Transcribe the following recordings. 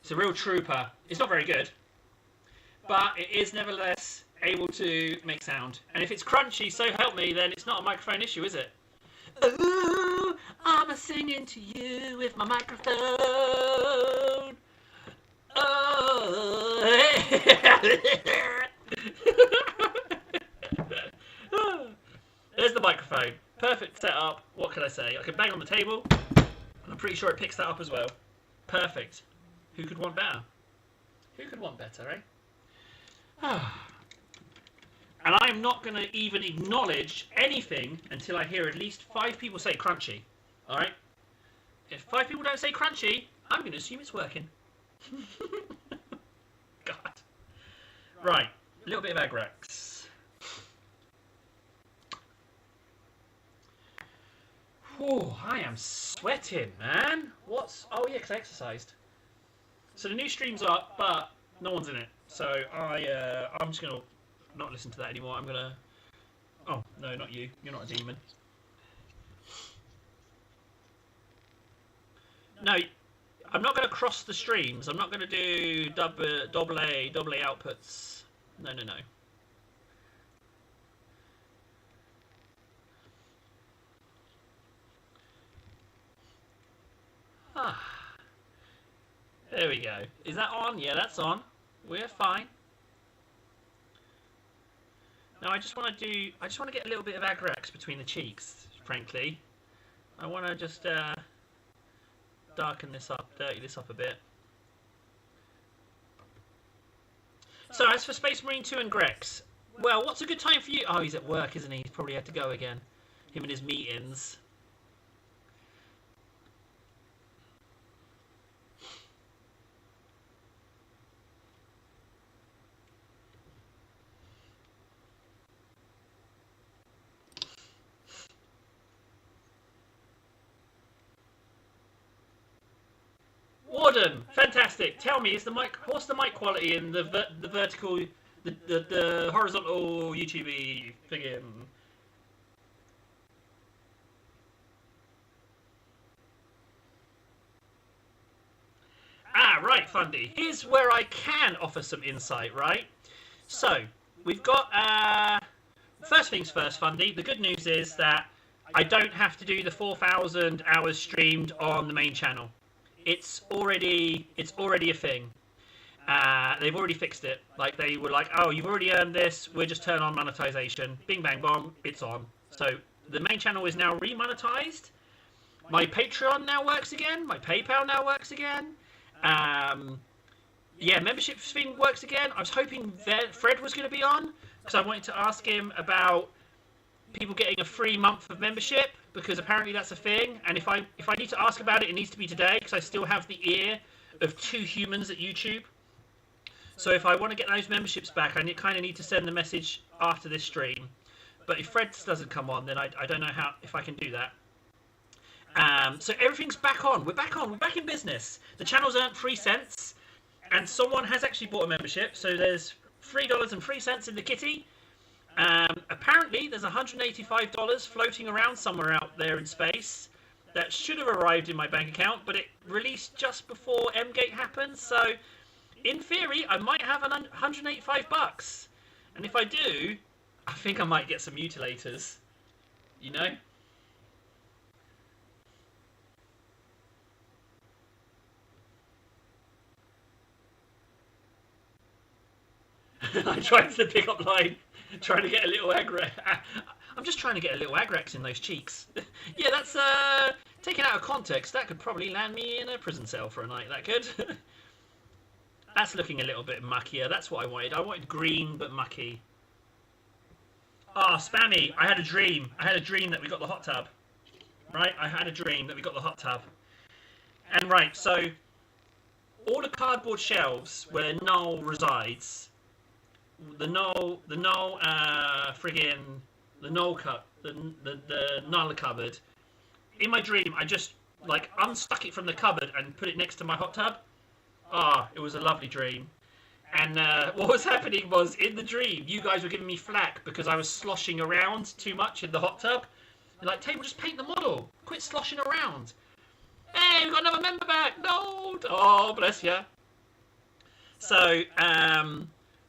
It's a real trooper. It's not very good, but it is nevertheless able to make sound. And if it's crunchy, so help me, then it's not a microphone issue, is it? Ooh, I'm a singing to you with my microphone. Oh. There's the microphone. Perfect setup. What can I say? I can bang on the table, and I'm pretty sure it picks that up as well. Perfect. Who could want better? Who could want better, eh? And I'm not going to even acknowledge anything until I hear at least 5 people say crunchy. Alright? If 5 people don't say crunchy, I'm going to assume it's working. God. Right. A little bit of Agrax. Oh, I am sweating, man. What's... Oh, yeah, because I exercised. So the new stream's up, but no one's in it. So I'm just going to not listen to that anymore. I'm going to... Oh, no, not you. You're not a demon. No, I'm not going to cross the streams. I'm not going to do double A outputs. No, no, no. Ah. There we go. Is that on? Yeah, that's on. We're fine. Now I just want to get a little bit of Agrax between the cheeks, frankly. I want to just darken this up, dirty this up a bit. So as for Space Marine 2 and Grex, well, what's a good time for you? Oh, he's at work, isn't he? He's probably had to go again. Him and his meetings. Warden, fantastic. Tell me, what's the mic quality in the vertical, the horizontal YouTube thing? Ah, right, Fundy. Here's where I can offer some insight, right? So, we've got, first things first, Fundy. The good news is that I don't have to do the 4,000 hours streamed on the main channel. It's already a thing. They've already fixed it. Like, they were like, oh, you've already earned this. We'll just turn on monetization. Bing, bang, bomb. It's on. So the main channel is now remonetized. My Patreon now works again. My PayPal now works again. Yeah, membership thing works again. I was hoping that Fred was going to be on because I wanted to ask him about people getting a free month of membership, because apparently that's a thing, and if I need to ask about it, it needs to be today, because I still have the ear of 2 humans at YouTube. So if I want to get those memberships back, I kind of need to send the message after this stream. But if Fred doesn't come on, then I don't know if I can do that. So everything's back on. We're back on. We're back in business. The channel's earned 3 cents, and someone has actually bought a membership. So there's $3.03 in the kitty. Apparently, there's $185 floating around somewhere out there in space that should have arrived in my bank account, but it released just before M-Gate happened. So, in theory, I might have $185. And if I do, I think I might get some mutilators. You know? I'm trying to pick up line. Trying to get a little Agrax. I'm just trying to get a little Agrax in those cheeks. Yeah, that's taken out of context. That could probably land me in a prison cell for a night. That could. That's looking a little bit muckier. That's what I wanted. I wanted green but mucky. Ah, Spammy. I had a dream. I had a dream that we got the hot tub. Right? I had a dream that we got the hot tub. And right, so all the cardboard shelves where Noel resides. The Null cupboard. In my dream, I just like unstuck it from the cupboard and put it next to my hot tub. Ah, it was a lovely dream. And what was happening was, in the dream, you guys were giving me flack because I was sloshing around too much in the hot tub. You're like, Table, just paint the model. Quit sloshing around. Hey, we've got another member back. No. Oh, bless ya. So,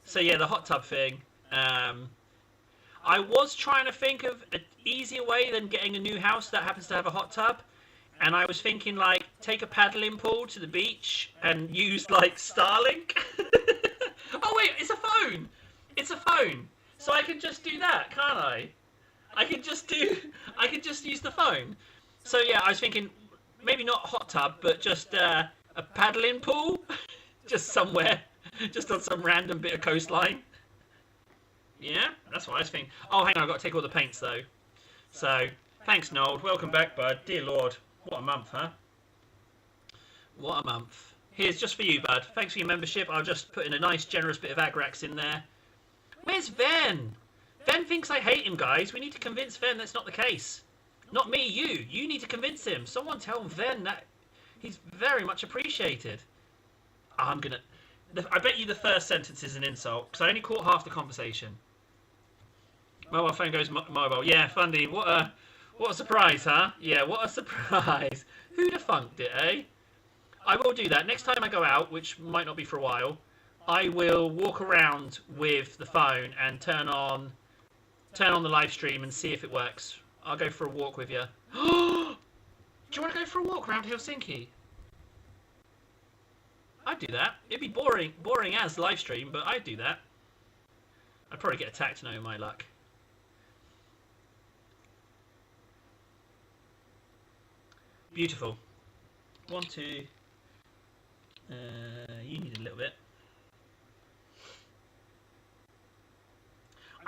so yeah, the hot tub thing. I was trying to think of an easier way than getting a new house that happens to have a hot tub. And I was thinking, like, take a paddling pool to the beach and use, like, Starlink. Oh, wait, it's a phone. It's a phone. So I can just do that, can't I? I can just use the phone. So, yeah, I was thinking, maybe not a hot tub, but just a paddling pool. Just somewhere. Just on some random bit of coastline. Yeah, that's what I was thinking. Oh, hang on, I've got to take all the paints, though. So, thanks, Noel. Welcome back, bud. Dear Lord. What a month, huh? What a month. Here's just for you, bud. Thanks for your membership. I'll just put in a nice, generous bit of Agrax in there. Where's Ven? Ven thinks I hate him, guys. We need to convince Ven that's not the case. Not me, you. You need to convince him. Someone tell Ven that he's very much appreciated. I'm gonna... I bet you the first sentence is an insult, because I only caught half the conversation. Mobile phone goes mobile. Yeah, Fundy, what a surprise, huh? Yeah, what a surprise. Who'd have funked it, eh? I will do that. Next time I go out, which might not be for a while, I will walk around with the phone and turn on the live stream and see if it works. I'll go for a walk with you. Do you want to go for a walk around Helsinki? I'd do that. It'd be boring as live stream, but I'd do that. I'd probably get attacked, knowing my luck. Beautiful. 1, 2. You need a little bit.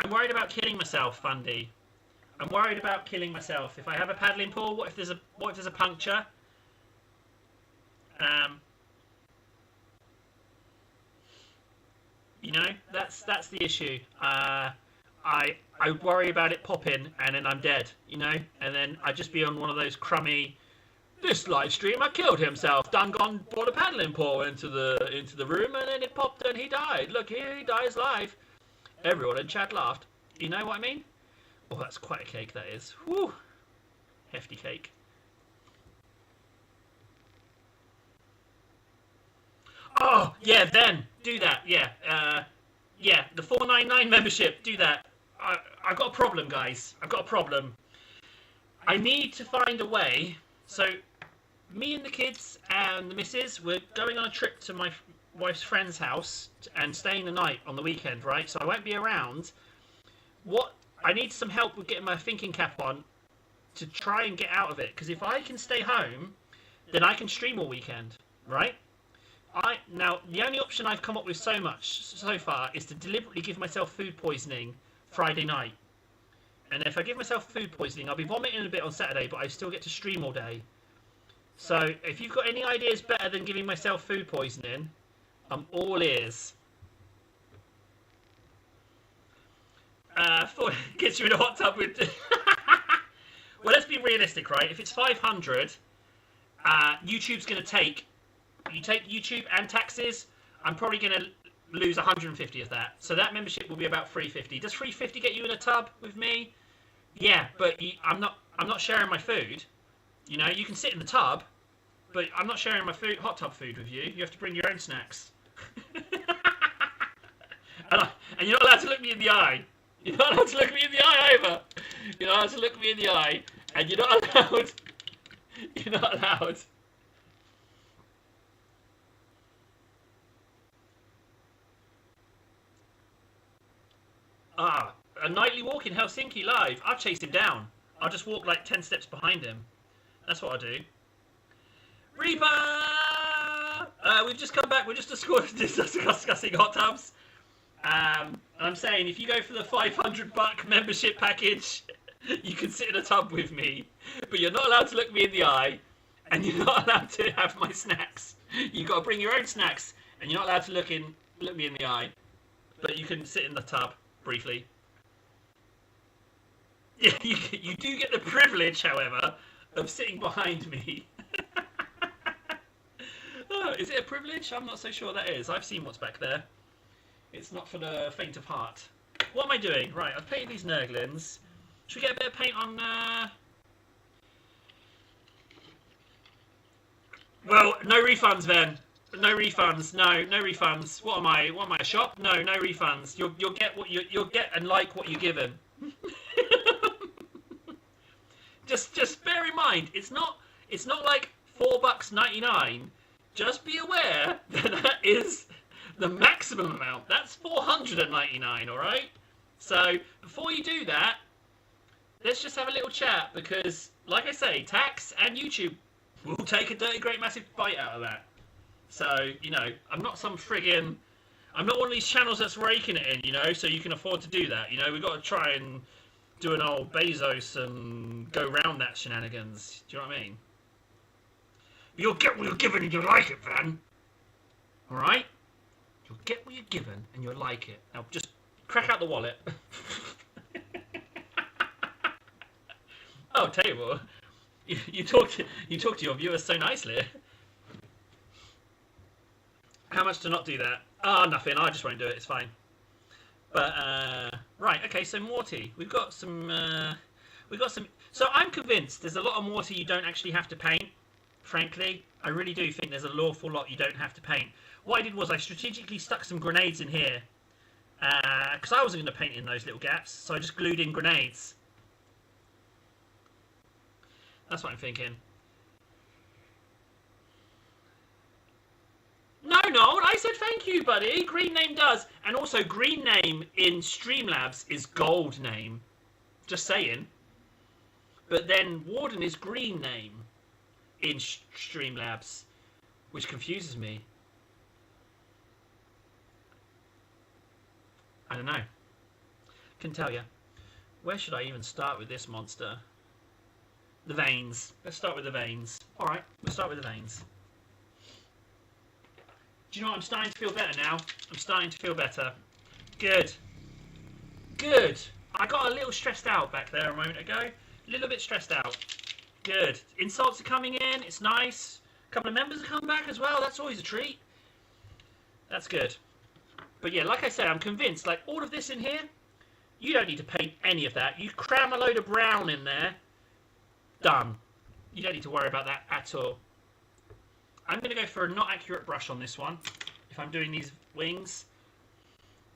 I'm worried about killing myself, Fundy. I'm worried about killing myself. If I have a paddling pool, what if there's a puncture? You know, that's the issue. I worry about it popping and then I'm dead. You know, and then I just be on one of those crummy. This live stream, I killed himself. Dungon brought a paddling pool into the room and then it popped and he died. Look here, he dies live. Everyone in chat laughed. You know what I mean? Oh, that's quite a cake, that is. Whew. Hefty cake. Oh, yeah, then. Do that, yeah. Yeah, the 499 membership, do that. I've got a problem, guys. I've got a problem. I need to find a way. So, me and the kids and the missus, we're going on a trip to my wife's friend's house and staying the night on the weekend, right? So I won't be around. I need some help with getting my thinking cap on to try and get out of it. Because if I can stay home, then I can stream all weekend, right? Now, the only option I've come up with so far is to deliberately give myself food poisoning Friday night. And if I give myself food poisoning, I'll be vomiting a bit on Saturday, but I still get to stream all day. So, if you've got any ideas better than giving myself food poisoning, I'm all ears. Gets you in a hot tub with... Well, let's be realistic, right? If it's 500, YouTube's going to take... You take YouTube and taxes, I'm probably going to lose 150 of that. So that membership will be about 350. Does 350 get you in a tub with me? Yeah, but I'm not sharing my food. You know, you can sit in the tub, but I'm not sharing my food, hot tub food with you. You have to bring your own snacks. and you're not allowed to look me in the eye. You're not allowed to look me in the eye either. You're not allowed to look me in the eye, and you're not allowed. You're not allowed. A nightly walk in Helsinki live. I'll chase him down. I'll just walk like 10 steps behind him. That's what I'll do. Reaper! We've just come back. We're just discussing hot tubs. And I'm saying, if you go for the $500 membership package, you can sit in a tub with me. But you're not allowed to look me in the eye. And you're not allowed to have my snacks. You've got to bring your own snacks. And you're not allowed to look me in the eye. But you can sit in the tub. Briefly. Yeah, you do get the privilege, however, of sitting behind me. Oh, is it a privilege? I'm not so sure that is. I've seen what's back there. It's not for the faint of heart. What am I doing? Right, I've painted these Nurglings. Should we get a bit of paint on... Well, no refunds then. No refunds. No, no refunds. What am I? What am I? A shop? No, no refunds. You'll get what you'll get and like what you're given. just bear in mind, it's not like $4.99. Just be aware that is the maximum amount. That's $4.99. All right. So before you do that, let's just have a little chat because, like I say, tax and YouTube will take a dirty, great, massive bite out of that. So, you know, I'm not some friggin'... I'm not one of these channels that's raking it in, you know, so you can afford to do that. You know, we've got to try and do an old Bezos and go round that shenanigans. Do you know what I mean? You'll get what you're given and you'll like it, Van. Alright? You'll get what you're given and you'll like it. Now, just crack out the wallet. Oh, tell you what. You talk to your viewers so nicely. How much to not do that? Ah, nothing. I just won't do it. It's fine. But right, okay. So Morty, we've got some. So I'm convinced there's a lot of Morty you don't actually have to paint. Frankly, I really do think there's a lawful lot you don't have to paint. What I did was I strategically stuck some grenades in here because I wasn't going to paint in those little gaps, so I just glued in grenades. That's what I'm thinking. No, I said thank you, buddy. Green name does. And also, green name in Streamlabs is gold name. Just saying. But then Warden is green name in Streamlabs, which confuses me. I don't know. Can tell you. Where should I even start with this monster? The veins. Let's start with the veins. Alright, we'll start with the veins. Do you know what? I'm starting to feel better now. I'm starting to feel better. Good. Good. I got a little stressed out back there a moment ago. A little bit stressed out. Good. Insults are coming in. It's nice. A couple of members have come back as well. That's always a treat. That's good. But yeah, like I said, I'm convinced, like all of this in here, you don't need to paint any of that. You cram a load of brown in there. Done. You don't need to worry about that at all. I'm going to go for a not accurate brush on this one. If I'm doing these wings,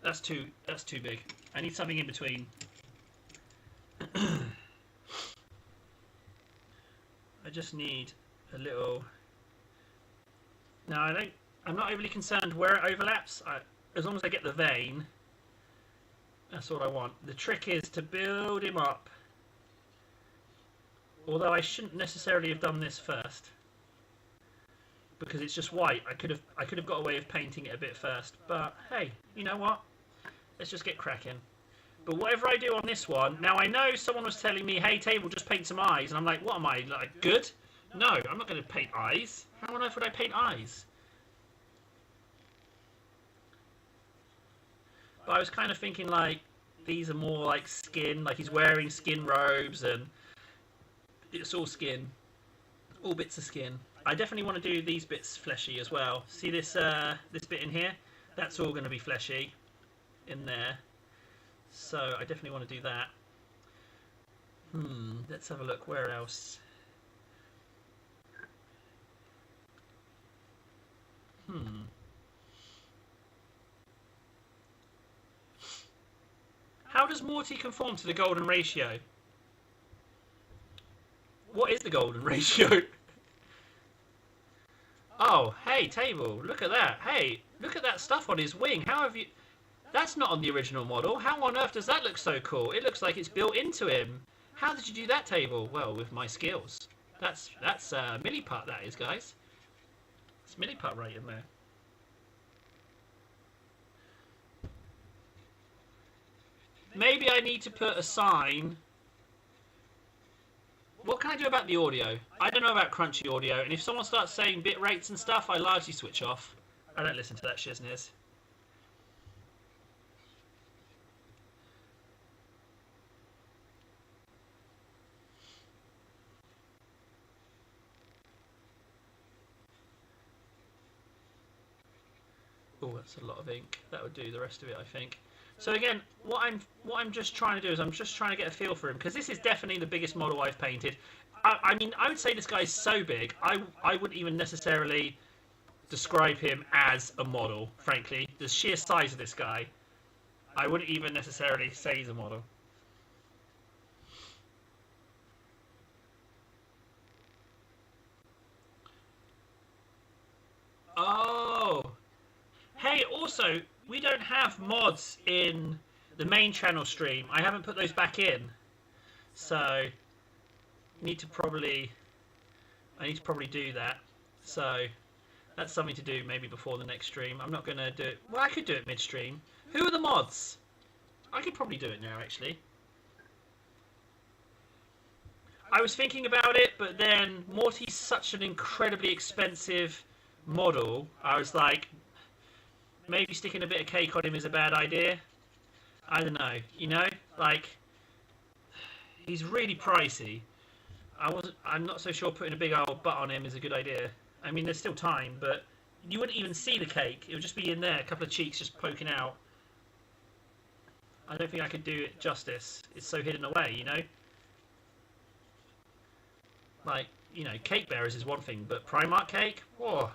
that's too big. I need something in between. I just need a little. No, I'm not overly concerned where it overlaps. As long as I get the vein, that's all I want. The trick is to build him up. Although I shouldn't necessarily have done this first, because it's just white. I could have got away with painting it a bit first, but hey, you know what? Let's just get cracking. But whatever I do on this one, now I know someone was telling me, hey, Table, just paint some eyes, and I'm like, what am I, like, good? No, I'm not going to paint eyes. How on earth would I paint eyes? But I was kind of thinking, like, these are more like skin, like he's wearing skin robes, and it's all skin, all bits of skin. I definitely want to do these bits fleshy as well. See this this bit in here? That's all going to be fleshy in there. So I definitely want to do that. Let's have a look. Where else? How does Morty conform to the golden ratio? What is the golden ratio? Oh, hey, Table, look at that. Hey, look at that stuff on his wing. How have you... That's not on the original model. How on earth does that look so cool? It looks like it's built into him. How did you do that, Table? Well, with my skills. That's milliput, that is, guys. It's milliput right in there. Maybe I need to put a sign. What can I do about the audio? I don't know about crunchy audio, and if someone starts saying bit rates and stuff, I largely switch off. I don't listen to that shizness. Oh, that's a lot of ink. That would do the rest of it, I think. So again, what I'm just trying to do is I'm just trying to get a feel for him, because this is definitely the biggest model I've painted. I mean, I would say this guy's so big, I wouldn't even necessarily describe him as a model, frankly. The sheer size of this guy, I wouldn't even necessarily say he's a model. Oh! Hey, also, we don't have mods in the main channel stream. I haven't put those back in. So, I need to probably do that. So, that's something to do maybe before the next stream. I'm not going to do it. Well, I could do it mid-stream. Who are the mods? I could probably do it now, actually. I was thinking about it, but then Morty's such an incredibly expensive model. I was like, maybe sticking a bit of cake on him is a bad idea. I don't know, you know, like, he's really pricey. I'm not so sure putting a big old butt on him is a good idea. I mean, there's still time, but you wouldn't even see the cake. It would just be in there, a couple of cheeks just poking out. I don't think I could do it justice. It's so hidden away, you know. Like, you know, cake bearers is one thing, but Primark cake, whoa.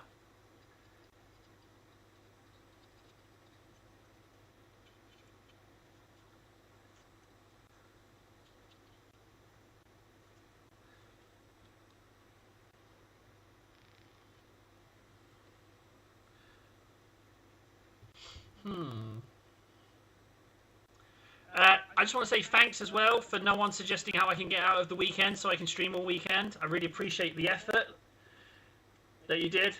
I just want to say thanks as well for no one suggesting how I can get out of the weekend so I can stream all weekend. I really appreciate the effort that you did.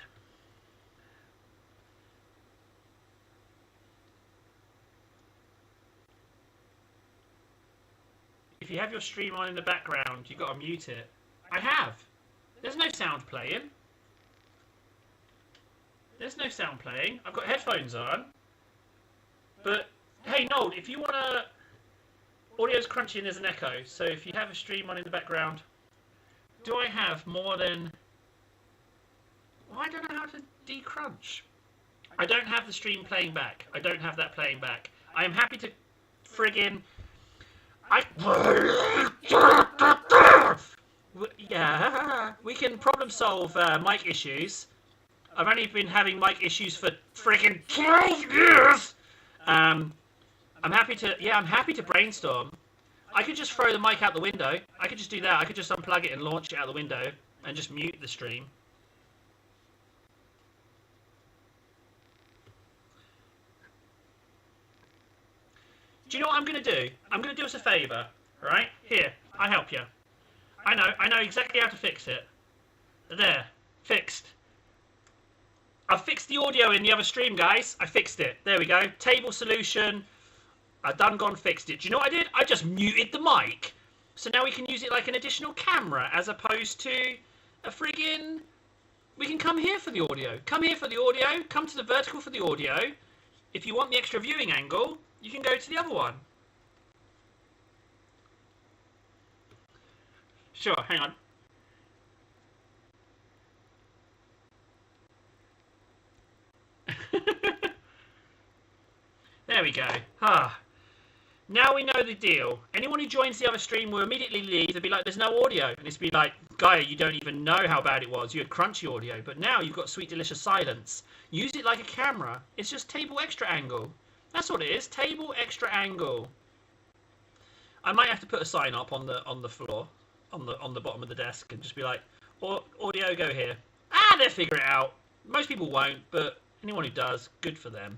If you have your stream on in the background, you've got to mute it. I have. There's no sound playing. There's no sound playing. I've got headphones on. But, hey, Noel, if you want to... Audio's crunchy and there's an echo, so if you have a stream on in the background... Do I have more than... Well, I don't know how to decrunch. I don't have the stream playing back. I don't have that playing back. I am happy to friggin... Yeah, we can problem solve mic issues. I've only been having mic issues for friggin' 12 years. I'm happy to brainstorm. I could just throw the mic out the window. I could just do that. I could just unplug it and launch it out the window and just mute the stream. Do you know what I'm going to do? I'm going to do us a favour, right? Here, I help you. I know exactly how to fix it. There, fixed. I've fixed the audio in the other stream, guys. I fixed it. There we go. Table solution. I done fixed it. Do you know what I did? I just muted the mic. So now we can use it like an additional camera as opposed to a friggin... We can come here for the audio. Come here for the audio. Come to the vertical for the audio. If you want the extra viewing angle, you can go to the other one. Sure, hang on. There we go. Now we know the deal. Anyone who joins the other stream will immediately leave and be like, there's no audio. And it's be like, Gaia, you don't even know how bad it was. You had crunchy audio. But now you've got sweet, delicious silence. Use it like a camera. It's just table extra angle. That's what it is. Table extra angle. I might have to put a sign up on the floor, on the bottom of the desk, and just be like, audio, go here. They'll figure it out. Most people won't, but anyone who does, good for them.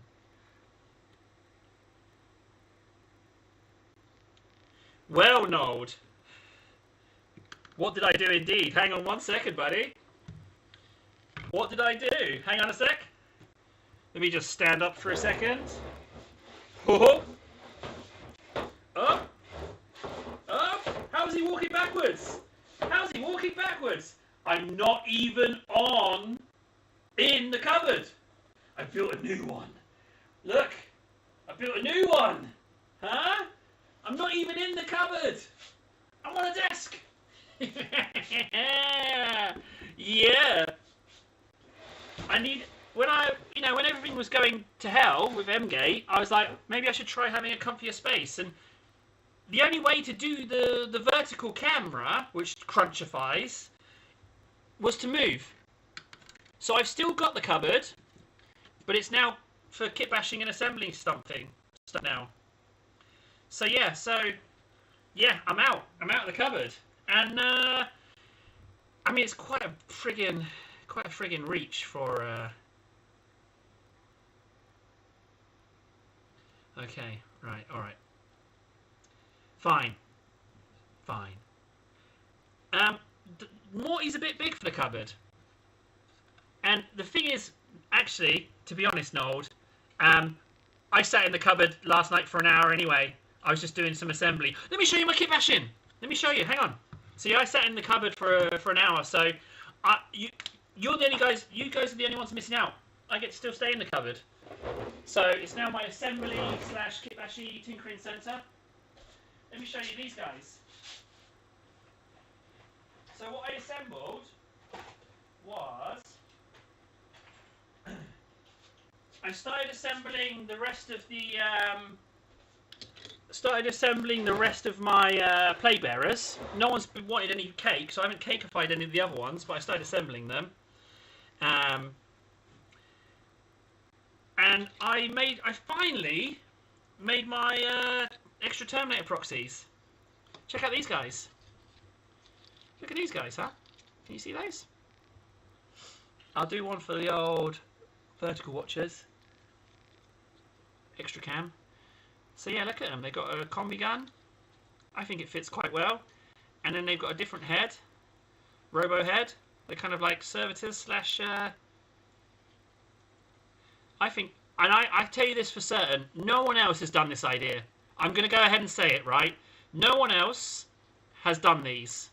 Well, Nold. What did I do indeed? Hang on 1 second, buddy. What did I do? Hang on a sec. Let me just stand up for a second. Oh. Up. Up. How's he walking backwards? How's he walking backwards? I'm not even in the cupboard. I built a new one. Look. I built a new one. Huh? I'm not even in the cupboard. I'm on a desk. Yeah. When everything was going to hell with M-Gate, I was like, maybe I should try having a comfier space. And the only way to do the vertical camera, which crunchifies, was to move. So I've still got the cupboard, but it's now for kit bashing and assembling stuff now. So yeah, I'm out. I'm out of the cupboard, and I mean it's quite a friggin' reach for. Okay, right, all right, fine. Morty's a bit big for the cupboard. And the thing is, actually, to be honest, Nold, I sat in the cupboard last night for an hour anyway. I was just doing some assembly. Let me show you my kit bashing. Let me show you. Hang on. See, I sat in the cupboard for an hour. So, you're the only guys. You guys are the only ones missing out. I get to still stay in the cupboard. So it's now my assembly / kit bashy tinkering centre. Let me show you these guys. So what I assembled was I started assembling the rest of my play bearers. No one's wanted any cake, so I haven't cakeified any of the other ones, but I started assembling them. And I finally made my extra Terminator proxies. Check out these guys. Look at these guys, huh? Can you see those? I'll do one for the old vertical watchers. Extra cam. So yeah, look at them. They've got a combi gun. I think it fits quite well. And then they've got a different head. Robo head. They're kind of like servitors / I think, and I tell you this for certain, no one else has done this idea. I'm going to go ahead and say it, right? No one else has done these.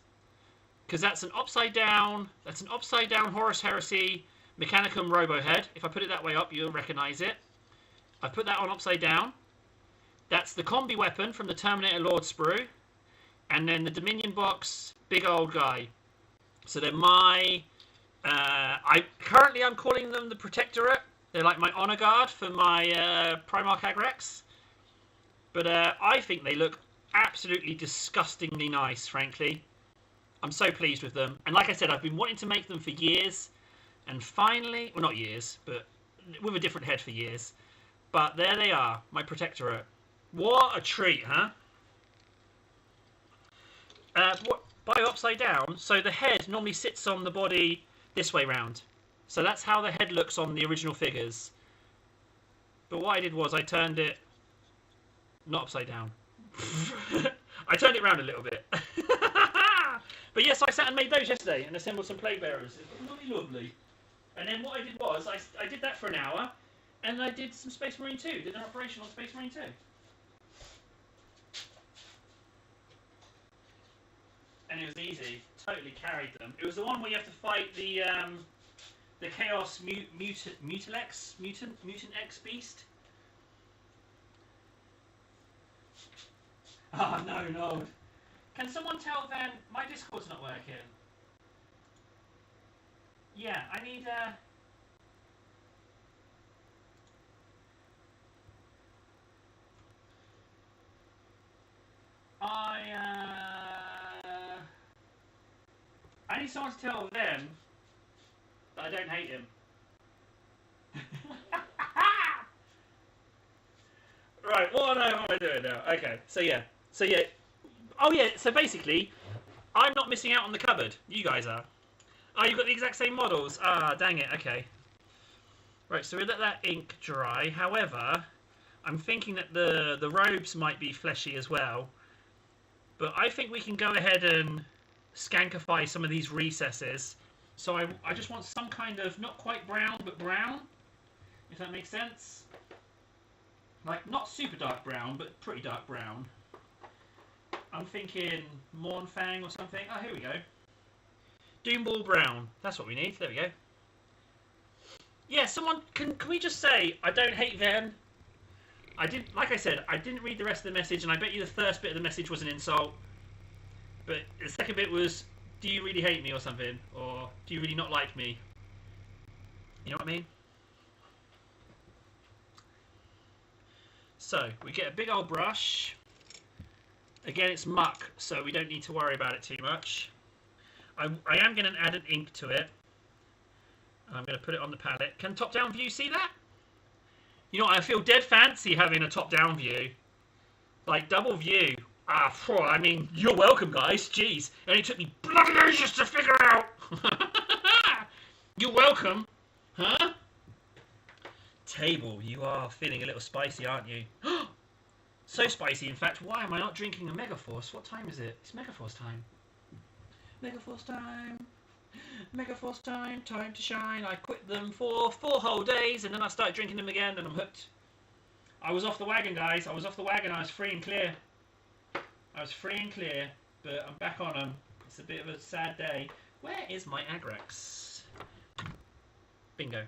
Because that's an upside down Horus Heresy Mechanicum Robo head. If I put it that way up, you'll recognise it. I've put that on upside down. That's the combi weapon from the Terminator Lord Sprue. And then the Dominion box, big old guy. So they're my... I'm calling them the Protectorate. They're like my honor guard for my Primarch Agrex. But I think they look absolutely disgustingly nice, frankly. I'm so pleased with them. And like I said, I've been wanting to make them for years. And finally, well, not years, but with a different head for years. But there they are, my Protectorate. What a treat, huh? By upside down, so the head normally sits on the body this way round. So that's how the head looks on the original figures. But what I did was I turned it not upside down. I turned it round a little bit. But yes, I sat and made those yesterday and assembled some play bearers. It was really lovely. And then what I did was I did that for an hour, and I did some Space Marine 2. Did an operation on Space Marine 2. And it was easy. Totally carried them. It was the one where you have to fight the Chaos Mutant X Beast. Oh no. Can someone tell Van my Discord's not working? Yeah, I need I need someone to tell them that I don't hate him. Right, what am I doing now? Okay, so yeah. Oh yeah, so basically, I'm not missing out on the cupboard. You guys are. Oh, you've got the exact same models. Ah, dang it, okay. Right, so we let that ink dry. However, I'm thinking that the robes might be fleshy as well. But I think we can go ahead and skankify some of these recesses. So I just want some kind of, not quite brown, but brown. If that makes sense. Like, not super dark brown, but pretty dark brown. I'm thinking Mornfang or something. Oh, here we go. Doomball brown. That's what we need. There we go. Yeah, someone, can we just say, I don't hate them. Like I said, I didn't read the rest of the message, and I bet you the first bit of the message was an insult. But the second bit was, do you really hate me or something? Or do you really not like me? You know what I mean? So, we get a big old brush. Again, it's muck, so we don't need to worry about it too much. I am going to add an ink to it. And I'm going to put it on the palette. Can top-down view see that? You know, I feel dead fancy having a top-down view. Like, double view. I mean, you're welcome, guys. Jeez. It only took me bloody ages to figure out. You're welcome. Huh? Table, you are feeling a little spicy, aren't you? So spicy, in fact, why am I not drinking a Megaforce? What time is it? It's Megaforce time. Megaforce time. Megaforce time. Time to shine. I quit them for 4 whole days, and then I started drinking them again, and I'm hooked. I was off the wagon, guys. I was off the wagon. I was free and clear. I was free and clear, but I'm back on them. It's a bit of a sad day. Where is my Agrax? Bingo.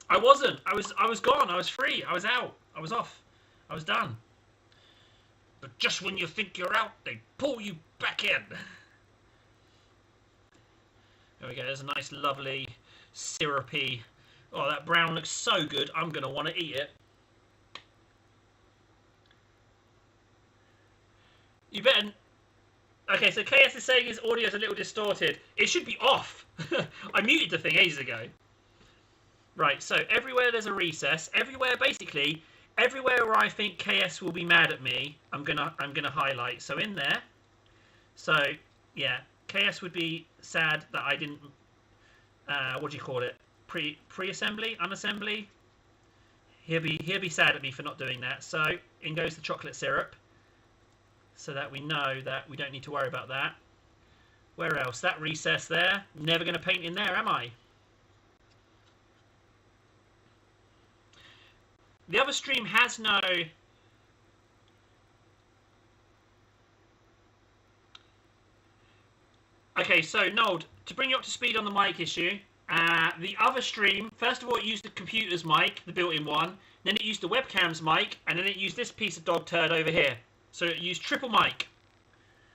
I wasn't. I was gone. I was free. I was out. I was off. I was done. But just when you think you're out, they pull you back in. There we go. There's a nice, lovely, syrupy. Oh, that brown looks so good. I'm going to want to eat it. You better... Okay, so KS is saying his audio is a little distorted. It should be off. I muted the thing ages ago. Right, so everywhere there's a recess, basically, everywhere where I think KS will be mad at me, I'm gonna highlight. So in there, so yeah, KS would be sad that I didn't, what do you call it? Pre-assembly, unassembly. He'll be sad at me for not doing that. So in goes the chocolate syrup, so that we know that we don't need to worry about that. Where else? That recess there. Never gonna paint in there, am I? The other stream has no... Okay, so Nold, to bring you up to speed on the mic issue, the other stream, first of all, it used the computer's mic, the built-in one, then it used the webcam's mic, and then it used this piece of dog turd over here. So it used triple mic.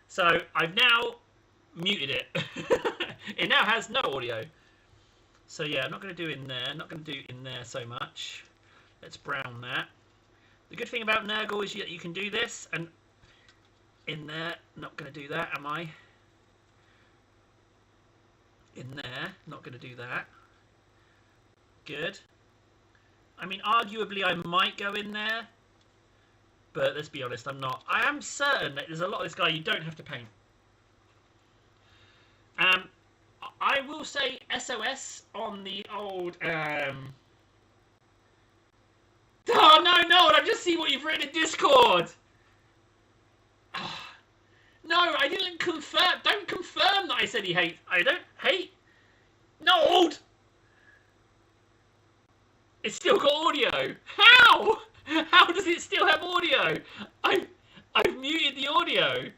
So I've now muted it. It now has no audio. So yeah, I'm not going to do in there, not going to do in there so much. Let's brown that. The good thing about Nurgle is that you can do this, and in there, not going to do that, am I? In there, not going to do that. Good. I mean, arguably I might go in there, but let's be honest, I'm not. I am certain that there's a lot of this guy you don't have to paint. I will say SOS on the old... Oh, no, I've just seen what you've written in Discord. Oh, no, I didn't confirm. Don't confirm that I said he hates. I don't hate. No. It's still got audio. How? How does it still have audio? I've muted the audio.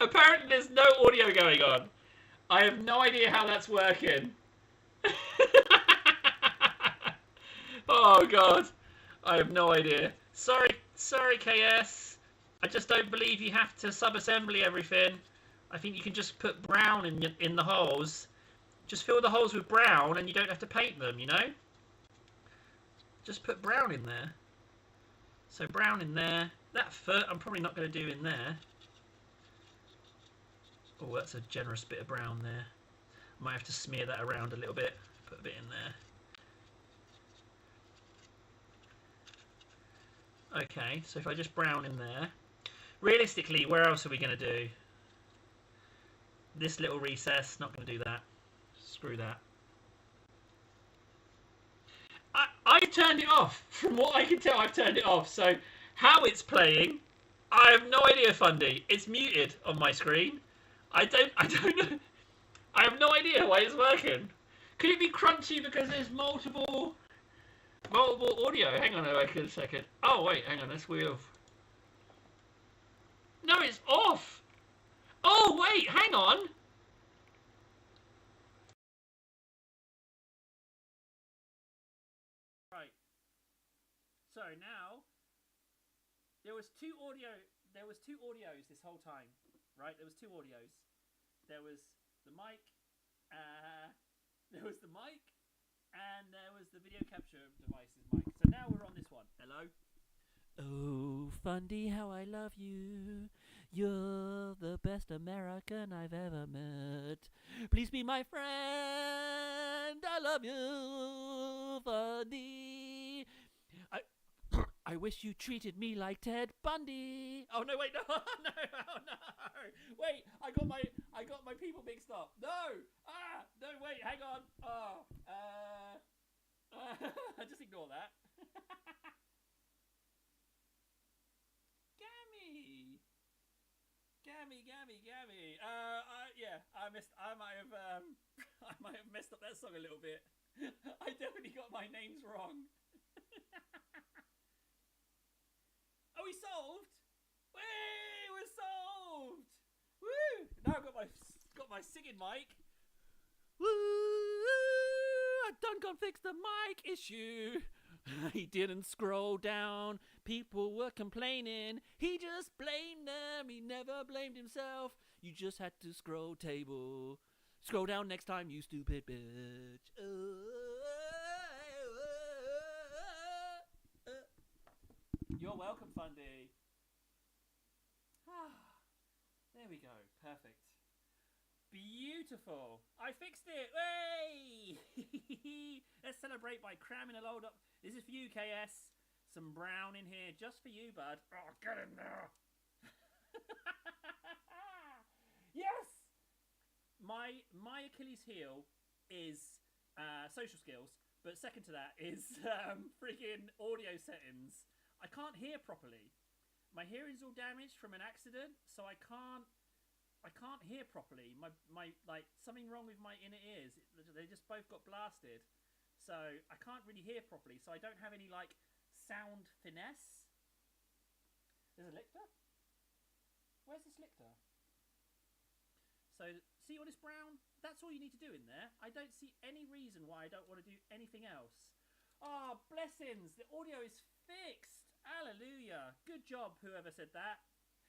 Apparently there's no audio going on. I have no idea how that's working. Oh god, I have no idea. Sorry, KS. I just don't believe you have to sub-assembly everything. I think you can just put brown in the holes. Just fill the holes with brown, and you don't have to paint them. You know. Just put brown in there. So brown in there. That foot, I'm probably not going to do in there. Oh, that's a generous bit of brown there. Might have to smear that around a little bit. Put a bit in there. Okay, so if I just brown in there, realistically, where else are we going to do? This little recess, not going to do that. Screw that. I've turned it off. From what I can tell, I've turned it off. So how it's playing, I have no idea, Fundy. It's muted on my screen. I don't know. I have no idea why it's working. Could it be crunchy because there's multiple audio? Hang on a second. Oh wait, hang on, let's wheel. No, it's off. Oh wait, hang on. Right. So now there was two audios this whole time, right? There was two audios. There was the mic, and there was the video capture device's mic. So now we're on this one. Hello? Oh, Fundy, how I love you. You're the best American I've ever met. Please be my friend. I love you, Funny. I wish you treated me like Ted Bundy. Oh no, wait, no, no, oh no, wait, I got my people mixed up. No, no, wait, hang on. Just ignore that. Gammy. Yeah, I might have, I might have messed up that song a little bit. I definitely got my names wrong. Oh, we solved! Whee! We're solved! Woo! Now I've got my singing mic. Woo! I done fix the mic issue. He didn't scroll down. People were complaining. He just blamed them. He never blamed himself. You just had to scroll table. Scroll down next time, you stupid bitch. You're welcome, Fundy. There we go. Perfect. Beautiful. I fixed it. Hey! Let's celebrate by cramming a load up. This is for you, KS. Some brown in here just for you, bud. Oh, get in there. Yes! My Achilles heel is social skills, but second to that is freaking audio settings. I can't hear properly. My hearing's all damaged from an accident, so I can't hear properly. My like something wrong with my inner ears. They just both got blasted, so I can't really hear properly. So I don't have any like sound finesse. There's a lictor. Where's this lictor? So see all this brown? That's all you need to do in there. I don't see any reason why I don't want to do anything else. Oh, blessings! The audio is fixed. Hallelujah. Good job, whoever said that.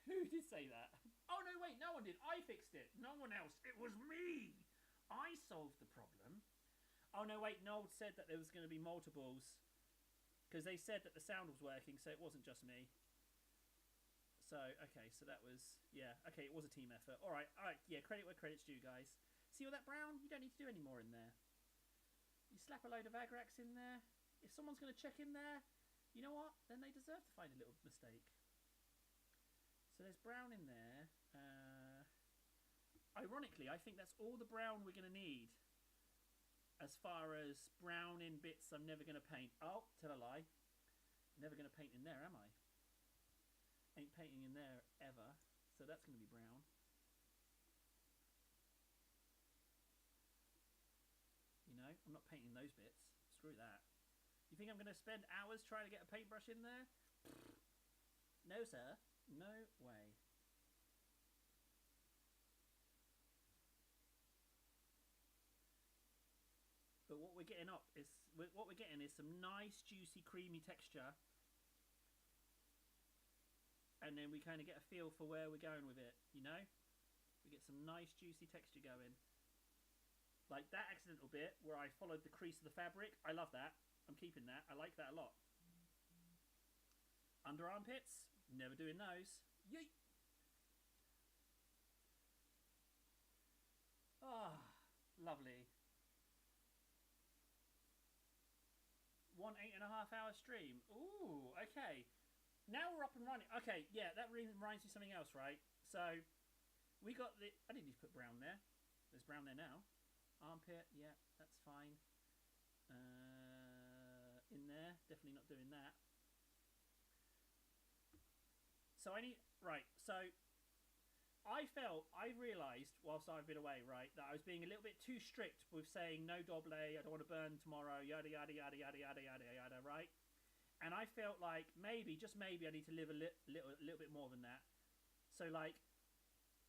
Who did say that? Oh, no, wait, no one did. I fixed it. No one else. It was me. I solved the problem. Oh, no, wait, Noel said that there was going to be multiples. Because they said that the sound was working, so it wasn't just me. So, okay, so that was... Yeah, okay, it was a team effort. All right, yeah, credit where credit's due, guys. See all that brown? You don't need to do any more in there. You slap a load of Agrax in there. If someone's going to check in there... You know what? Then they deserve to find a little mistake. So there's brown in there. Ironically, I think that's all the brown we're going to need. As far as brown in bits I'm never going to paint. Oh, tell a lie. Never going to paint in there, am I? Ain't painting in there ever. So that's going to be brown. You know, I'm not painting those bits. Screw that. You think I'm going to spend hours trying to get a paintbrush in there? No, sir. No way. But what we're getting is some nice, juicy, creamy texture, and then we kind of get a feel for where we're going with it. You know, we get some nice, juicy texture going. Like that accidental bit where I followed the crease of the fabric. I love that. I'm keeping that. I like that a lot. Under armpits, never doing those. Yeet. Ah, lovely. 1 8.5 hour stream. Ooh, okay. Now we're up and running. Okay, yeah, that reminds me of something else, right? So, we got the... I didn't need to put brown there. There's brown there now. Armpit, yeah, that's fine. In there, definitely not doing that. So I need... Right, so... I realised, whilst I've been away, right, that I was being a little bit too strict with saying no doble, I don't want to burn tomorrow, yada, yada, yada, yada, yada, yada, yada, right? And I felt like maybe, just maybe, I need to live a little bit more than that. So, like,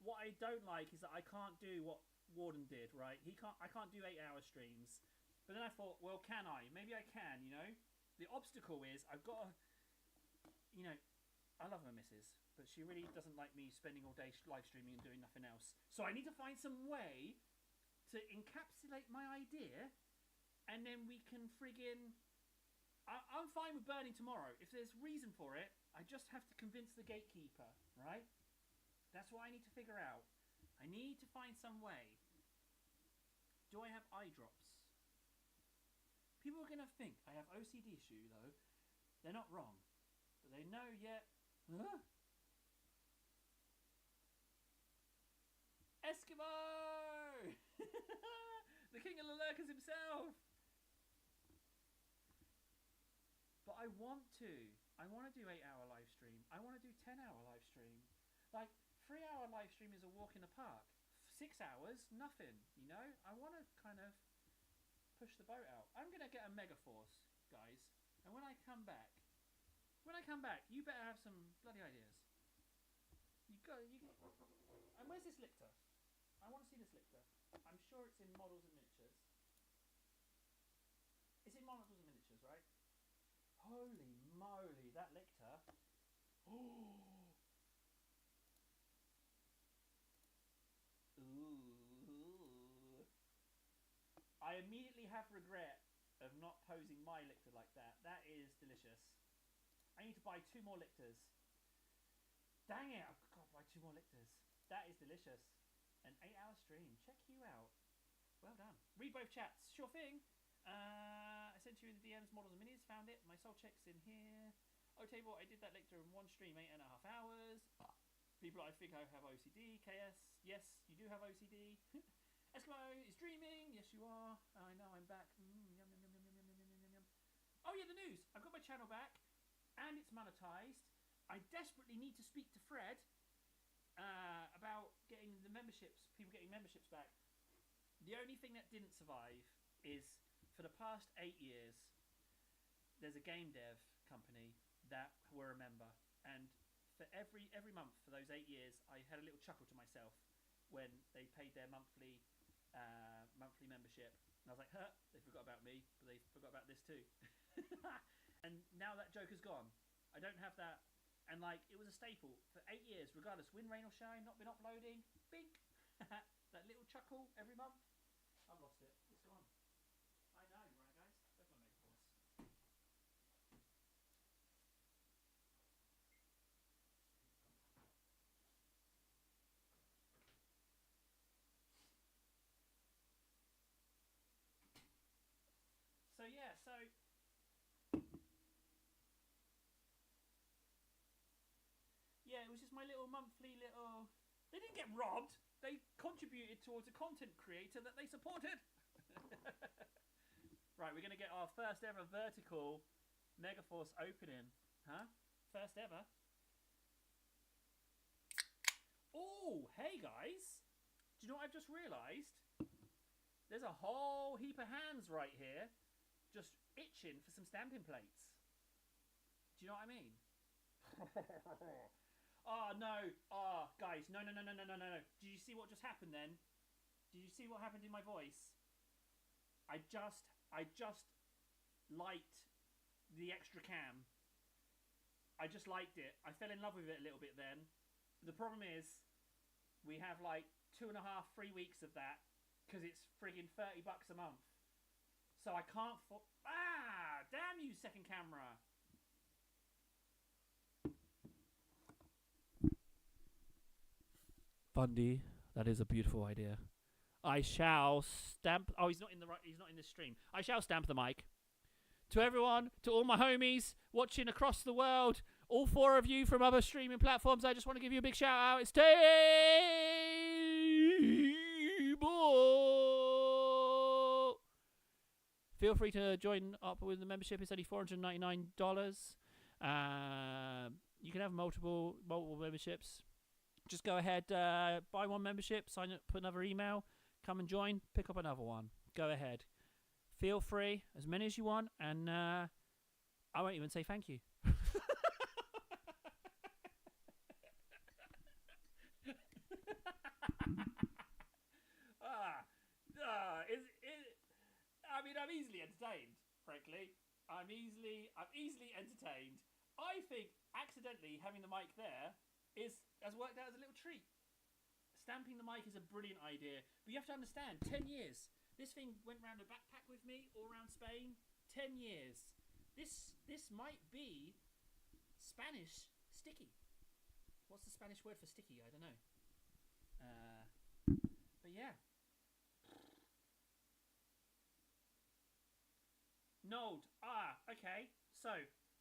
what I don't like is that I can't do what Warden did, right? I can't do 8-hour streams. But then I thought, well, can I? Maybe I can, you know? The obstacle is I've got to, you know, I love my missus, but she really doesn't like me spending all day live streaming and doing nothing else. So I need to find some way to encapsulate my idea, and then we can friggin... I'm fine with burning tomorrow. If there's reason for it, I just have to convince the gatekeeper, right? That's what I need to figure out. I need to find some way. Do I have eye drops? People are going to think I have OCD issue, though. They're not wrong. But they know yet. Huh? Eskimo! The king of the lurkers himself! But I want to. I want to do 8-hour live stream. I want to do 10-hour live stream. Like, 3-hour live stream is a walk in the park. 6 hours, nothing, you know? I want to kind of push the boat out. I'm going to get a Megaforce, guys. And when I come back, you better have some bloody ideas. And where's this lictor? I want to see this lictor. I'm sure it's in models and miniatures. It's in models and miniatures, right? Holy moly, that lictor. Oh. Ooh. I immediately have regret of not posing my lictor like that. That is delicious. I need to buy 2 more lictors. Dang it, I've got to buy 2 more lictors. That is delicious. An 8-hour stream. Check you out. Well done. Read both chats. Sure thing. I sent you in the DMs, models and minis. Found it. My soul check's in here. Oh, table. I did that lecture in 1 stream, 8.5 hours. People I think I have OCD. KS. Yes, you do have OCD. Eskimo is dreaming. Yes, you are. I know. I'm back. Yum, yum, yum, yum, yum, yum, yum, yum, yum. Oh yeah, the news. I've got my channel back, and it's monetized. I desperately need to speak to Fred about getting the memberships, people getting memberships back. The only thing that didn't survive is, for the past 8 years, there's a game dev company that were a member, and for every month for those 8 years, I had a little chuckle to myself when they paid their monthly membership, and I was like, huh, they forgot about me, but they forgot about this too. And now that joke is gone. I don't have that. And like, it was a staple for 8 years, regardless, wind, rain or shine, not been uploading, bink, that little chuckle every month. I've lost it, it's gone. I know, right guys? Where's my Megaforce? So yeah, yeah, it was just my little monthly little... They didn't get robbed. They contributed towards a content creator that they supported. Right, we're going to get our first ever vertical Megaforce opening. Huh? First ever. Oh, hey guys. Do you know what I've just realised? There's a whole heap of hands right here just itching for some stamping plates. Do you know what I mean? Oh no! Oh, guys, no! Did you see what just happened then? Did you see what happened in my voice? I just liked the extra cam. I just liked it. I fell in love with it a little bit then. The problem is, we have like 2.5, 3 weeks of that because it's friggin' $30 a month. So I can't. Damn you, second camera! Bundy, that is a beautiful idea. I shall stamp. Oh, he's not in the right. He's not in this stream. I shall stamp the mic. To everyone, to all my homies watching across the world, all 4 of you from other streaming platforms, I just want to give you a big shout out. It's Table. Feel free to join up with the membership. It's only $499. You can have multiple memberships. Just go ahead, buy 1 membership, sign up, put another email, come and join, pick up another one. Go ahead. Feel free, as many as you want, and I won't even say thank you. I mean, I'm easily entertained, frankly. I'm easily entertained. I think accidentally having the mic there has worked out as a little treat. Stamping the mic is a brilliant idea, but you have to understand, 10 years. This thing went round a backpack with me all around Spain. 10 years. This might be Spanish sticky. What's the Spanish word for sticky? I don't know. But yeah. Nold. Okay. So,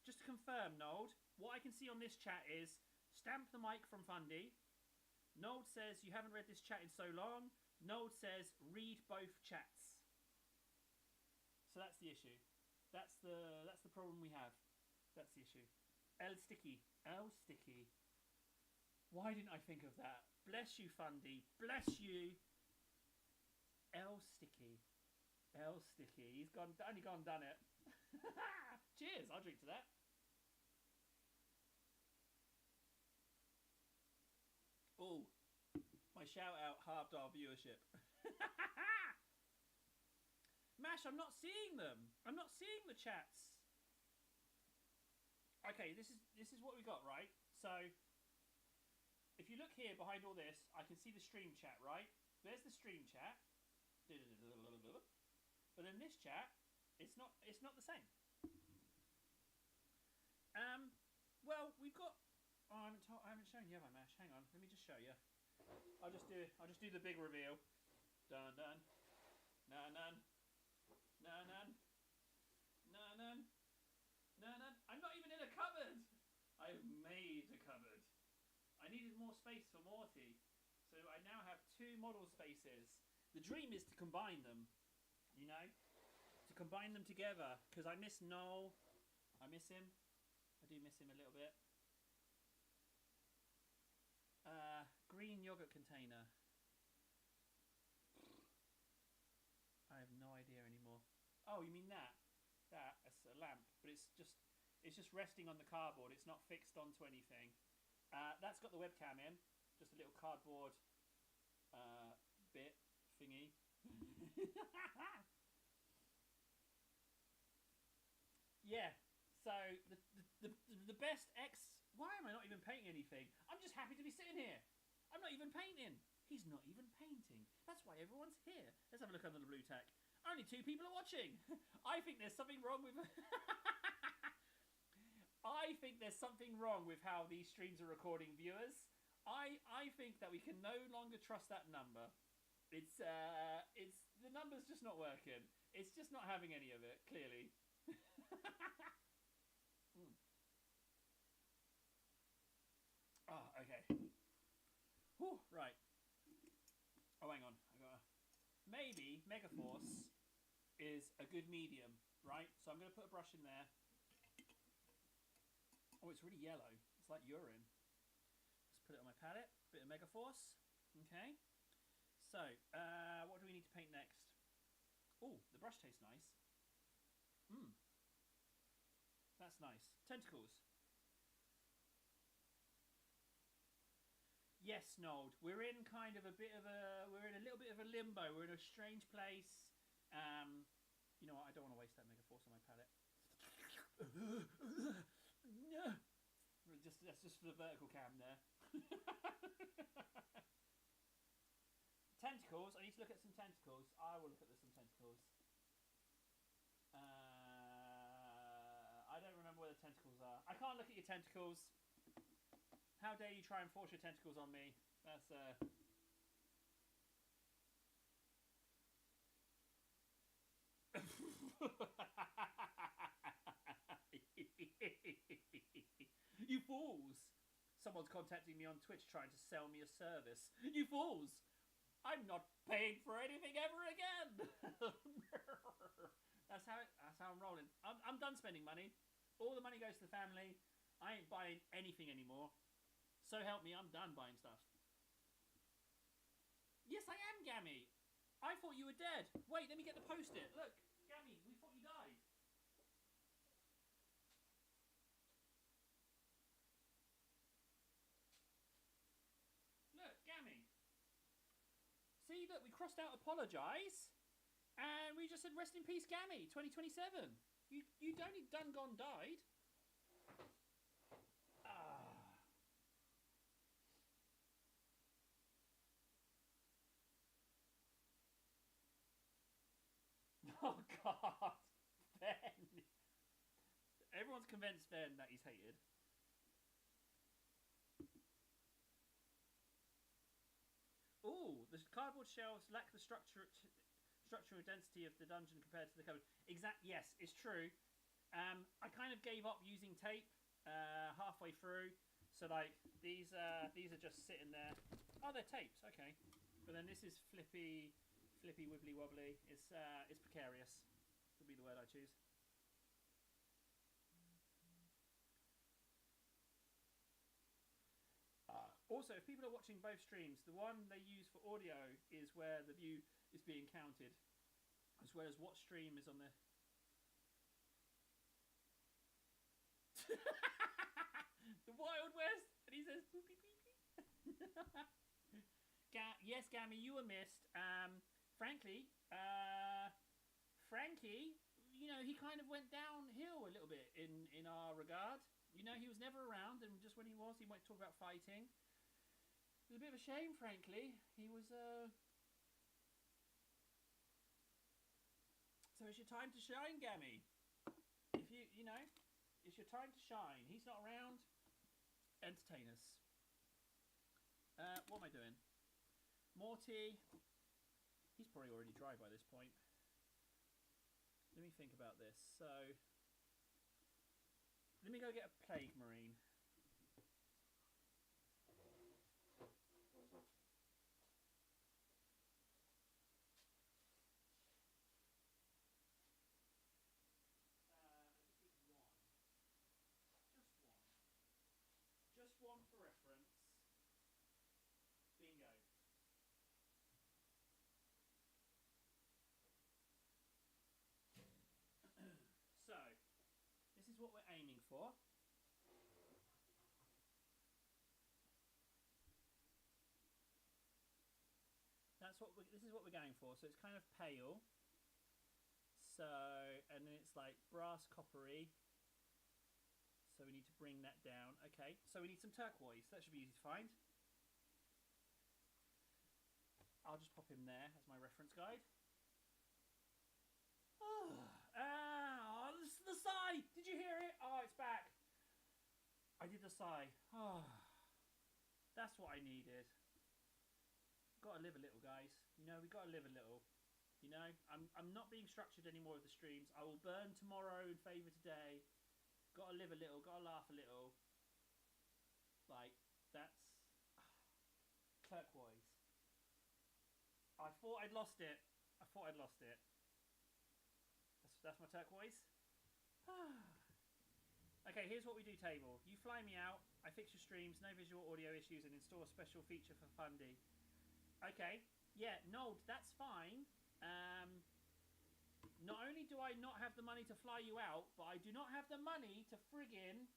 just to confirm, Nold, what I can see on this chat is Stamp the Mic from Fundy. Nold says, you haven't read this chat in so long. Nold says, read both chats. So that's the issue. That's the problem we have. That's the issue. El Sticky. El Sticky. Why didn't I think of that? Bless you, Fundy. Bless you. El Sticky. El Sticky. He's only gone done it. Cheers. I'll drink to that. Oh, my shout out halved our viewership. Mash, I'm not seeing them. I'm not seeing the chats. Okay, this is what we got, right? So, if you look here behind all this, I can see the stream chat, right? There's the stream chat. But then this chat, it's not the same. Well, we've got. Oh, I haven't shown you, have I, Mash? Hang on, let me just show you. I'll just do the big reveal. Dun dun. Nun nun. Nun nun. Nun nun. Nun nun. I'm not even in a cupboard. I've made a cupboard. I needed more space for Morty, so I now have 2 model spaces. The dream is to combine them, you know, to combine them together. Because I miss Noel. I miss him. I do miss him a little bit. Green yogurt container. I have no idea anymore. Oh, you mean that? That's a lamp, but it's just resting on the cardboard. It's not fixed onto anything. That's got the webcam in. Just a little cardboard bit thingy. Yeah. So the best X. Why am I not even painting anything? I'm just happy to be sitting here. I'm not even painting. He's not even painting. That's why everyone's here. Let's have a look under the blue tack. Only 2 people are watching. I think there's something wrong with. I think there's something wrong with how these streams are recording viewers. I think that we can no longer trust that number. It's the number's just not working. It's just not having any of it, clearly. Oh, okay. Whew, right. Oh, hang on. Maybe Megaforce is a good medium, right? So I'm going to put a brush in there. Oh, it's really yellow. It's like urine. Let's put it on my palette. Bit of Megaforce. Okay. So, what do we need to paint next? Oh, the brush tastes nice. That's nice. Tentacles. Yes, Nold. We're in kind of we're in a little bit of a limbo. We're in a strange place. You know what? I don't want to waste that Megaforce on my palette. That's just for the vertical cam there. Tentacles. I need to look at some tentacles. I will look at some tentacles. I don't remember where the tentacles are. I can't look at your tentacles. How dare you try and force your tentacles on me? That's You fools! Someone's contacting me on Twitch trying to sell me a service. You fools! I'm not paying for anything ever again. That's how I'm rolling. I'm done spending money. All the money goes to the family. I ain't buying anything anymore. So help me, I'm done buying stuff. Yes, I am, Gammy. I thought you were dead. Wait, let me get the post-it. Look, Gammy, we thought you died. Look, Gammy. See, look, we crossed out apologise. And we just said rest in peace, Gammy, 2027. You'd only done gone died. Oh, God. Ben. Everyone's convinced Ben that he's hated. cardboard shelves lack the structural density of the dungeon compared to the cupboard. Yes, it's true. I kind of gave up using tape halfway through. So like these are just sitting there. Oh, they're tapes. Okay, but then this is flippy, wibbly wobbly. It's precarious. Would be the word I choose. Also, if people are watching both streams, the one they use for audio is where the view is being counted, as well as what stream is on the. The Wild West, and he says, "Boopy beepy." Yes, Gammy, you were missed. Frankly, Frankie, you know, he kind of went downhill a little bit in our regard. You know, he was never around, and just when he was, he might talk about fighting. It was a bit of a shame, frankly. He was, So it's your time to shine, Gammy. If you know, it's your time to shine. He's not around. Entertain us. What am I doing? Morty. He's probably already dry by this point. Let me think about this. So, let me go get a plague marine. Just one for reference. Bingo. So, this is what we're aiming for. This is what we're going for. So it's kind of pale. So, and then it's like brass coppery. So we need to bring that down. Okay, so we need some turquoise. That should be easy to find. I'll just pop him there as my reference guide. Oh, the sigh! Did you hear it? Oh, it's back. I did the sigh. Oh, that's what I needed. Got to live a little, guys. You know, we got to live a little. You know, I'm not being structured anymore with the streams. I will burn tomorrow in favour today. Got to live a little. Got to laugh a little. Like, that's turquoise. I thought I'd lost it. That's my turquoise. Okay, here's what we do, table. You fly me out. I fix your streams, no visual audio issues, and install a special feature for Fundy. Okay, yeah, no, that's fine. Not only do I not have the money to fly you out, but I do not have the money to friggin'...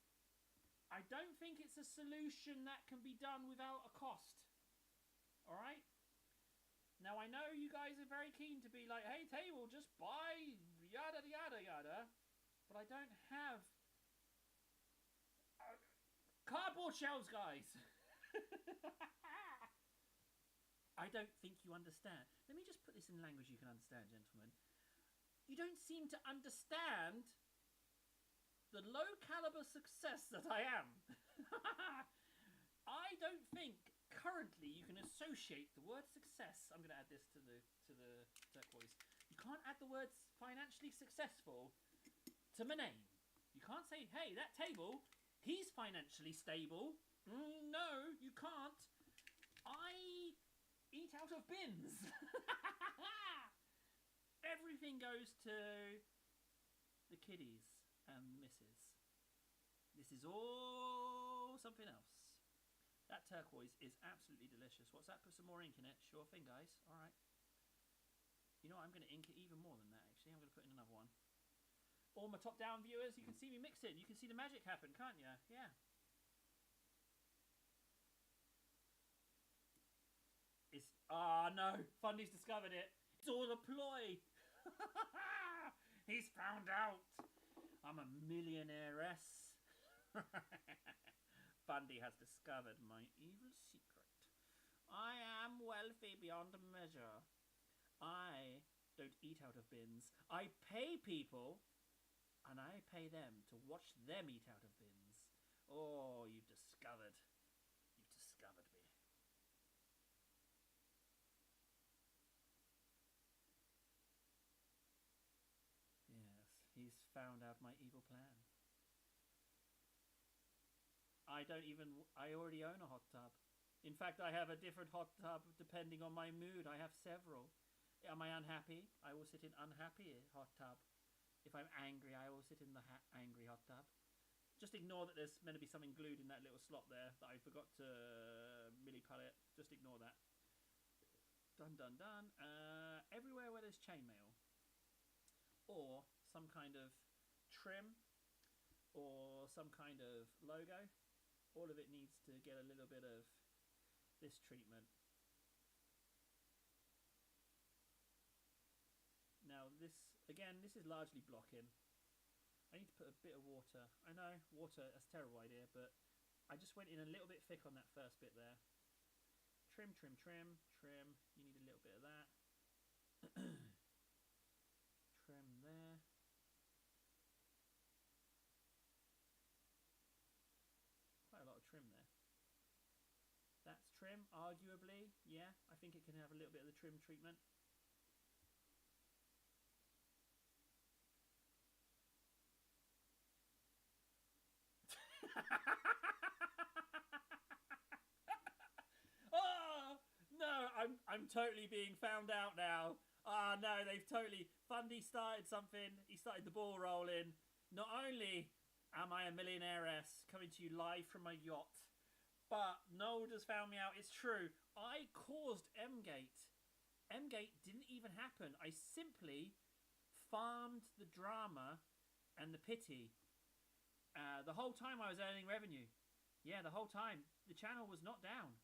I don't think it's a solution that can be done without a cost. Alright? Now, I know you guys are very keen to be like, hey, table, just buy yada, yada, yada. But I don't have... cardboard shells, guys! I don't think you understand. Let me just put this in language you can understand, gentlemen. You don't seem to understand the low caliber success that I am. I don't think currently you can associate the word success. I'm going to add this to the turquoise. You can't add the words financially successful to my name. You can't say, hey, that table, he's financially stable. No, you can't. I eat out of bins. Everything goes to the kiddies and missus. This is all something else. That turquoise is absolutely delicious. What's that? Put some more ink in it. Sure thing, guys. All right. You know what? I'm going to ink it even more than that, actually. I'm going to put in another one. All my top-down viewers, you can see me mix it. You can see the magic happen, can't you? Yeah. No. Fundy's discovered it. It's all a ploy. He's found out. I'm a millionairess. Fundy has discovered my evil secret. I am wealthy beyond measure. I don't eat out of bins. I pay people, and I pay them to watch them eat out of bins. Oh, you've discovered. You've discovered me. found out my evil plan. I already own a hot tub. In fact, I have a different hot tub depending on my mood. I have several. Am I unhappy? I will sit in unhappy hot tub. If I'm angry, I will sit in the angry hot tub. Just ignore that there's meant to be something glued in that little slot there that I forgot to pull it. Just ignore that. Dun dun dun. Everywhere where there's chainmail or some kind of trim or some kind of logo, all of it needs to get a little bit of this treatment. Now this is largely blocking. I need to put a bit of water. I know, water, that's a terrible idea, but I just went in a little bit thick on that first bit there. Trim, trim, trim, trim. You need a little bit of that. Trim there. Quite a lot of trim there. That's trim, arguably. Yeah, I think it can have a little bit of the trim treatment. Oh no, I'm totally being found out now. Ah no, they've totally Fundy started something. He started the ball rolling. Not only am I a millionaire-ess coming to you live from my yacht, but Noel has found me out. It's true. I caused M-Gate. M-Gate didn't even happen. I simply farmed the drama and the pity. The whole time I was earning revenue. Yeah, the whole time. The channel was not down.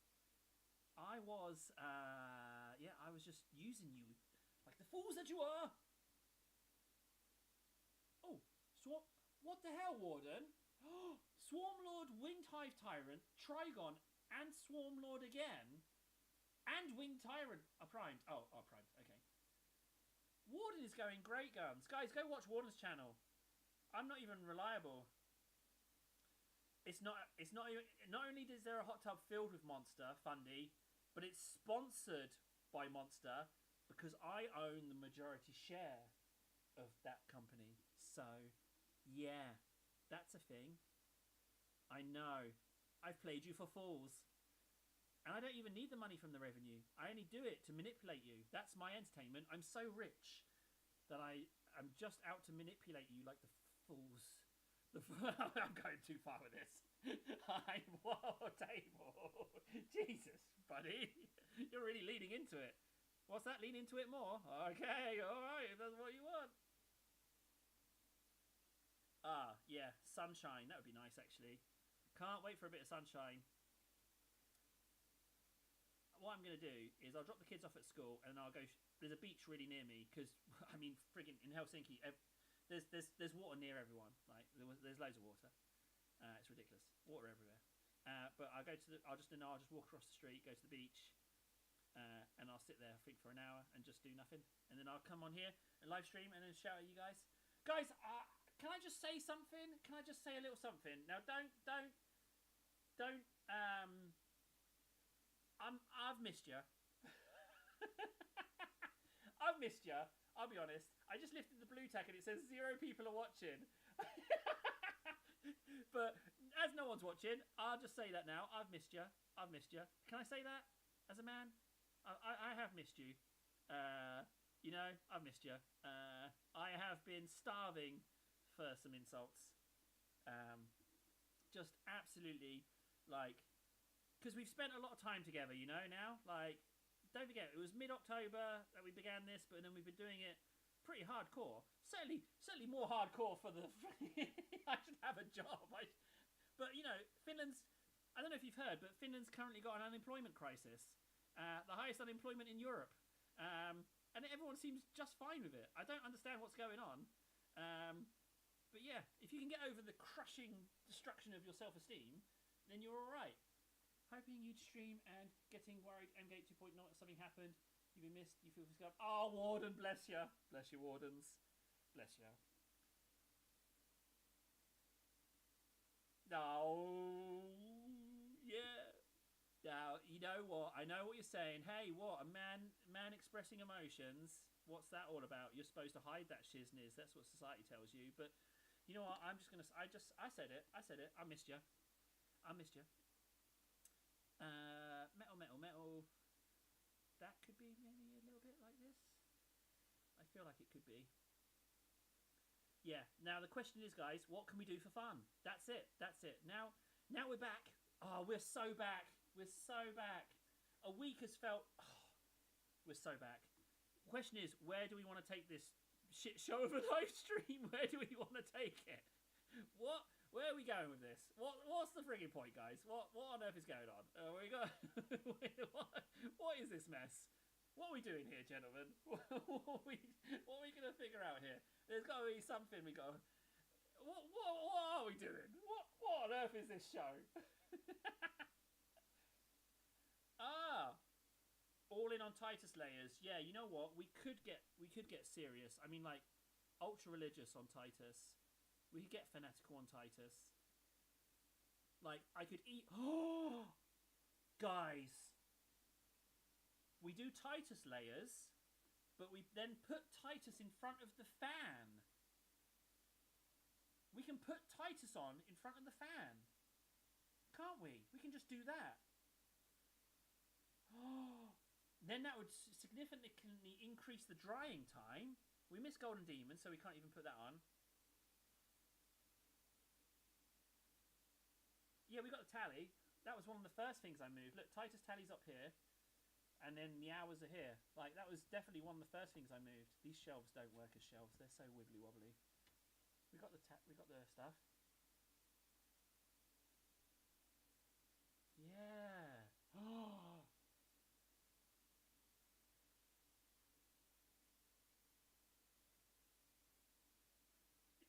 I was, I was just using you like the fools that you are. Oh, what the hell, Warden? Swarmlord, Winged Hive Tyrant, Trigon, and Swarmlord again. And Winged Tyrant are primed. Oh, primed, okay. Warden is going great guns. Guys, go watch Warden's channel. I'm not even reliable. It's not even, not only is there a hot tub filled with Monster, Fundy, but it's sponsored by Monster because I own the majority share of that company. So, yeah, that's a thing. I know. I've played you for fools. And I don't even need the money from the revenue. I only do it to manipulate you. That's my entertainment. I'm so rich that I'm just out to manipulate you like the fools. I'm going too far with this. Whoa, table. Jesus, buddy. You're really leaning into it. What's that? Lean into it more? Okay, alright, if that's what you want. Ah, yeah, sunshine. That would be nice, actually. Can't wait for a bit of sunshine. What I'm going to do is I'll drop the kids off at school and I'll go... There's a beach really near me because, I mean, friggin' in Helsinki... There's water near everyone. Like there's loads of water. It's ridiculous. Water everywhere. But I'll just walk across the street, go to the beach, and I'll sit there I think for an hour and just do nothing. And then I'll come on here and live stream and then shout at you guys. Guys, can I just say something? Can I just say a little something? Now don't. I've missed you. I've missed you. I'll be honest. I just lifted the blue tack and it says 0 people are watching. But as no one's watching, I'll just say that now. I've missed you. I've missed you. Can I say that as a man? I have missed you. You know, I've missed you. I have been starving for some insults. Just absolutely, like, because we've spent a lot of time together, you know, now. Like, don't forget, it was mid-October that we began this, but then we've been doing it pretty hardcore. Certainly more hardcore for the... I should have a job. But, you know, Finland's... I don't know if you've heard, but Finland's currently got an unemployment crisis. The highest unemployment in Europe. And everyone seems just fine with it. I don't understand what's going on. But yeah, if you can get over the crushing destruction of your self-esteem, then you're all right. Hoping you'd stream and getting worried. M-Gate 2.0, something happened. You've been missed. You feel scared. Oh, Warden, bless you. Bless you, Wardens. Bless you. No. Yeah. Now, you know what? I know what you're saying. Hey, what? A man expressing emotions. what's that all about? You're supposed to hide that shizness. That's what society tells you. But you know what? I'm just gonna. I said it. I said it. I missed you. I missed you. Metal, metal, metal. That could be maybe a little bit like this. I feel like it could be. Yeah. Now the question is, guys, what can we do for fun? That's it. That's it. Now we're back. Oh, we're so back. We're so back. A week has felt. Oh, we're so back. Question is, where do we want to take this shit show of a live stream? Where do we want to take it? What? Where are we going with this? What's the frigging point, guys? What on earth is going on? We got what is this mess? What are we doing here, gentlemen? What are we gonna figure out here? There's got to be something we got. What are we doing? What on earth is this show? All in on Titus layers. Yeah, you know what? We could get serious. I mean, like, ultra religious on Titus. We could get fanatical on Titus. Like, I could eat. Oh, guys, we do Titus layers, but we then put Titus in front of the fan. We can put Titus on in front of the fan, can't we? We can just do that. Oh, then that would significantly increase the drying time. We miss Golden Demon, so we can't even put that on. Yeah, we got the tally. That was one of the first things I moved. Look, Titus tally's up here, and then the hours are here. Like, that was definitely one of the first things I moved. These shelves don't work as shelves. They're so wibbly wobbly. We got the stuff. Yeah. Oh.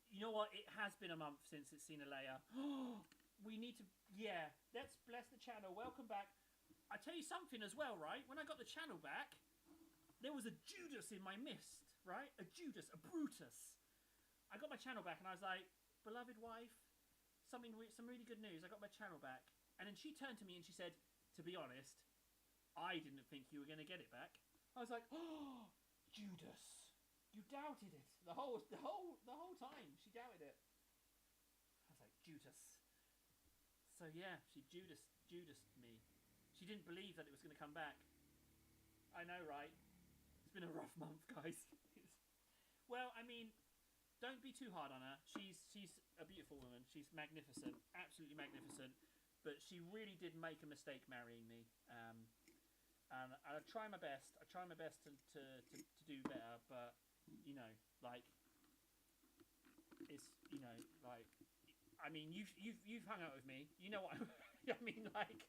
You know what? It has been a month since it's seen a layer. We need to... Yeah, let's bless the channel. Welcome back. I tell you something as well, right? When I got the channel back, there was a Judas in my midst, right? A Judas, a Brutus. I got my channel back and I was like, beloved wife, some really good news. I got my channel back. And then she turned to me and she said, to be honest, I didn't think you were going to get it back. I was like, oh, Judas. You doubted it the whole time. She doubted it. I was like, Judas. So yeah, she Judased me. She didn't believe that it was going to come back. I know, right? It's been a rough month, guys. Well, I mean, don't be too hard on her. She's a beautiful woman. She's magnificent, absolutely magnificent. But she really did make a mistake marrying me. And I try my best. I try my best to do better, but you know, like, it's, you know, like, I mean, you've hung out with me. You know what I mean, like,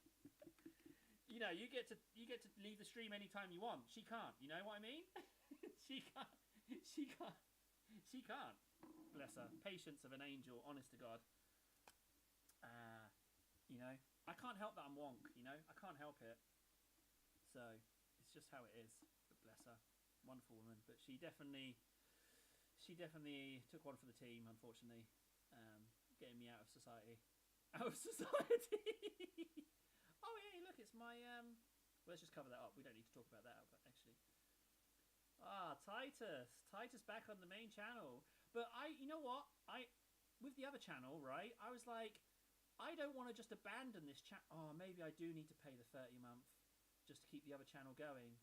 you know, you get to leave the stream anytime you want. She can't. You know what I mean? She can't. Bless her. Patience of an angel. Honest to God. You know, I can't help that I'm wonk. You know, I can't help it. So it's just how it is. But bless her. Wonderful woman, but she definitely took one for the team, unfortunately, getting me out of society. Oh yeah, look, it's my well, let's just cover that up. We don't need to talk about that, but actually, Titus back on the main channel. But you know what, with the other channel, right, I was like, I don't want to just abandon this chat. Oh, maybe I do need to pay the 30 a month just to keep the other channel going.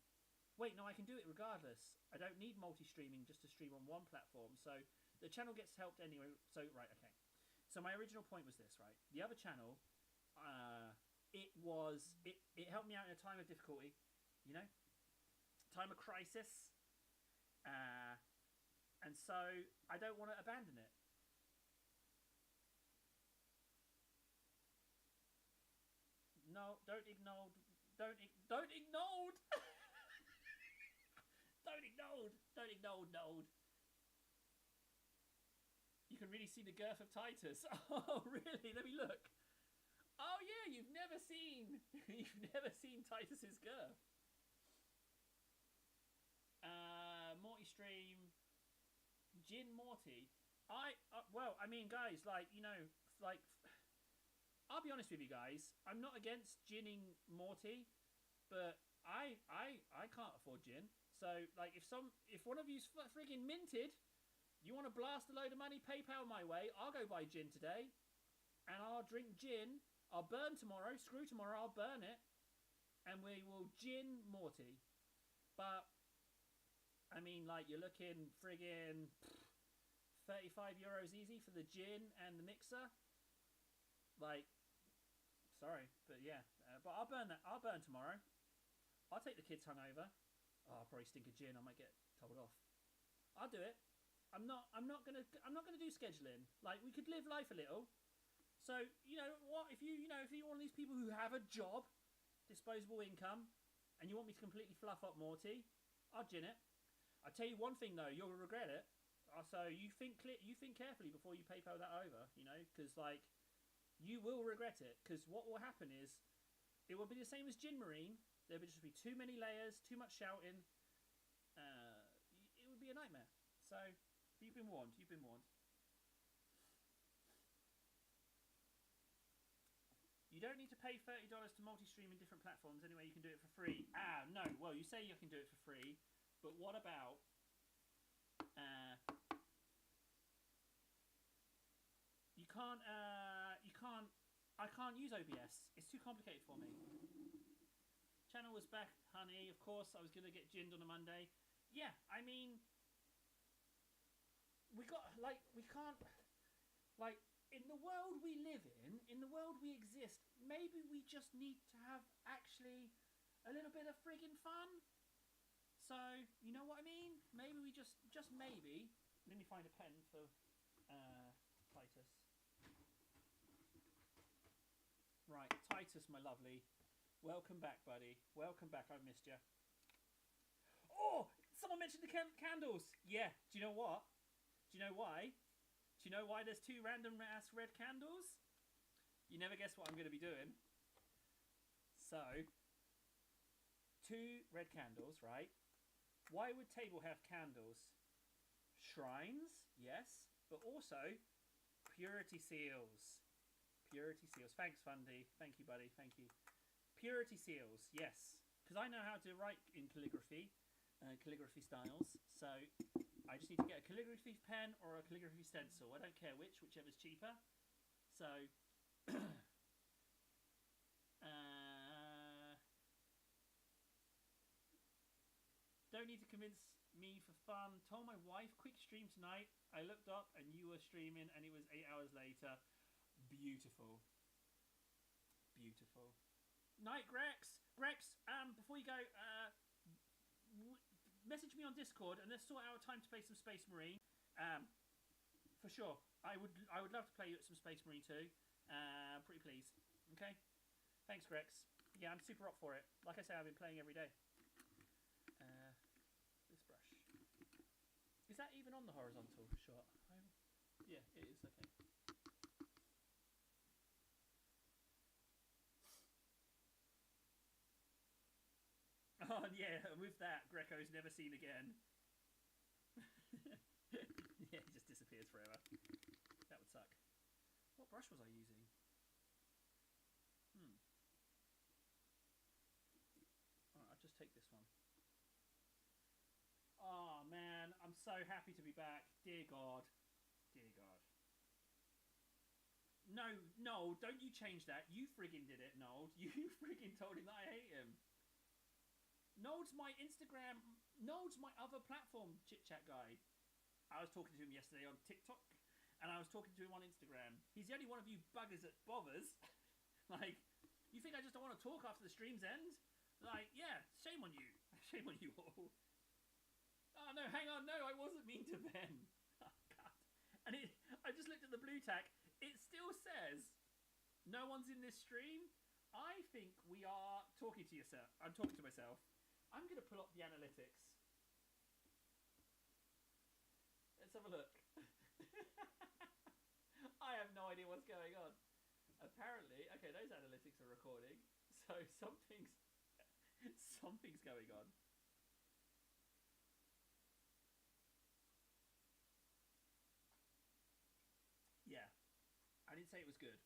Wait, no, I can do it regardless. I don't need multi-streaming just to stream on one platform. So the channel gets helped anyway. So, right, okay. So my original point was this, right? The other channel, it helped me out in a time of difficulty, you know? Time of crisis. And so I don't want to abandon it. No, don't ignore. Don't ignore. Don't ignore, Nold. You can really see the girth of Titus. Oh, really? Let me look. Oh, yeah, you've never seen Titus's girth. Morty stream. Gin Morty. Well, I mean, guys, like, you know, like, I'll be honest with you guys. I'm not against ginning Morty, but I can't afford gin. So like if one of you's friggin' minted, you want to blast a load of money, PayPal my way. I'll go buy gin today, and I'll drink gin. I'll burn tomorrow. Screw tomorrow. I'll burn it, and we will gin Morty. But I mean, like you're looking friggin' €35 easy for the gin and the mixer. Like, sorry, but yeah. But I'll burn that. I'll burn tomorrow. I'll take the kids hungover. Oh, I'll probably stink of gin. I might get told off. I'll do it. I'm not gonna do scheduling. Like, we could live life a little. So you know what? If you're one of these people who have a job, disposable income, and you want me to completely fluff up Morty, I'll gin it. I'll tell you one thing though, you'll regret it. So you think carefully before you PayPal that over. You know, because like you will regret it. Because what will happen is it will be the same as Gin Marine. There would just be too many layers, too much shouting. It would be a nightmare. So you've been warned. You've been warned. You don't need to pay $30 to multi-stream in different platforms. Anyway, you can do it for free. Ah, no. Well, you say you can do it for free, but what about you can't. I can't use OBS. It's too complicated for me. Channel was back, honey. Of course, I was gonna get ginned on a Monday. Yeah, I mean, we can't, like, in the world we live in the world we exist, maybe we just need to have actually a little bit of friggin' fun. So, you know what I mean? Maybe we just maybe. Let me find a pen for Titus. Right, Titus, my lovely. Welcome back, buddy. Welcome back. I've missed you. Oh, someone mentioned the candles. Yeah. Do you know what? Do you know why? Do you know why there's 2 random ass red candles? You never guess what I'm going to be doing. So, 2 red candles, right? Why would table have candles? Shrines, yes, but also purity seals. Purity seals. Thanks, Fundy. Thank you, buddy. Thank you. Purity seals, yes. Because I know how to write in calligraphy, calligraphy styles. So I just need to get a calligraphy pen or a calligraphy stencil. I don't care whichever's cheaper. So don't need to convince me for fun. Told my wife, quick stream tonight. I looked up and you were streaming and it was 8 hours later. Beautiful. Beautiful. Night, Grex. Grex, before you go, message me on Discord and let's sort out a time to play some Space Marine. For sure. I would love to play some Space Marine too. Pretty please. Okay? Thanks, Grex. Yeah, I'm super up for it. Like I say, I've been playing every day. This brush. Is that even on the horizontal shot? Yeah, it is. Okay. Oh yeah, with that, Greco's never seen again. Yeah, he just disappears forever. That would suck. What brush was I using? Alright, I'll just take this one. Oh man, I'm so happy to be back. Dear God. Dear God. No, Noel, don't you change that. You friggin' did it, Noel. You friggin' told him that I hate him. Noel's my Instagram. Noel's my other platform chit chat guy. I was talking to him yesterday on TikTok, and I was talking to him on Instagram. He's the only one of you buggers that bothers. Like, you think I just don't want to talk after the stream's end? Like, yeah, shame on you. Shame on you all. Oh no, hang on, no, I wasn't mean to Ben. Oh God. And I just looked at the blue tack. It still says, no one's in this stream. I think we are talking to yourself. I'm talking to myself. I'm going to pull up the analytics. Let's have a look. I have no idea what's going on. Apparently, okay, those analytics are recording. So something's going on. Yeah. I didn't say it was good.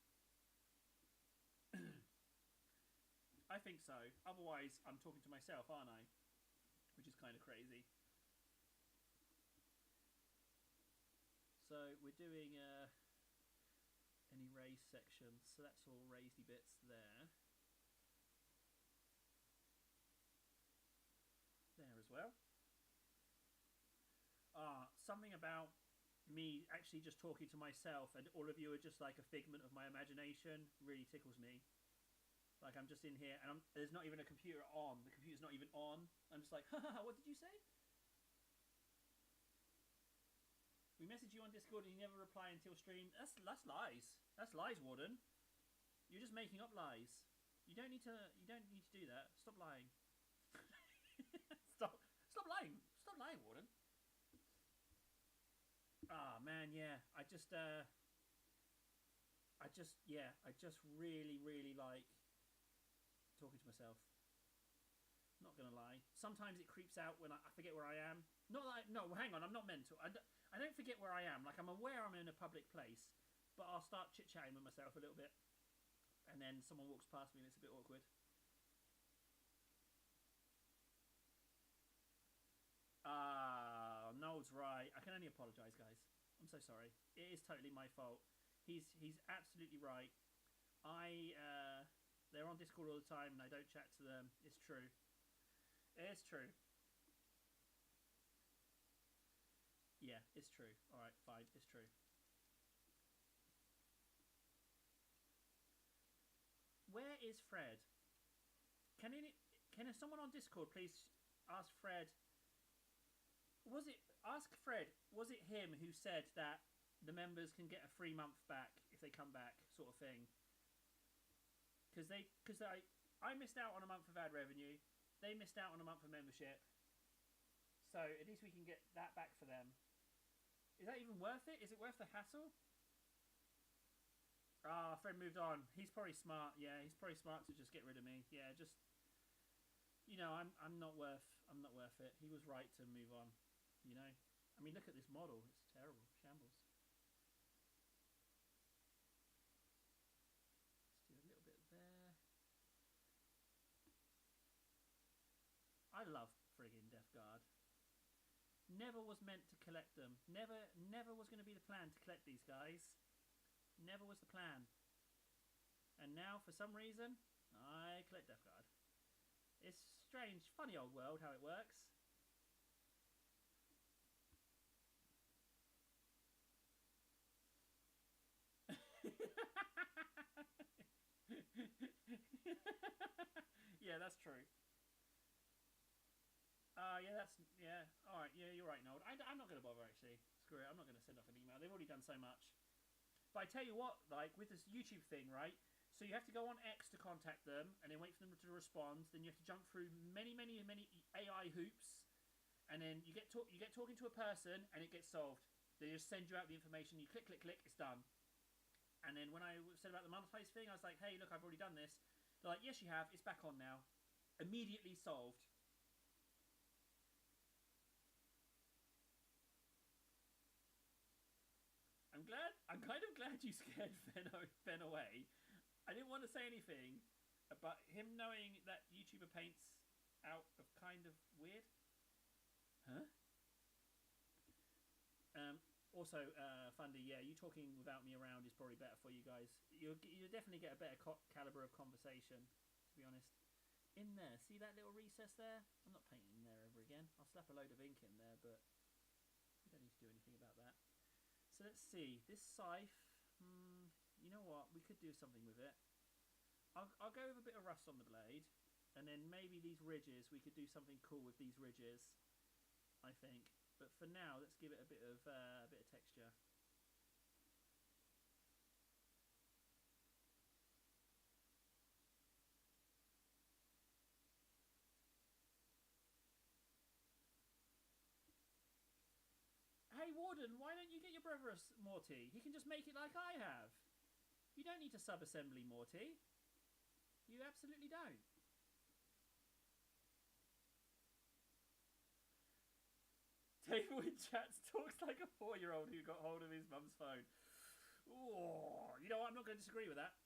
I think so. Otherwise, I'm talking to myself, aren't I? which is kind of crazy. So we're doing any raised sections, so that's all raisedy bits there. There as well. Something about me actually just talking to myself and all of you are just like a figment of my imagination really tickles me. Like I'm just in here and there's not even a computer on. The computer's not even on. I'm just like, haha, what did you say? We message you on Discord and you never reply until stream. That's lies. That's lies, Warden. You're just making up lies. You don't need to do that. Stop lying. Stop lying. Stop lying, Warden. Ah, man, yeah. I just really, really like talking to myself. Not gonna lie. Sometimes it creeps out when I forget where I am. Not like, no, hang on, I'm not mental. I don't forget where I am. Like, I'm aware I'm in a public place, but I'll start chit-chatting with myself a little bit. And then someone walks past me and it's a bit awkward. Noel's right. I can only apologise, guys. I'm so sorry. It is totally my fault. He's absolutely right. They're on Discord all the time and I don't chat to them. It's true. It's true. Yeah, it's true. Alright, fine. It's true. Where is Fred? Can someone on Discord please ask Fred... Ask Fred, was it him who said that the members can get a free month back if they come back, sort of thing? Because I missed out on a month of ad revenue. They missed out on a month of membership. So at least we can get that back for them. Is that even worth it? Is it worth the hassle? Fred moved on. He's probably smart. Yeah, he's probably smart to just get rid of me. Yeah, just, you know, I'm not worth it. He was right to move on. You know, I mean, look at this model. It's terrible, shambles. Let's do a little bit there. I love friggin' Death Guard. Never was meant to collect them. Never was going to be the plan to collect these guys. Never was the plan. And now, for some reason, I collect Death Guard. It's strange, funny old world how it works. Yeah, that's true. Yeah. Alright, yeah, you're right, Noel. I'm not going to bother, actually. Screw it, I'm not going to send off an email. They've already done so much. But I tell you what, like, with this YouTube thing, right? So you have to go on X to contact them, and then wait for them to respond. Then you have to jump through many AI hoops. And then you get talking to a person, and it gets solved. They just send you out the information. You click, it's done. And then when I said about the marketplace thing, I was like, hey, look, I've already done this. They're like, yes, you have. It's back on now. Immediately solved. I'm kind of glad you scared Ben away. I didn't want to say anything, but him knowing that YouTuber paints out of kind of weird. Huh? Also, Fundy, yeah, you talking without me around is probably better for you guys. You'll definitely get a better caliber of conversation, to be honest. In there, see that little recess there? I'm not painting in there ever again. I'll slap a load of ink in there, but we don't need to do anything about that. So let's see. This scythe, you know what? We could do something with it. I'll go with a bit of rust on the blade, and then maybe these ridges, we could do something cool with these ridges, I think. But for now, let's give it a bit of texture. Hey Warden, why don't you get your brother a Morty? He can just make it like I have. You don't need to sub-assembly Morty. You absolutely don't. David in chats talks like a 4-year-old who got hold of his mum's phone. Ooh, you know what? I'm not going to disagree with that.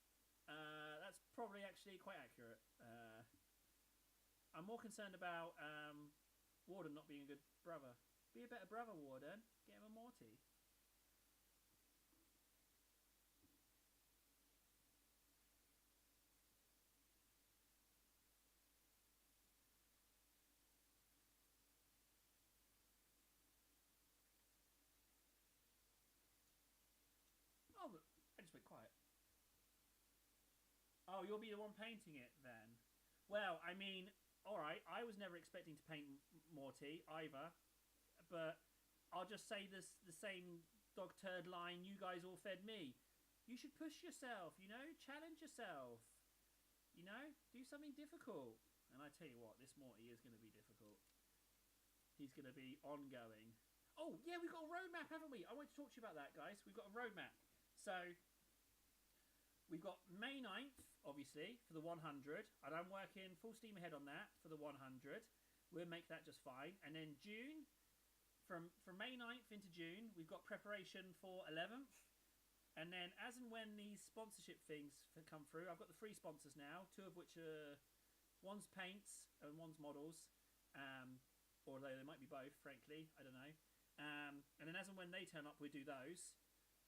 That's probably actually quite accurate. I'm more concerned about Warden not being a good brother. Be a better brother, Warden. Get him a Morty. Oh, but I just went quiet. Oh, you'll be the one painting it then. Well, I mean, all right. I was never expecting to paint Morty either, but I'll just say this: the same dog turd line you guys all fed me. You should push yourself. You know, challenge yourself. You know, do something difficult. And I tell you what, this Morty is going to be difficult. He's going to be ongoing. Oh yeah, we've got a roadmap, haven't we? I want to talk to you about that, guys. We've got a roadmap. So we've got May 9th, obviously, for the 100. And I'm working full steam ahead on that for the 100. We'll make that just fine. And then June, from May 9th into June, we've got preparation for 11th. And then as and when these sponsorship things come through, I've got the 3 sponsors now, 2 of which are... One's paints and one's models. Although they might be both, frankly. I don't know. And then as and when they turn up, we do those.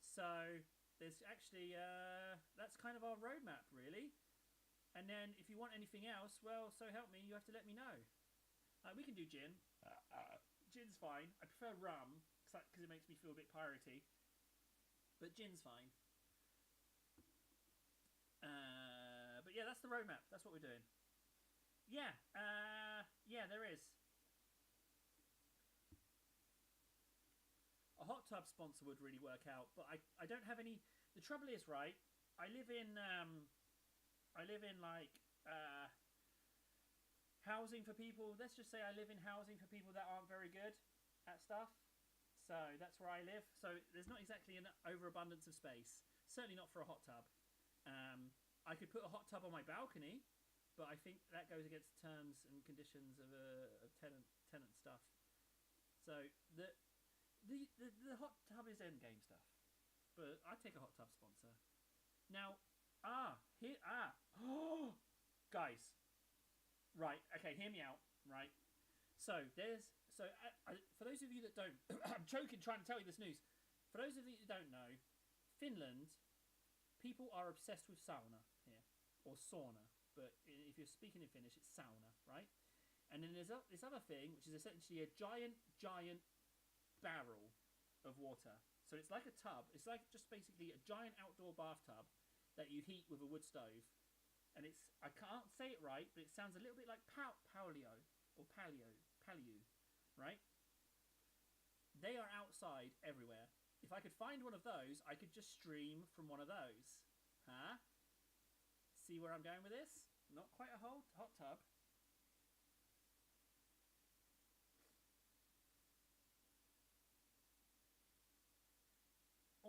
So... There's actually, that's kind of our roadmap, really. And then if you want anything else, well, so help me, you have to let me know. We can do gin. Gin's fine. I prefer rum, because it makes me feel a bit piratey. But gin's fine. But yeah, that's the roadmap. That's what we're doing. Yeah, yeah, there is. A hot tub sponsor would really work out, but I don't have any. The trouble is, right? I live in like housing for people. Let's just say I live in housing for people that aren't very good at stuff. So that's where I live. So there's not exactly an overabundance of space. Certainly not for a hot tub. I could put a hot tub on my balcony, but I think that goes against terms and conditions of tenant stuff. So the hot tub is endgame stuff, but I'd take a hot tub sponsor. Now, guys, right? Okay, hear me out, right? So for those of you that don't, I'm choking trying to tell you this news. For those of you that don't know, Finland, people are obsessed with sauna here, or sauna, but if you're speaking in Finnish, it's sauna, right? And then there's this other thing, which is essentially a giant barrel of water. So it's like a tub. It's like just basically a giant outdoor bathtub that you heat with a wood stove. And it's, I can't say it right, but it sounds a little bit like paleo, right? They are outside everywhere. If I could find one of those, I could just stream from one of those. Huh? See where I'm going with this? Not quite a hot tub.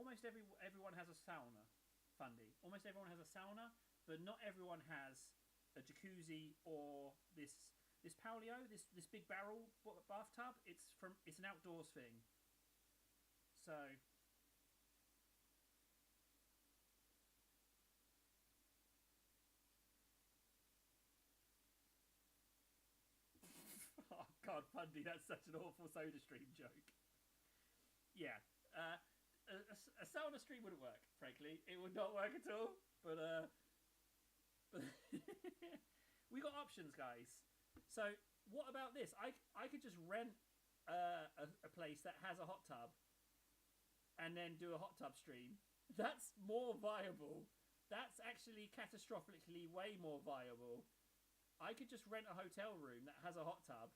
Almost everyone has a sauna, Fundy. Almost everyone has a sauna, but not everyone has a jacuzzi or this paleo, this big barrel bathtub. It's an outdoors thing. So oh God, Fundy, that's such an awful Soda Stream joke. Yeah. A sauna stream wouldn't work, frankly. It would not work at all. But we got options, guys. So what about this? I could just rent a place that has a hot tub and then do a hot tub stream. That's more viable. That's actually catastrophically way more viable. I could just rent a hotel room that has a hot tub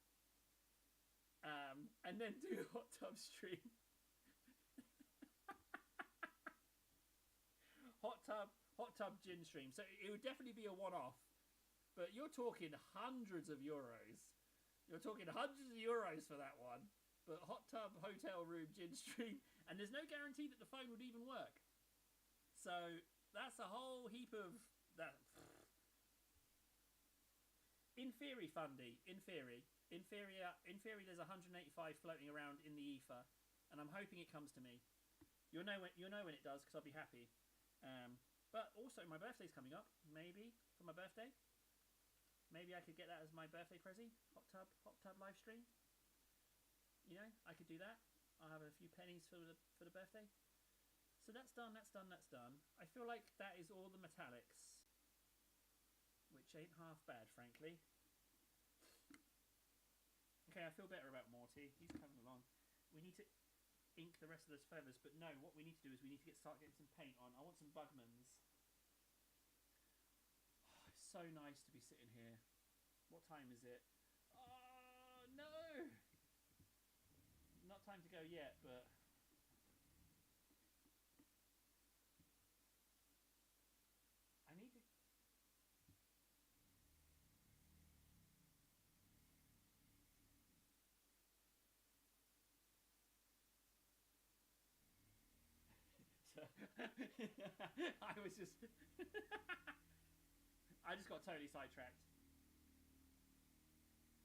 and then do a hot tub stream. Hot tub gin stream. So it would definitely be a one-off. But you're talking hundreds of euros. You're talking hundreds of euros for that one. But hot tub, hotel room, gin stream. And there's no guarantee that the phone would even work. So that's a whole heap of that. In theory, Fundy. In theory, there's 185 floating around in the ether. And I'm hoping it comes to me. You'll know when it does, because I'll be happy. But also my birthday's coming up. Maybe for my birthday. Maybe I could get that as my birthday prezi. Hot tub live stream. You know, I could do that. I'll have a few pennies for the birthday. So that's done, that's done, that's done. I feel like that is all the metallics, which ain't half bad, frankly. Okay, I feel better about Morty. He's coming along. We need to ink the rest of those feathers, but no, what we need to do is we need to start getting some paint on. I want some Bugmans. Oh, it's so nice to be sitting here. What time is it? Oh, no! Not time to go yet, but... I need to... I was just... I just got totally sidetracked.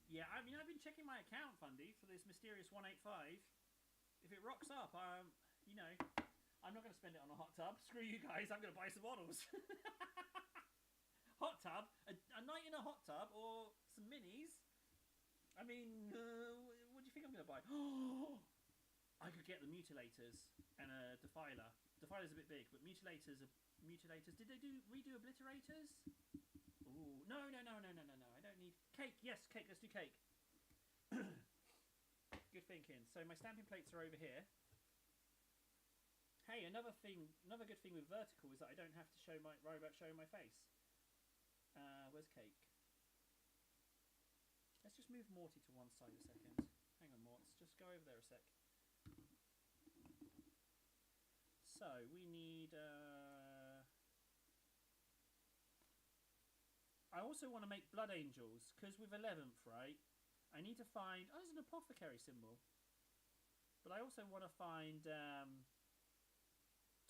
Yeah, I mean, I've been checking my account, Fundy, for this mysterious 185. If it rocks up, you know, I'm not going to spend it on a hot tub. Screw you guys, I'm going to buy some models. Hot tub? A night in a hot tub or some minis? I mean, what do you think I'm going to buy? I could get the Mutilators and a Defiler. Defiler's a bit big, but Mutilators are... Mutilators... Did they redo Obliterators? Ooh, no. I don't need... Cake, yes, cake, let's do cake. Good thinking. So my stamping plates are over here. Hey, another good thing with vertical is that I don't have to worry about showing my face. Where's cake? Let's just move Morty to one side a second. Hang on, Morts, just go over there a sec. So, we need... I also want to make Blood Angels, because with 11th, right, I need to find... Oh, there's an apothecary symbol. But I also want to find...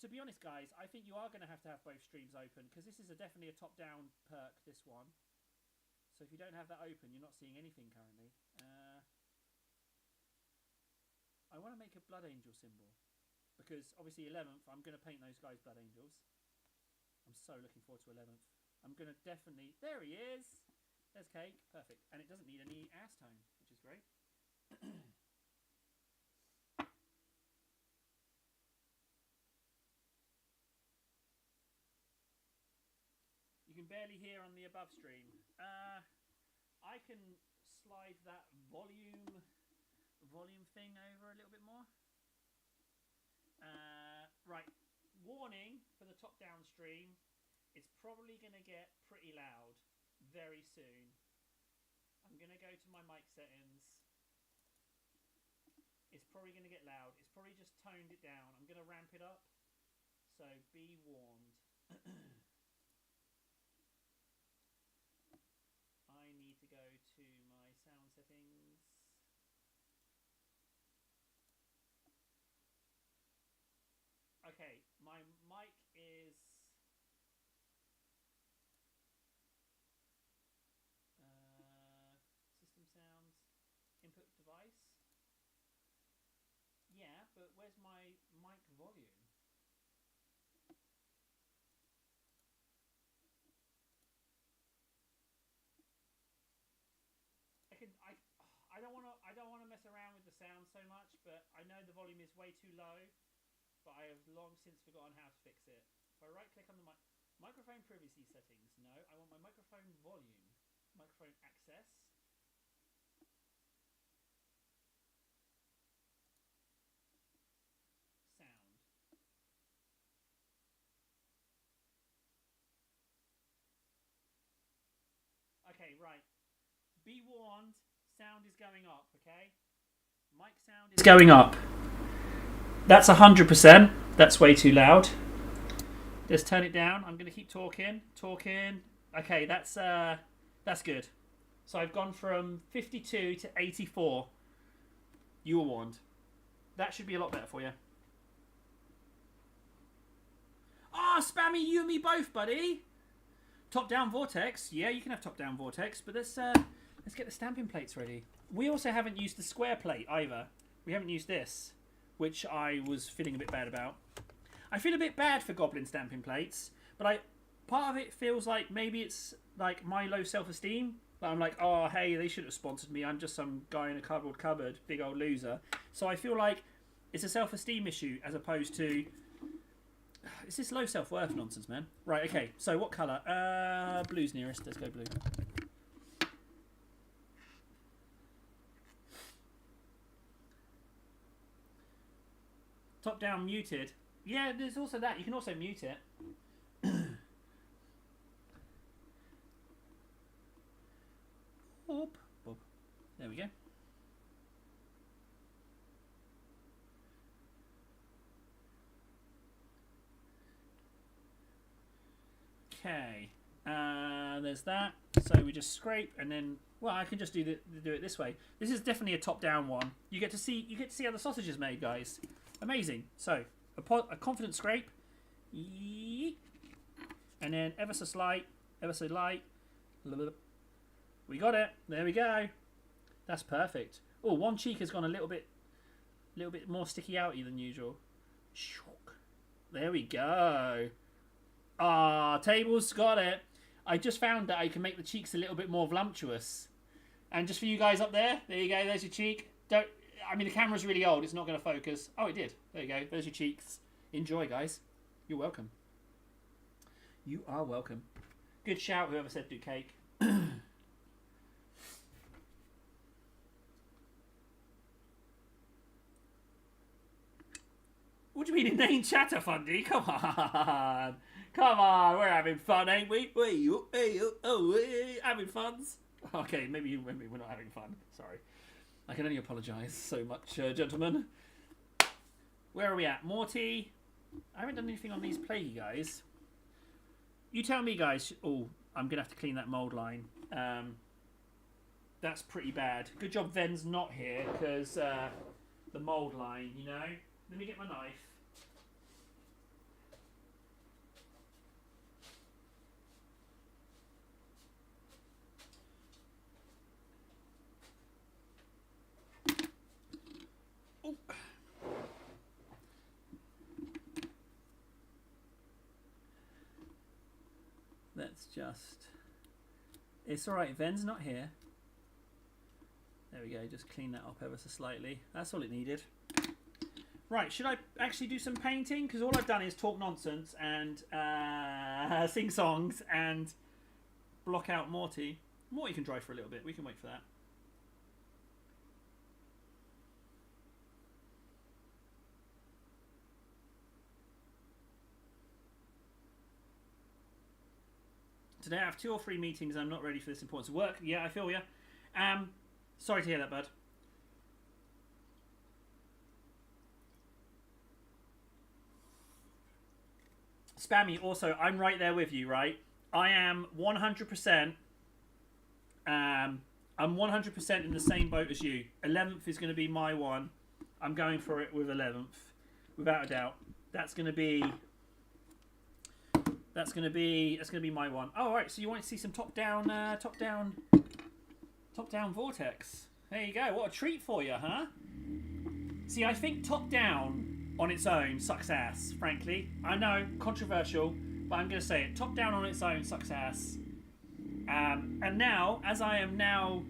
To be honest, guys, I think you are going to have both streams open, because this is definitely a top-down perk, this one. So if you don't have that open, you're not seeing anything currently. I want to make a Blood Angel symbol, because obviously 11th, I'm going to paint those guys Blood Angels. I'm so looking forward to 11th. I'm going to definitely... There he is! There's cake. Perfect. And it doesn't need any ass tone, which is great. You can barely hear on the above stream. I can slide that volume thing over a little bit more. Right. Warning for the top-down stream. It's probably going to get pretty loud very soon. I'm going to go to my mic settings. It's probably going to get loud. It's probably just toned it down. I'm going to ramp it up. So be warned. I need to go to my sound settings. Okay, my mic is... system sounds, input device. Yeah, but where's my mic volume? I don't want to mess around with the sound so much, but I know the volume is way too low, but I have long since forgotten how to fix it. If I right click on the microphone privacy settings, no, I want my microphone volume, microphone access. Sound. Okay, right. Be warned, sound is going up, okay? Mic sound is going up. That's 100%. That's way too loud. Let's turn it down. I'm going to keep talking. Okay, that's good. So I've gone from 52 to 84. You were warned. That should be a lot better for you. Ah, Spammy, you and me both, buddy. Top-down vortex. Yeah, you can have top-down vortex, but let's get the stamping plates ready. We also haven't used the square plate either. We haven't used this, which I was feeling a bit bad about. I feel a bit bad for goblin stamping plates, but part of it feels like maybe it's like my low self-esteem, I'm like, oh, hey, they should have sponsored me. I'm just some guy in a cardboard cupboard, big old loser. So I feel like it's a self-esteem issue as opposed to... It's this low self-worth nonsense, man. Right, okay. So what colour? Blue's nearest. Let's go blue. Top down muted. Yeah, there's also that. You can also mute it. Boop, boop. There we go. Okay. There's that. So we just scrape and then, well, I can just do it this way. This is definitely a top-down one. You get to see how the sausage is made, guys. Amazing. So a confident scrape, and then ever so slight, ever so light. We got it. There we go. That's perfect. Oh, one cheek has gone a little bit more sticky outy than usual. There we go. Ah, table's got it. I just found that I can make the cheeks a little bit more voluptuous. And just for you guys up there, there you go. There's your cheek. I mean, the camera's really old. It's not going to focus. Oh, it did. There you go. There's your cheeks. Enjoy, guys. You're welcome. You are welcome. Good shout, whoever said do cake. What do you mean inane chatter, Fundy? Come on. Come on. We're having fun, ain't we? Having funs? Okay, maybe we're not having fun. Sorry. I can only apologise so much, gentlemen. Where are we at? Morty. I haven't done anything on these plaguey guys. You tell me, guys. Oh, I'm going to have to clean that mould line. That's pretty bad. Good job Ven's not here, because the mould line, you know. Let me get my knife. Oh. Let's just... It's alright, Ven's not here. There we go, just clean that up ever so slightly. That's all it needed. Right, should I actually do some painting? Because all I've done is talk nonsense and sing songs and block out Morty. Morty can dry for a little bit. We can wait for that. Today I have 2 or 3 meetings. I'm not ready for this important work. Yeah, I feel ya. Sorry to hear that, bud. Spammy, also, I'm right there with you, right? I am 100%. I'm 100% in the same boat as you. 11th is going to be my one. I'm going for it with 11th, without a doubt. That's going to be my one. Oh, all right. So you want to see some top down vortex? There you go. What a treat for you, huh? See, I think top down on its own sucks ass, frankly. I know, controversial, but I'm going to say it. Top down on its own sucks ass. And now, as I am now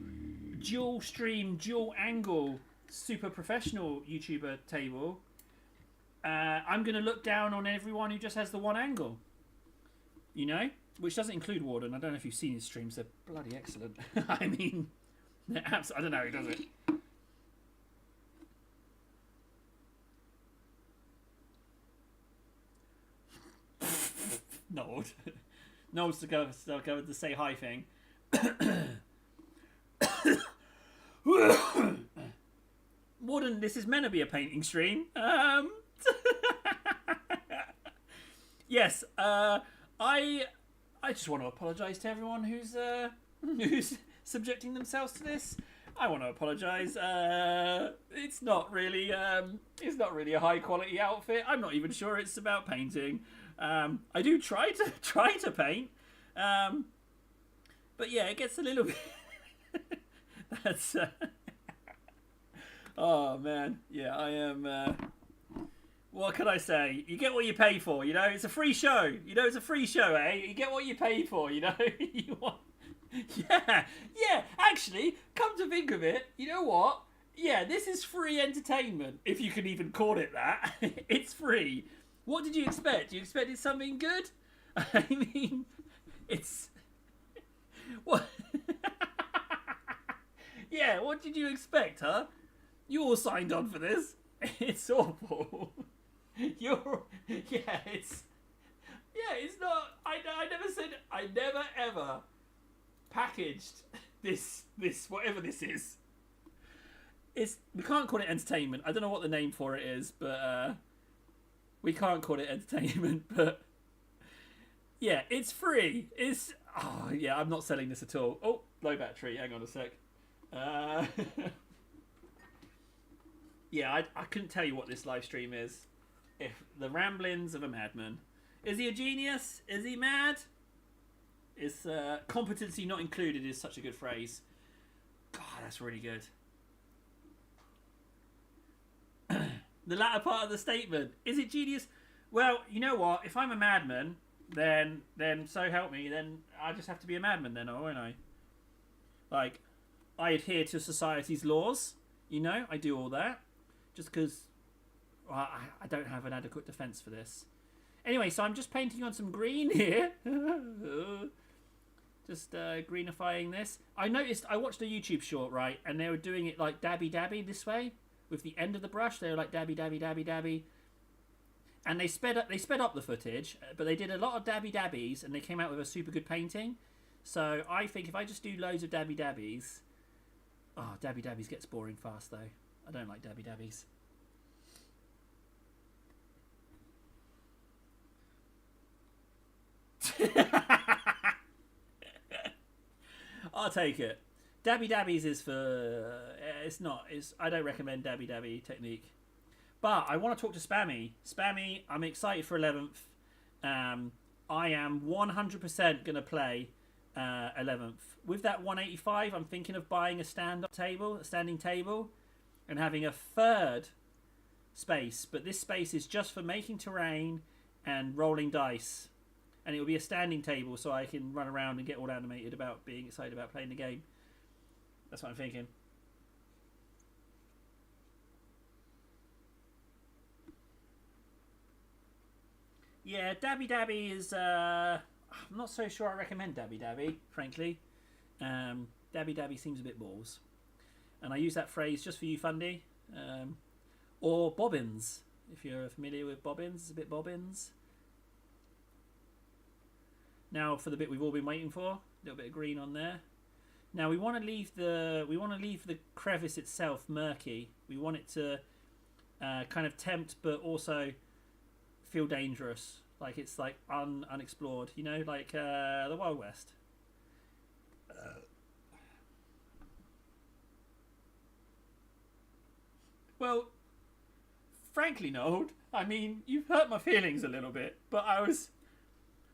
dual stream, dual angle, super professional YouTuber table, I'm going to look down on everyone who just has the one angle. You know? Which doesn't include Warden. I don't know if you've seen his streams. They're bloody excellent. I mean, they're I don't know, he does it. Noel's to go with the say hi thing. Warden, this is meant to be a painting stream. Yes, I just want to apologise to everyone who's subjecting themselves to this. I want to apologise. It's not really a high quality outfit. I'm not even sure it's about painting. I do try to paint, but yeah, it gets a little bit. That's. Oh man, yeah, I am. What can I say? You get what you pay for, you know. It's a free show, you know. It's a free show, eh? You get what you pay for, you know. Yeah, yeah. Actually, come to think of it, you know what? Yeah, this is free entertainment, if you can even call it that. It's free. What did you expect? You expected something good? I mean, it's what? Yeah, what did you expect, huh? You all signed on for this. It's awful. You're yeah, it's not. I never said. I never ever packaged this whatever this is. It's we can't call it entertainment. I don't know what the name for it is, but we can't call it entertainment. But yeah, it's free. It's yeah. I'm not selling this at all. Oh, low battery. Hang on a sec. Yeah, I couldn't tell you what this live stream is. If the ramblings of a madman. Is he a genius? Is he mad? Is competency not included is such a good phrase. God, that's really good. The latter part of the statement. Is it genius? Well, you know what? If I'm a madman, then so help me, then I just have to be a madman then, won't I? Like, I adhere to society's laws. You know, I do all that. Just because I don't have an adequate defence for this. Anyway, so I'm just painting on some green here. Just greenifying this. I noticed, I watched a YouTube short, right, and they were doing it like dabby this way. With the end of the brush, they were like dabby. And they sped up the footage, but they did a lot of dabbies, and they came out with a super good painting. So I think if I just do loads of dabbies... Oh, dabbies gets boring fast, though. I don't like dabbies. I'll take it. Dabbies is for... It's not. It's. I don't recommend dabby technique. But I want to talk to Spammy. Spammy, I'm excited for 11th. I am 100% going to play 11th. With that 185, I'm thinking of buying a standing table, and having a third space. But this space is just for making terrain and rolling dice. And it will be a standing table so I can run around and get all animated about being excited about playing the game. That's what I'm thinking. Yeah, dabby is... I'm not so sure I recommend dabby, frankly. Dabby seems a bit balls. And I use that phrase just for you, Fundy. Or bobbins. If you're familiar with bobbins, it's a bit bobbins. Now for the bit we've all been waiting for. A little bit of green on there. Now we want to leave the crevice itself murky. We want it to kind of tempt, but also feel dangerous, like it's like unexplored. You know, like the Wild West. Well, frankly, Nold, I mean, you've hurt my feelings a little bit, but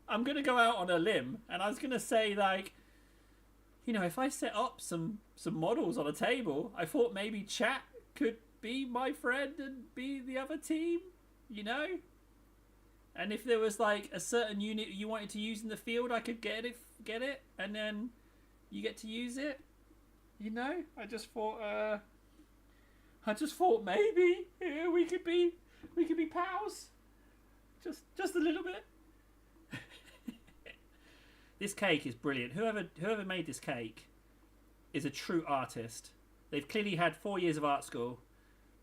I'm gonna go out on a limb, and I was gonna say, like, you know, if I set up some models on a table, I thought maybe chat could be my friend and be the other team, you know? And if there was like a certain unit you wanted to use in the field, I could get it, and then you get to use it. You know? I just thought maybe we could be pals. Just a little bit. This cake is brilliant. Whoever made this cake is a true artist. They've clearly had 4 years of art school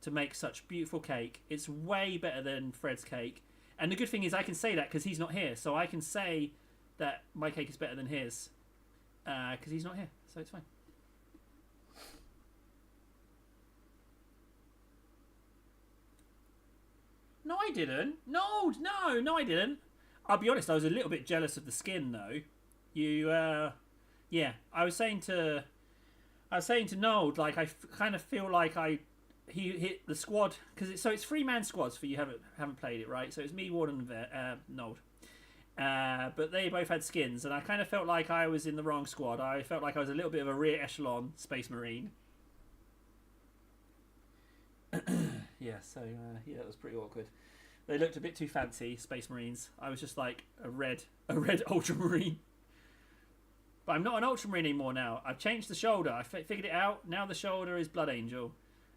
to make such beautiful cake. It's way better than Fred's cake. And the good thing is I can say that because he's not here. So I can say that my cake is better than his because he's not here. So it's fine. No, I didn't. No, I didn't. I'll be honest, I was a little bit jealous of the skin, though. Yeah, I was saying to Nold, like, I kind of feel like he hit the squad, because it's 3-man squads for you haven't played it, right? So it's me, Warden, and Nold. But they both had skins, and I kind of felt like I was in the wrong squad. I felt like I was a little bit of a rear echelon Space Marine. Yeah, so yeah, that was pretty awkward. They looked a bit too fancy, Space Marines. I was just like a red Ultramarine. But I'm not an Ultramarine anymore now. I've changed the shoulder. I figured it out. Now the shoulder is Blood Angel.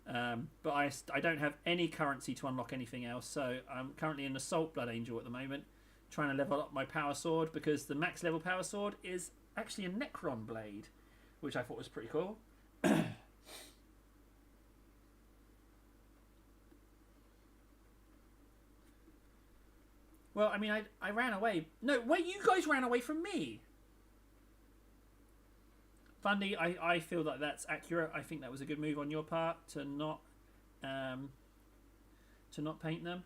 But I don't have any currency to unlock anything else. So I'm currently an Assault Blood Angel at the moment. Trying to level up my Power Sword. Because the max level Power Sword is actually a Necron Blade. Which I thought was pretty cool. Well, I mean, I ran away. No, wait, you guys ran away from me. Fundy, I feel that that's accurate. I think that was a good move on your part to not paint them,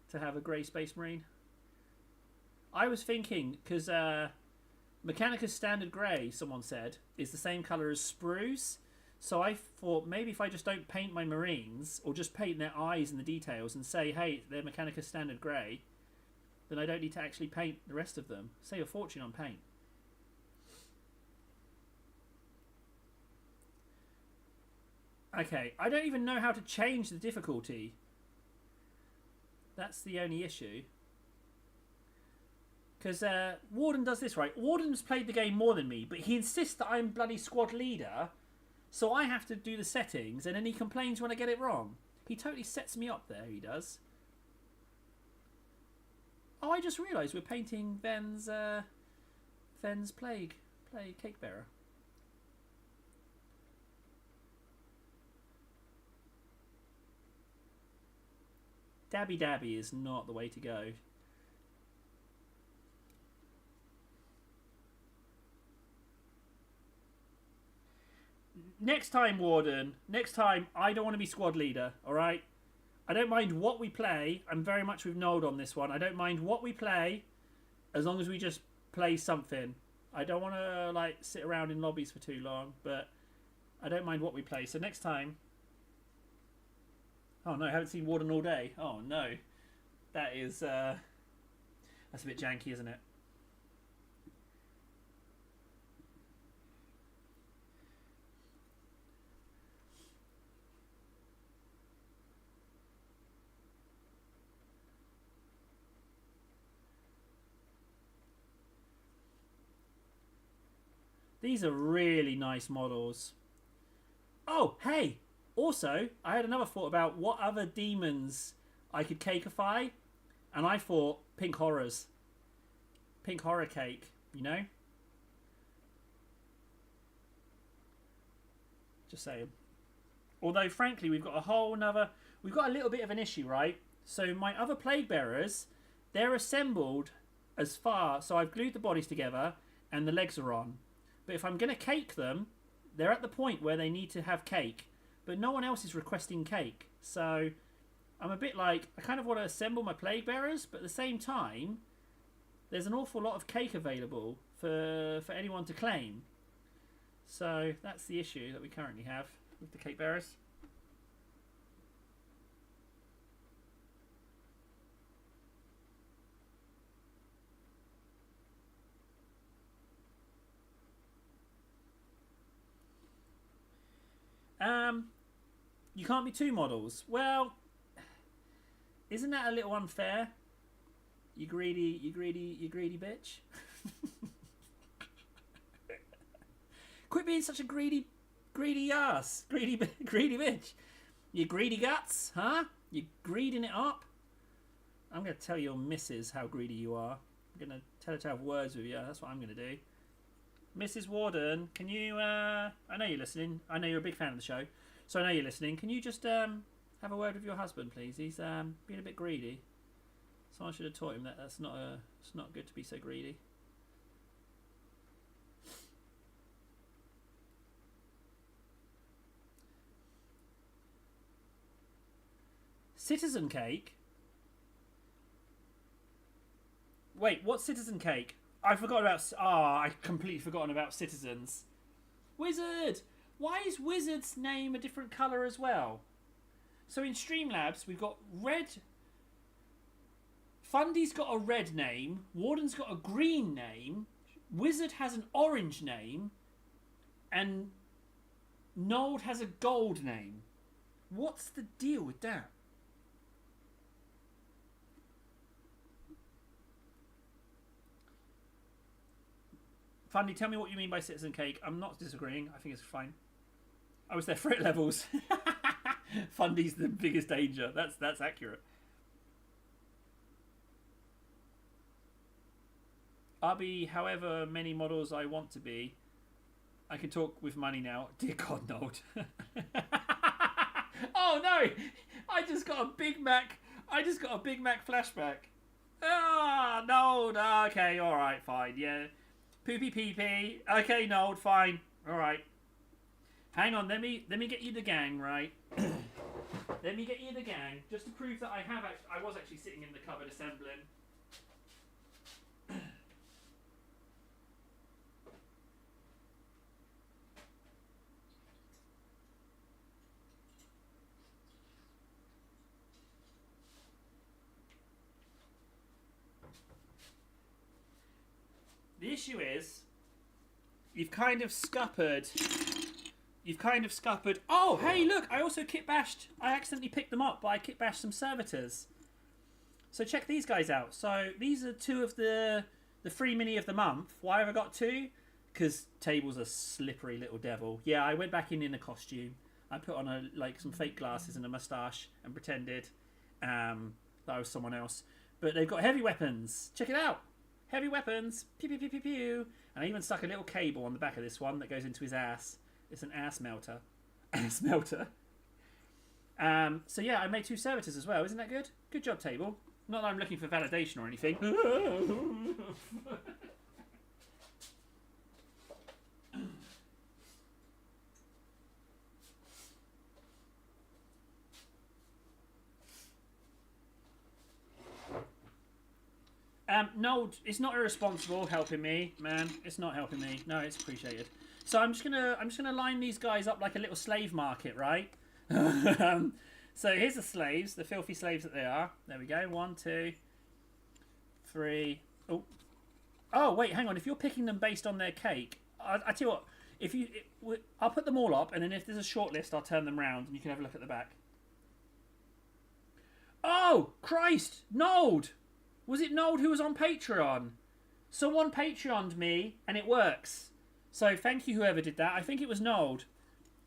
to have a grey Space Marine. I was thinking because Mechanicus Standard Grey, someone said, is the same colour as Spruce. So I thought maybe if I just don't paint my Marines or just paint their eyes and the details and say, hey, they're Mechanicus Standard Grey, then I don't need to actually paint the rest of them. Save a fortune on paint. Okay, I don't even know how to change the difficulty. That's the only issue. Because Warden does this, right? Warden's played the game more than me, but he insists that I'm bloody squad leader, so I have to do the settings, and then he complains when I get it wrong. He totally sets me up there, he does. Oh, I just realised we're painting Ven's Plague Cake Bearer. Dabby Dabby is not the way to go. Next time, Warden. Next time, I don't want to be squad leader, alright? I don't mind what we play. I'm very much with Nold on this one. I don't mind what we play, as long as we just play something. I don't want to, like, sit around in lobbies for too long, but I don't mind what we play. So next time... Oh no, I haven't seen Warden all day. Oh no. That is, that's a bit janky, isn't it? These are really nice models. Oh, hey! Also, I had another thought about what other demons I could cakeify, and I thought Pink Horrors. Pink Horror Cake, you know? Just saying. Although, frankly, we've got a whole nother... We've got a little bit of an issue, right? So my other Plague Bearers, they're assembled as far... So I've glued the bodies together, and the legs are on. But if I'm going to cake them, they're at the point where they need to have cake. But no one else is requesting cake. So I'm a bit like, I kind of want to assemble my Plague Bearers, but at the same time, there's an awful lot of cake available for anyone to claim. So that's the issue that we currently have with the Cake Bearers. You can't be two models. Well, isn't that a little unfair? You greedy bitch. Quit being such a greedy ass. Greedy bitch. You greedy guts, huh? You greeding it up? I'm going to tell your missus how greedy you are. I'm going to tell her to have words with you. That's what I'm going to do. Mrs. Warden, can you... I know you're listening. I know you're a big fan of the show. So I know you're listening. Can you just have a word with your husband, please? He's being a bit greedy. Someone should have taught him that it's not good to be so greedy. Citizen Cake? Wait, what's Citizen Cake? I forgot about... I completely forgotten about Citizens. Wizard! Why is Wizard's name a different colour as well? So in Streamlabs, we've got red... Fundy's got a red name. Warden's got a green name. Wizard has an orange name. And Nold has a gold name. What's the deal with that? Fundy, tell me what you mean by citizen cake. I'm not disagreeing. I think it's fine. I was their threat levels. Fundy's the biggest danger. That's accurate. I'll be however many models I want to be. I can talk with money now. Dear God, Nold. Oh no! I just got a Big Mac. I just got a Big Mac flashback. Ah, Nold. Okay, all right, fine. Yeah, poopy pee pee. Okay, Nold, fine. All right. Hang on. Let me get you the gang, right? Let me get you the gang just to prove that I was actually sitting in the cupboard assembling. The issue is, you've kind of scuppered. Oh, hey, look! I also kit bashed. I accidentally picked them up, but I kit bashed some servitors. So check these guys out. So these are two of the free mini of the month. Why have I got two? Because Table's a slippery little devil. Yeah, I went back in a costume. I put on some fake glasses and a moustache and pretended that I was someone else. But they've got heavy weapons. Check it out. Heavy weapons. Pew, pew, pew, pew, pew. And I even stuck a little cable on the back of this one that goes into his ass. It's an ass melter. Ass melter. So yeah, I made two servitors as well. Isn't that good? Good job, Table. Not that I'm looking for validation or anything. No, it's not irresponsible helping me, man. It's not helping me. No, it's appreciated. So I'm just gonna line these guys up like a little slave market, right? So here's the slaves, the filthy slaves that they are. There we go. 1, 2, 3. Oh, wait, hang on. If you're picking them based on their cake, I tell you what. I'll put them all up, and then if there's a short list, I'll turn them round, and you can have a look at the back. Oh, Christ, Nold! Was it Nold who was on Patreon? Someone Patreoned me, and it works. So thank you, whoever did that. I think it was Nold.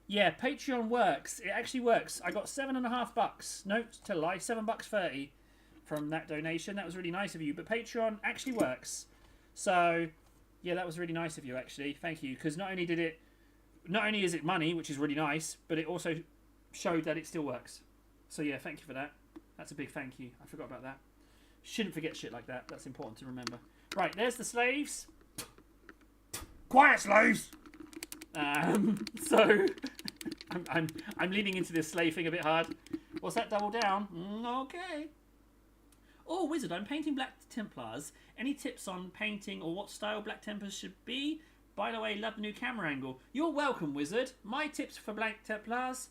Yeah, Patreon works. It actually works. I got $7.50. No, tell a lie. $7.30 from that donation. That was really nice of you. But Patreon actually works. So yeah, that was really nice of you. Actually, thank you. Because not only is it money, which is really nice, but it also showed that it still works. So yeah, thank you for that. That's a big thank you. I forgot about that. Shouldn't forget shit like that. That's important to remember. Right, there's the slaves. Quiet, slaves. So I'm leaning into this slave thing a bit hard. What's that? Double down. Okay. Oh, Wizard, I'm painting Black Templars. Any tips on painting or what style Black Templars should be? By the way, love the new camera angle. You're welcome, Wizard. My tips for Black Templars: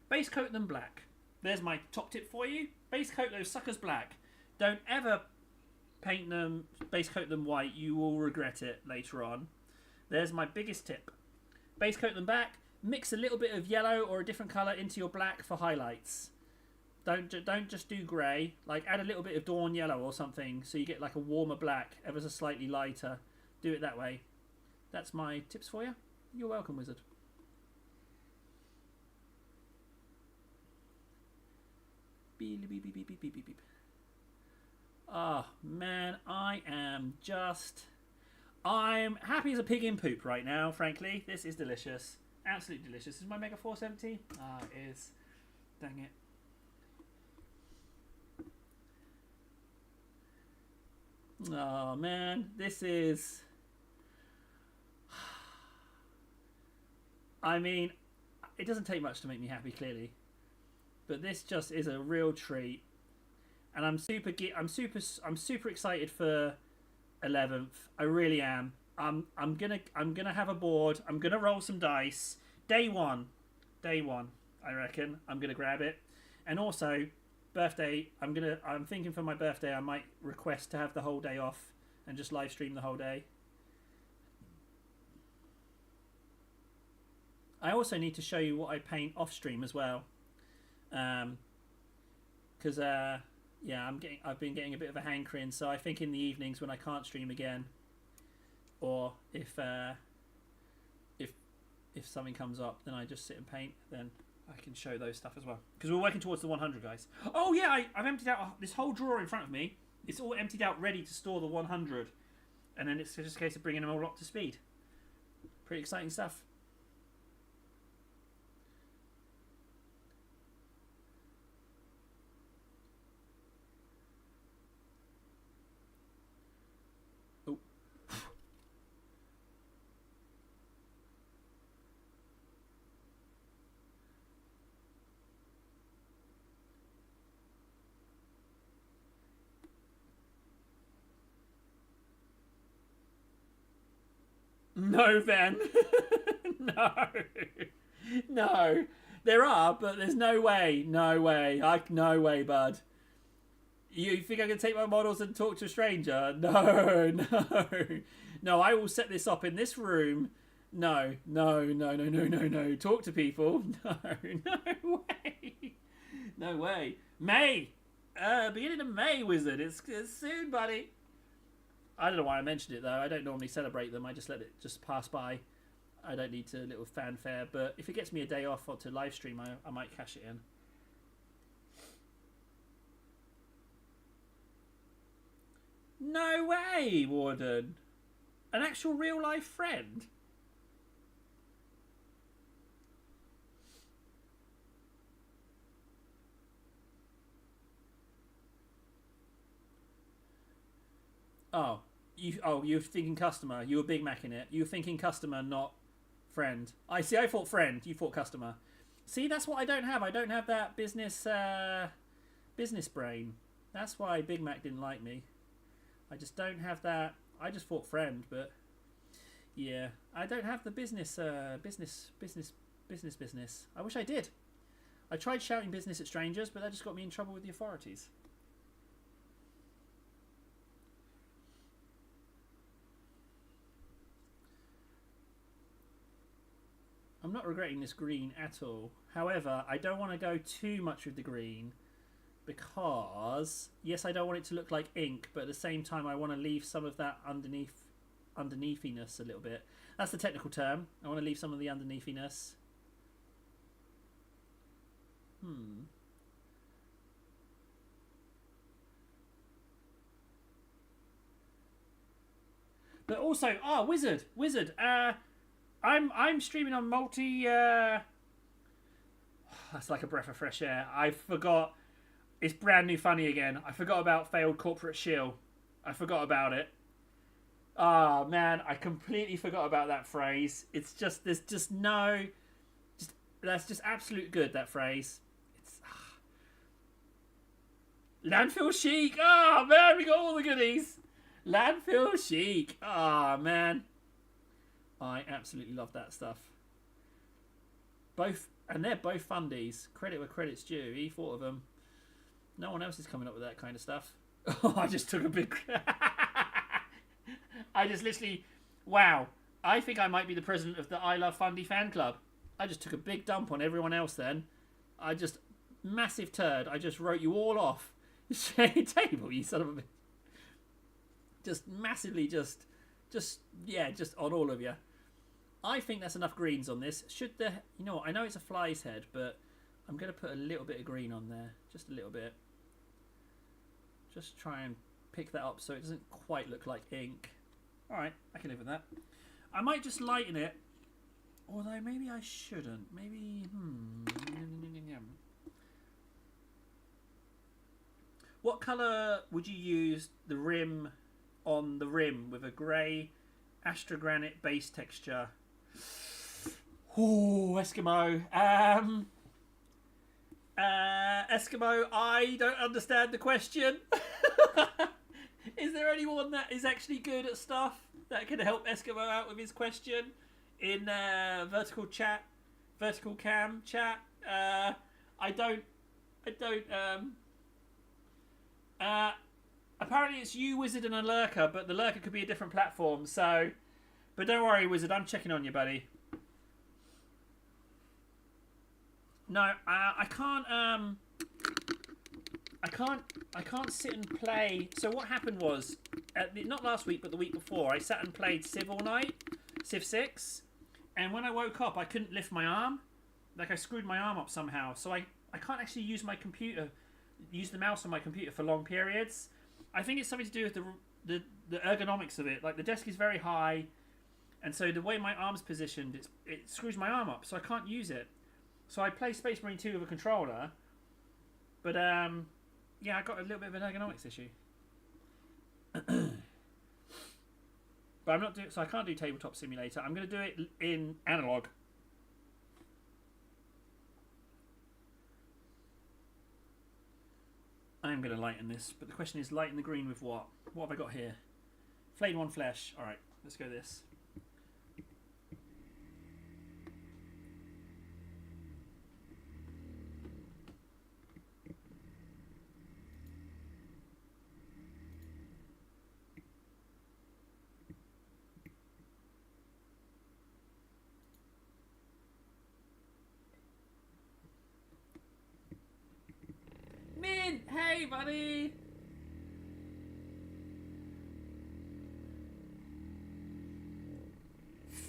base coat them black. There's my top tip for you. Base coat those suckers black. Don't ever paint them, base coat them white. You will regret it later on. There's my biggest tip. Base coat them back. Mix a little bit of yellow or a different colour into your black for highlights. Don't just do grey. Like add a little bit of dawn yellow or something so you get like a warmer black, ever so slightly lighter. Do it that way. That's my tips for you. You're welcome, Wizard. Beep, beep, beep, beep, beep, beep, beep, beep. Oh, man, I'm happy as a pig in poop right now, frankly. This is delicious. Absolutely delicious. Is my Mega 470? Ah, it is. Dang it. Oh, man, this is... I mean, it doesn't take much to make me happy, clearly. But this just is a real treat. And I'm super excited for 11th. I really am. I'm gonna have a board. I'm gonna roll some dice. Day one, I reckon. I'm gonna grab it. And also, birthday. I'm thinking for my birthday, I might request to have the whole day off and just live stream the whole day. I also need to show you what I paint off stream as well. Because yeah, I've been getting a bit of a hankering, so I think in the evenings when I can't stream again, or if something comes up, then I just sit and paint. Then I can show those stuff as well, because we're working towards the 100, guys. Oh yeah, I've emptied out this whole drawer in front of me. It's all emptied out, ready to store the 100, and then it's just a case of bringing them all up to speed. Pretty exciting stuff. Oh. No, Ben. No. No. There are, but there's no way. No way. No way, bud. You think I can take my models and talk to a stranger? No, no. No, I will set this up in this room. No, no, no, no, no, no, no. Talk to people. No, no way. No way. May. Beginning of May, Wizard. It's soon, buddy. I don't know why I mentioned it, though. I don't normally celebrate them. I just let it just pass by. I don't need a little fanfare. But if it gets me a day off or to live stream, I might cash it in. No way, Warden. An actual real-life friend? Oh, you're thinking customer. You were Big Mac in it. You were thinking customer, not friend. I see. I thought friend. You thought customer. See, that's what I don't have. I don't have that business brain. That's why Big Mac didn't like me. I just don't have that. I just thought friend, but yeah, I don't have the business. I wish I did. I tried shouting business at strangers, but that just got me in trouble with the authorities. I'm not regretting this green at all. However, I don't want to go too much with the green because, yes, I don't want it to look like ink, but at the same time I want to leave some of that underneathiness a little bit. That's the technical term. I want to leave some of the underneathiness. But also, Wizard. I'm streaming on multi. That's like a breath of fresh air. I forgot. It's brand new funny again. I forgot about failed corporate shill. I forgot about it. Oh man, I completely forgot about that phrase. It's just there's just no, that's just absolute good. That phrase. It's landfill chic. Oh man, we got all the goodies. Landfill chic. Oh man. I absolutely love that stuff. And they're both fundies. Credit where credit's due. He thought of them. No one else is coming up with that kind of stuff. Oh, I just took a big... I just literally... Wow. I think I might be the president of the I Love Fundy fan club. I just took a big dump on everyone else then. I just... Massive turd. I just wrote you all off. Shade table, you son of a bitch. Just massively just on all of you. I think that's enough greens on this. You know what? I know it's a fly's head, but I'm going to put a little bit of green on there. Just a little bit. Just try and pick that up so it doesn't quite look like ink. Alright, I can live with that. I might just lighten it. Although maybe I shouldn't. Maybe... What colour would you use the rim on the rim with a grey astrogranite base texture? Ooh, Eskimo. Eskimo, I don't understand the question. Is there anyone that is actually good at stuff that can help Eskimo out with his question in vertical cam chat? Apparently it's you, Wizard, and a Lurker, but the Lurker could be a different platform, so... But don't worry, Wizard, I'm checking on you, buddy. No, I can't sit and play... So what happened was, not last week, but the week before, I sat and played Civ all night, Civ 6, and when I woke up, I couldn't lift my arm. Like, I screwed my arm up somehow, so I can't actually use my computer, use the mouse on my computer for long periods. I think it's something to do with the ergonomics of it. Like, the desk is very high, and so the way my arm's positioned, it screws my arm up, so I can't use it. So I play Space Marine 2 with a controller, but yeah, I got a little bit of an ergonomics issue. But I'm not doing, so I can't do Tabletop Simulator. I'm going to do it in analog. I am going to lighten this, but the question is, lighten the green with what? What have I got here? Flayed one flesh. All right, let's go this. Mint, hey buddy.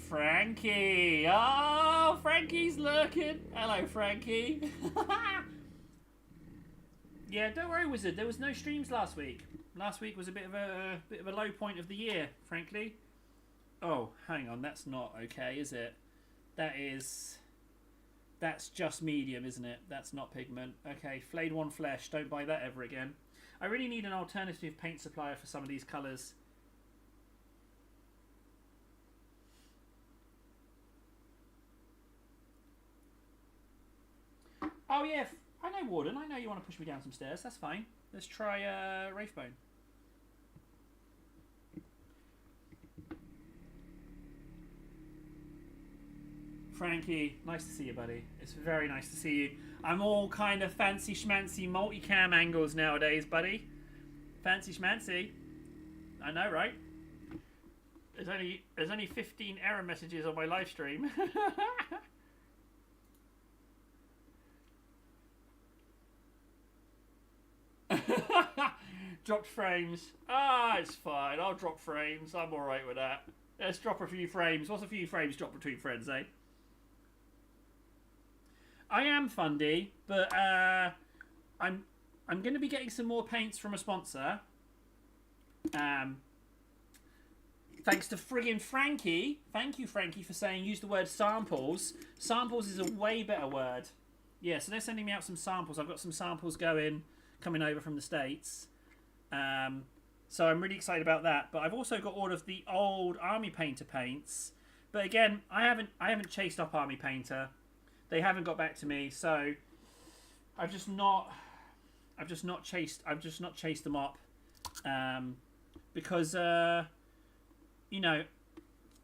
Frankie. Oh, Frankie's lurking. Hello, Frankie. Yeah, don't worry, Wizard. There was no streams last week. Last week was a bit of a low point of the year, frankly. Oh, hang on. That's not okay, is it? That's just medium, isn't it? That's not pigment. Okay, flayed one flesh. Don't buy that ever again. I really need an alternative paint supplier for some of these colours. Oh yeah, I know Warden. I know you want to push me down some stairs. That's fine. Let's try Wraithbone. Frankie, nice to see you, buddy. It's very nice to see you. I'm all kind of fancy schmancy multicam angles nowadays, buddy. Fancy schmancy. I know, right? There's only 15 error messages on my live stream. Dropped frames. Ah, it's fine. I'll drop frames. I'm alright with that. Let's drop a few frames. What's a few frames drop between friends, eh? I am Fundy, but I'm going to be getting some more paints from a sponsor. Thanks to friggin' Frankie. Thank you, Frankie, for saying use the word samples. Samples is a way better word. Yeah, so they're sending me out some samples. I've got some samples coming over from the States. So I'm really excited about that. But I've also got all of the old Army Painter paints. But again, I haven't chased up Army Painter. They haven't got back to me, so I've just not chased them up, because you know,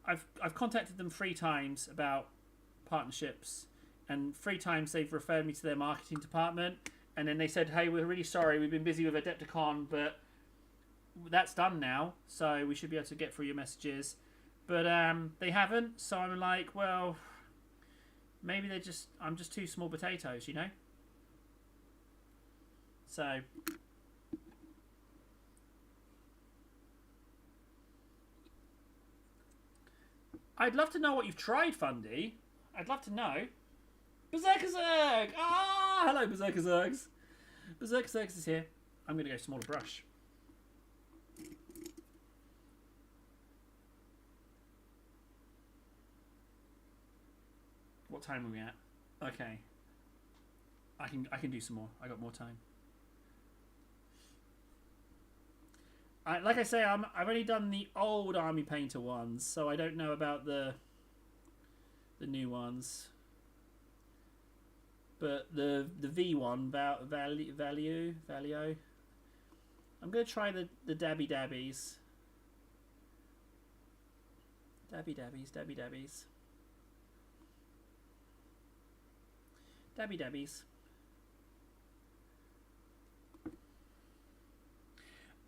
I've contacted them 3 times about partnerships, and 3 times they've referred me to their marketing department, and then they said, hey, we're really sorry, we've been busy with Adepticon, but that's done now, so we should be able to get through your messages. But they haven't, so I'm like, well, maybe I'm just too small potatoes, you know? So I'd love to know what you've tried, Fundy. I'd love to know. Berserker Zerg! Ah, hello, Berserker Zergs. Berserker Zergs is here. I'm going to go smaller brush. What time are we at? Okay. I can do some more. I got more time. Like I say, I've only done the old Army Painter ones, so I don't know about the new ones. But the V one, Valio. I'm gonna try the Dabby Dabbies. Dabby Dabbies.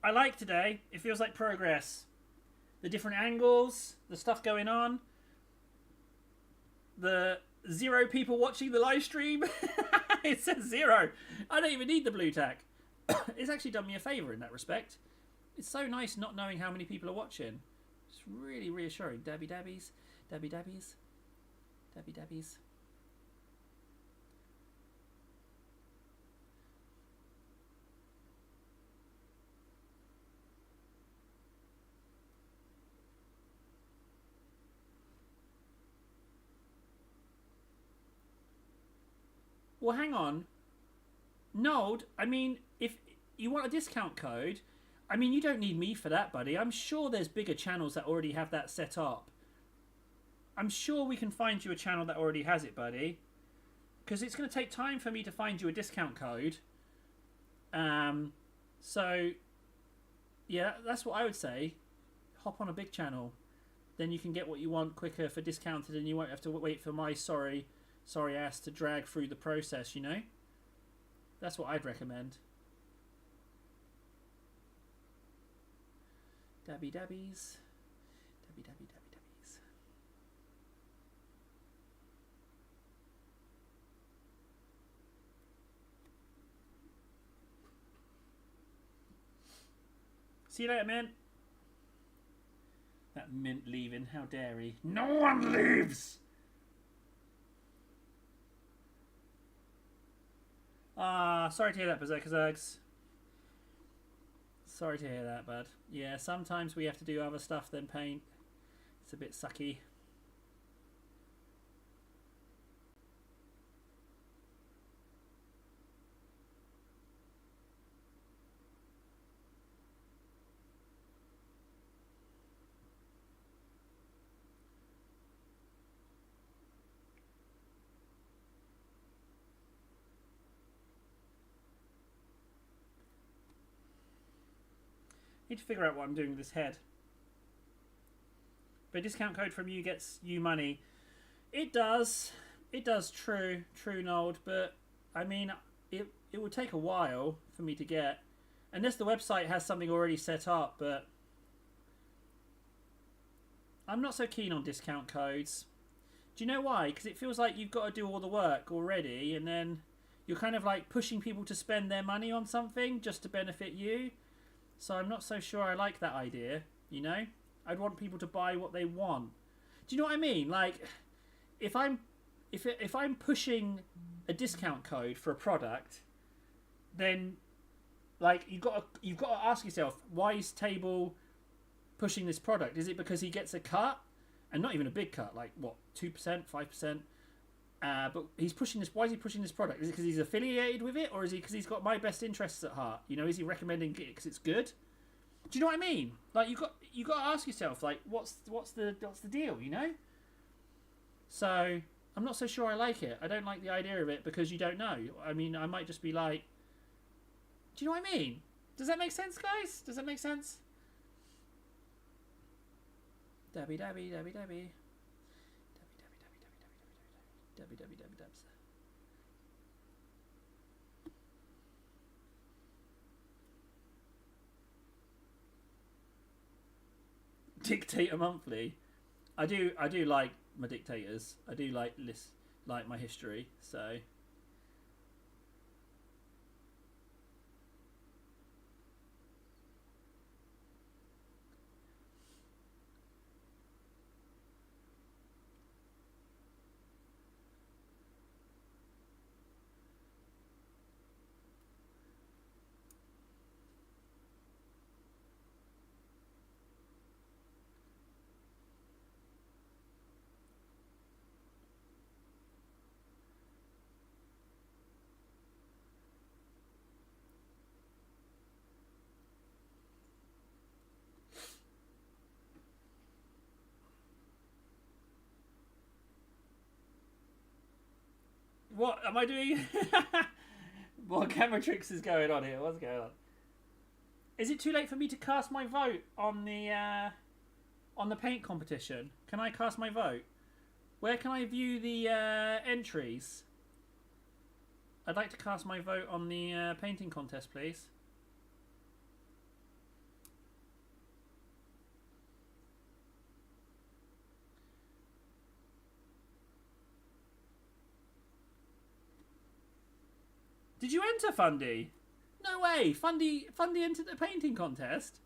I like today. It feels like progress. The different angles, the stuff going on, the 0 people watching the live stream. It says 0. I don't even need the blue tack. It's actually done me a favour in that respect. It's so nice not knowing how many people are watching. It's really reassuring. Dabby dabbies, dabby dabbies, dabby dabbies. Well, hang on. Nold, I mean, if you want a discount code, I mean, you don't need me for that, buddy. I'm sure there's bigger channels that already have that set up. I'm sure we can find you a channel that already has it, buddy. Because it's going to take time for me to find you a discount code. So, yeah, that's what I would say. Hop on a big channel. Then you can get what you want quicker for discounted, and you won't have to wait for my sorry ass to drag through the process, you know? That's what I'd recommend. Dabby dabbies. Dabby dabby dabby dabbies. See you later, man. That mint leaving, how dare he? No one leaves! Ah, sorry to hear that, Berserker Zergs. Sorry to hear that, bud. Yeah, sometimes we have to do other stuff than paint. It's a bit sucky. Need to figure out what I'm doing with this head. But a discount code from you gets you money. It does. It does, true, Nold. But, I mean, it would take a while for me to get. Unless the website has something already set up, but I'm not so keen on discount codes. Do you know why? Because it feels like you've got to do all the work already, and then you're kind of like pushing people to spend their money on something just to benefit you. So I'm not so sure I like that idea, you know? I'd want people to buy what they want. Do you know what I mean? Like, if I'm pushing a discount code for a product, then like you've got to ask yourself, why is Table pushing this product? Is it because he gets a cut, and not even a big cut, like what, 2%, 5%? But he's pushing this. Why is he pushing this product? Is it because he's affiliated with it, or is he because he's got my best interests at heart? You know, is he recommending it because it's good? Do you know what I mean? Like you got to ask yourself, like, what's the deal? You know. So I'm not so sure I like it. I don't like the idea of it because you don't know. I mean, I might just be like, do you know what I mean? Does that make sense, guys? Does that make sense? Dabby dabby dabby dabby. www. Dictator Monthly. I do like my dictators. I do like my history. So what am I doing? What camera tricks is going on here? What's going on? Is it too late for me to cast my vote on the paint competition? Can I cast my vote? Where can I view the entries? I'd like to cast my vote on the painting contest, please. Did you enter, Fundy? No way! Fundy entered the painting contest?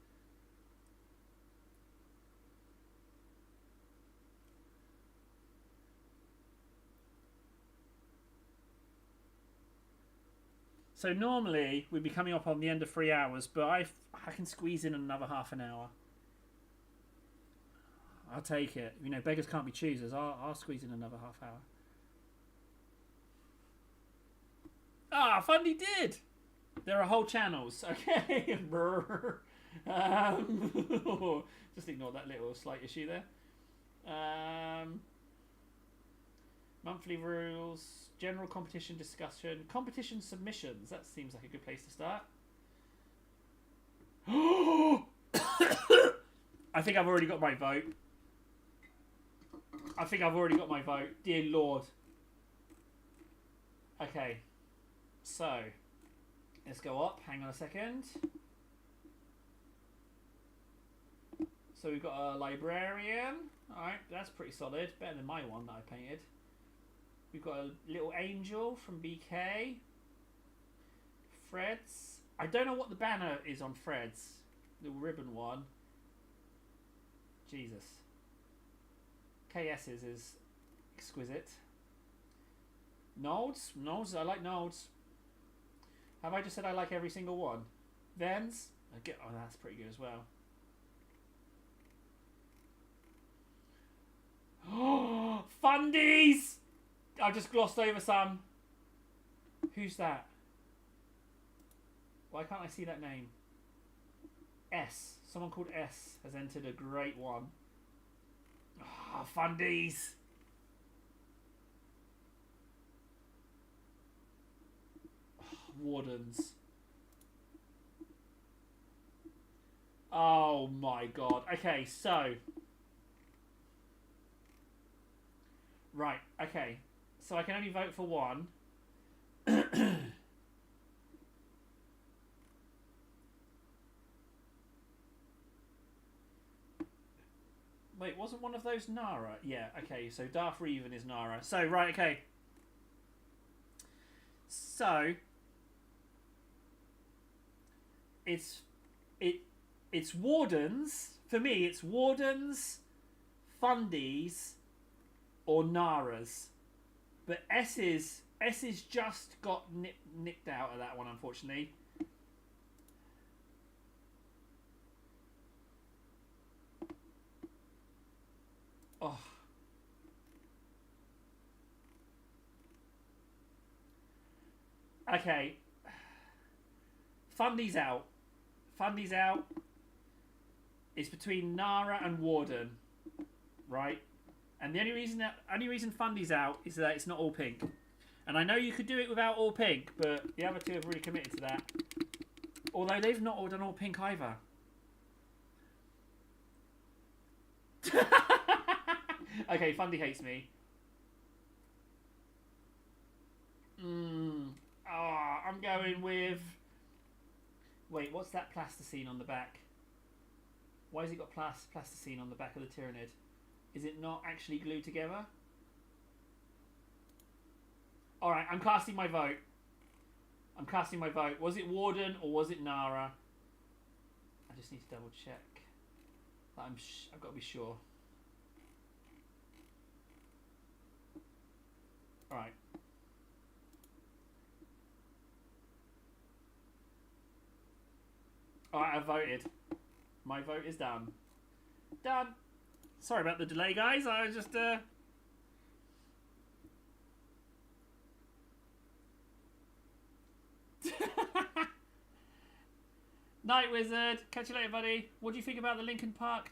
So normally we'd be coming up on the end of 3 hours, but I can squeeze in another half an hour. I'll take it. You know, beggars can't be choosers. I'll squeeze in another half hour. Ah, Fundy did! There are whole channels. Okay. Just ignore that little slight issue there. Monthly rules, general competition discussion, competition submissions. That seems like a good place to start. I think I've already got my vote. Dear Lord. Okay. So, let's go up. Hang on a second. So we've got a librarian. Alright, that's pretty solid. Better than my one that I painted. We've got a little angel from BK. Fred's. I don't know what the banner is on Fred's. Little ribbon one. Jesus. KS's is exquisite. Nodes? Nodes? I like nodes. Have I just said I like every single one? Vens? Oh, that's pretty good as well. Oh, Fundies! I just glossed over some. Who's that? Why can't I see that name? S. Someone called S has entered a great one. Oh, Fundies! Oh, Wardens. Oh my god. Okay, so... Right, okay. So I can only vote for one. Wait, wasn't one of those Nara? Yeah, okay, so Darth Revan is Nara. So, right, okay. So, it's Wardens. For me, it's Wardens, Fundies, or Naras. But S's just got nicked out of that one, unfortunately. Oh. Okay. Fundy's out. Fundy's out. It's between Nara and Warden. Right? And the only reason Fundy's out is that it's not all pink. And I know you could do it without all pink, but the other two have really committed to that. Although they've not all done all pink either. Okay, Fundy hates me. I'm going with... Wait, what's that plasticine on the back? Why has it got plasticine on the back of the Tyranid? Is it not actually glued together? Alright, I'm casting my vote. Was it Warden or was it Nara? I just need to double check. I've got to be sure. Alright. Alright, I've voted. My vote is done. Done. Sorry about the delay, guys. I was just, Night Wizard. Catch you later, buddy. What do you think about the Linkin Park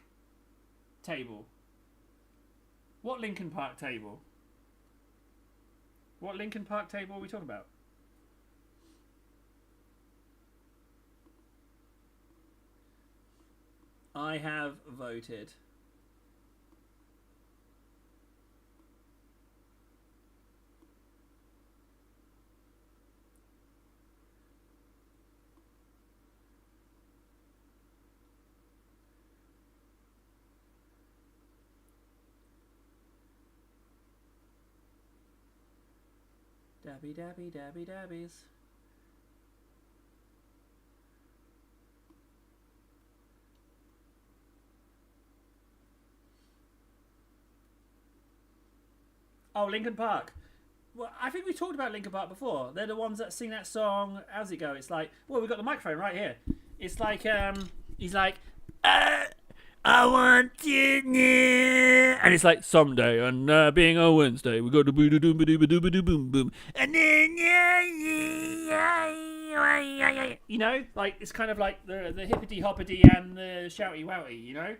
table? What Linkin Park table? What Linkin Park table are we talking about? I have voted. Dabby dabby dabby dabbies. Oh, Linkin Park. Well, I think we talked about Linkin Park before. They're the ones that sing that song. How's it go? It's like, well, we've got the microphone right here. It's like, he's like, I want it, and it's like someday on being a Wednesday we go to boom boom boom boom, and then you know, like it's kind of like the hippity hoppity and the shouty wouty, you know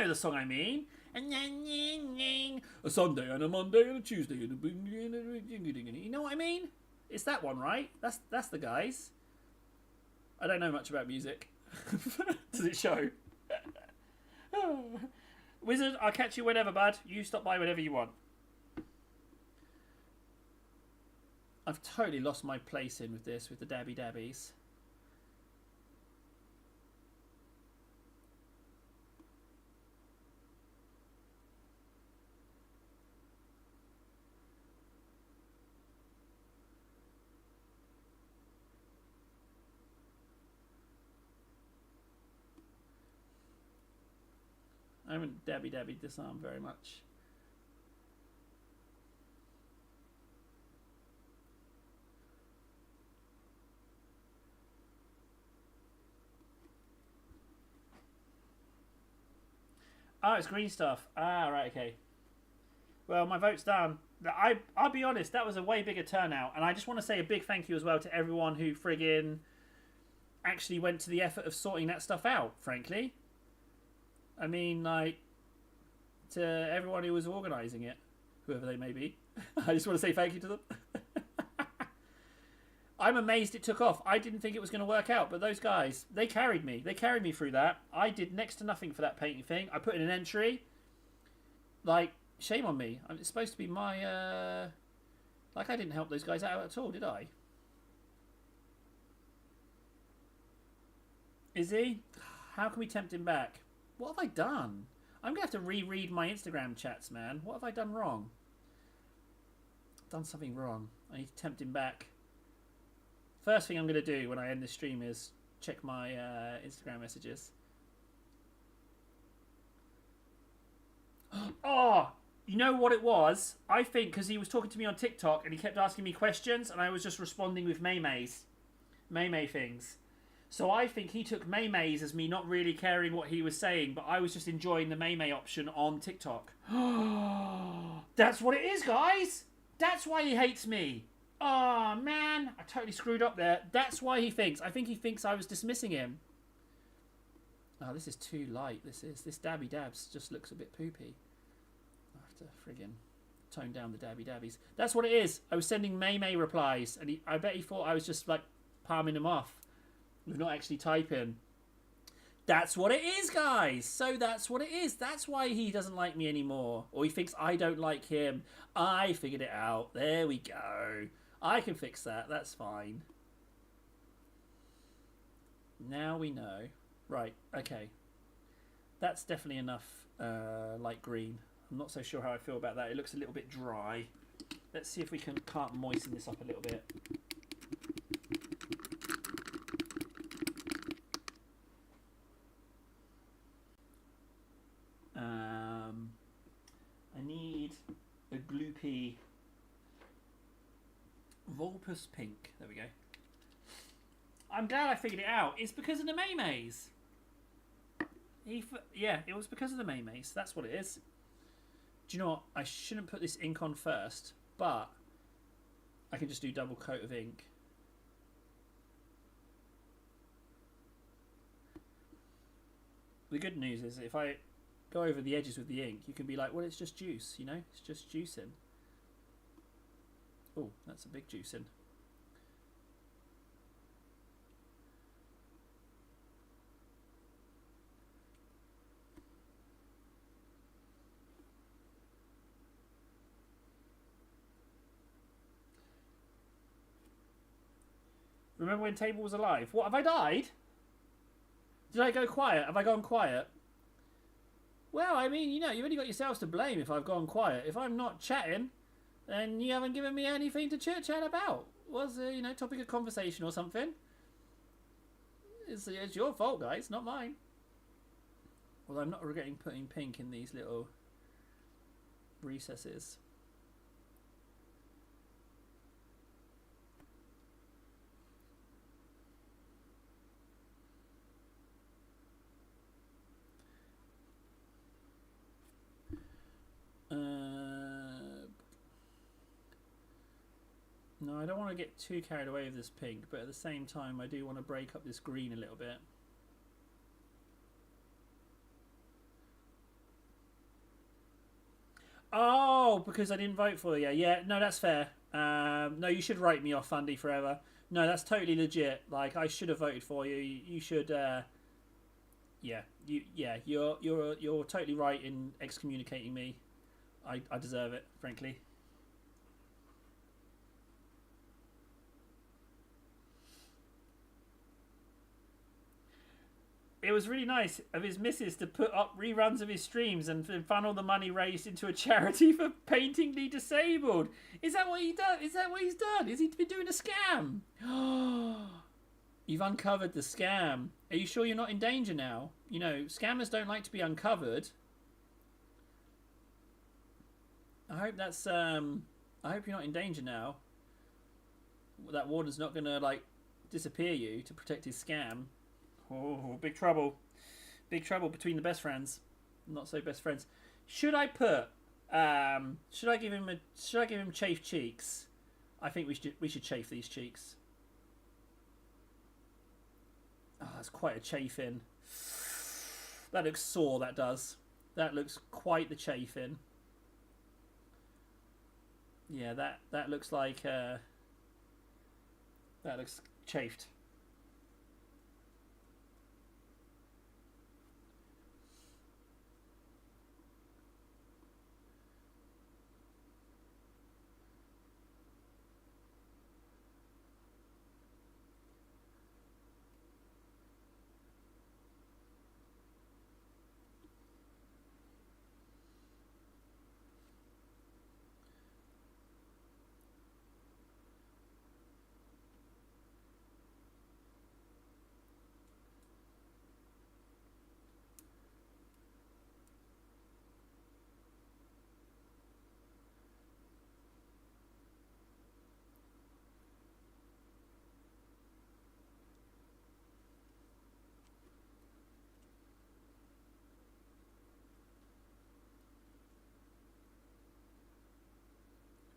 the song I mean. And then a Sunday and a Monday and a Tuesday and a you know what I mean? It's that one, right? That's the guys. I don't know much about music. Does it show? Wizard, I'll catch you whenever, bud. You stop by whenever you want. I've totally lost my place in with this, with the dabby dabbies. I haven't dabbied this arm very much. Oh, it's green stuff. Ah, right, okay. Well, my vote's done. I'll be honest, that was a way bigger turnout. And I just want to say a big thank you as well to everyone who friggin' actually went to the effort of sorting that stuff out, frankly. I mean, like, to everyone who was organising it, whoever they may be. I just want to say thank you to them. I'm amazed it took off. I didn't think it was going to work out, but those guys, they carried me. They carried me through that. I did next to nothing for that painting thing. I put in an entry. Like, shame on me. It's supposed to be my, like, I didn't help those guys out at all, did I? Is he? How can we tempt him back? What have I done? I'm going to have to reread my Instagram chats, man. What have I done wrong? I've done something wrong. I need to tempt him back. First thing I'm going to do when I end this stream is check my Instagram messages. Oh, you know what it was? I think because he was talking to me on TikTok and he kept asking me questions and I was just responding with May things. So I think he took May's as me not really caring what he was saying, but I was just enjoying the May option on TikTok. That's what it is, guys. That's why he hates me. Oh, man. I totally screwed up there. That's why he thinks. I think he thinks I was dismissing him. Oh, this is too light. This dabby dabs just looks a bit poopy. I have to friggin' tone down the dabby dabbies. That's what it is. I was sending May replies, and I bet he thought I was just like palming him off. We're not actually typing. That's what it is, guys. So that's what it is. That's why he doesn't like me anymore. Or he thinks I don't like him. I figured it out. There we go. I can fix that. That's fine. Now we know. Right, okay. That's definitely enough light green. I'm not so sure how I feel about that. It looks a little bit dry. Let's see if we can't moisten this up a little bit. I need a gloopy Volpus pink. There we go. I'm glad I figured it out. It's because of the Maymays. Yeah, it was because of the Maymays. That's what it is. Do you know what? I shouldn't put this ink on first, but I can just do double coat of ink. The good news is if I go over the edges with the ink, you can be like, well, it's just juice, you know? It's just juicing. Oh, that's a big juicing. Remember when Table was alive? What, have I died? Did I go quiet? Have I gone quiet? Well, I mean, you know, you've only got yourselves to blame if I've gone quiet. If I'm not chatting, then you haven't given me anything to chit-chat about. Was a, you know, topic of conversation or something? It's your fault, guys, not mine. Although I'm not regretting putting pink in these little recesses. No, I don't want to get too carried away with this pink, but at the same time, I do want to break up this green a little bit. Oh, because I didn't vote for you. Yeah, no, that's fair. No, you should write me off, Fundy, forever. No, that's totally legit. Like, I should have voted for you. You should. Yeah, you're totally right in excommunicating me. I deserve it, frankly. It was really nice of his missus to put up reruns of his streams and funnel the money raised into a charity for painting the disabled. Is that what he done? Is that what he's done? Is he been doing a scam? You've uncovered the scam. Are you sure you're not in danger now? You know, scammers don't like to be uncovered. I hope that's I hope you're not in danger now. That warden's not gonna like disappear you to protect his scam. Oh, big trouble. Big trouble between the best friends. Not so best friends. Should I put should I give him chafed cheeks? I think we should chafe these cheeks. Oh, that's quite a chafing. That looks sore, that does. That looks quite the chafing. Yeah, that looks like that looks chafed.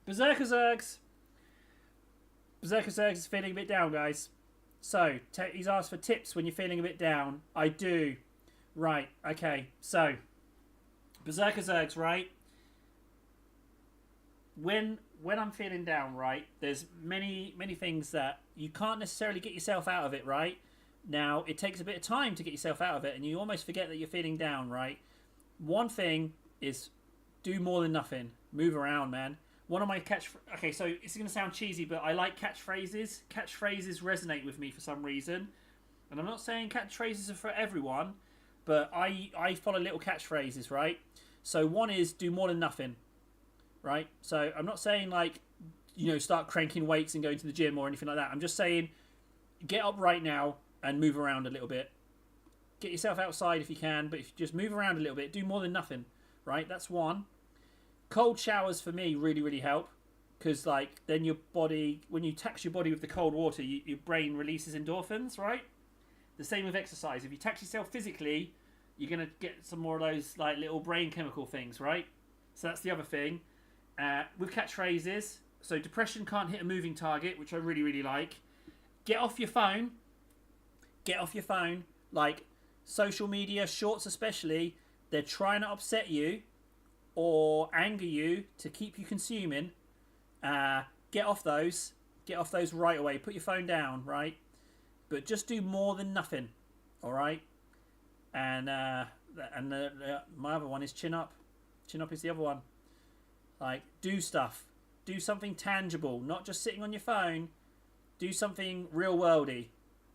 Berserker Zergs! Berserker Zergs is feeling a bit down, guys. So, he's asked for tips when you're feeling a bit down. I do. Right, okay. So, Berserker Zergs, right? When I'm feeling down, right, there's many things that you can't necessarily get yourself out of it, right? Now, it takes a bit of time to get yourself out of it, and you almost forget that you're feeling down, right? One thing is do more than nothing. Move around, man. One of my okay, so it's going to sound cheesy, but I like catchphrases. Catchphrases resonate with me for some reason. And I'm not saying catchphrases are for everyone, but I follow little catchphrases, right? So one is do more than nothing, right? So I'm not saying like, you know, start cranking weights and going to the gym or anything like that. I'm just saying get up right now and move around a little bit. Get yourself outside if you can, but if you just move around a little bit, do more than nothing, right? That's one. Cold showers for me really help because like then your body, when you tax your body with the cold water, your brain releases endorphins, right? The same with exercise. If you tax yourself physically, you're gonna get some more of those like little brain chemical things, right? So that's the other thing. With catchphrases, so depression can't hit a moving target, which I really like. Get off your phone. Get off your phone. Like social media, shorts especially, they're trying to upset you or anger you to keep you consuming. Get off those. Get off those right away. Put your phone down, right? But just do more than nothing, all right? And my other one is chin up. Chin up is the other one. Like, do stuff. Do something tangible, not just sitting on your phone. Do something real worldy.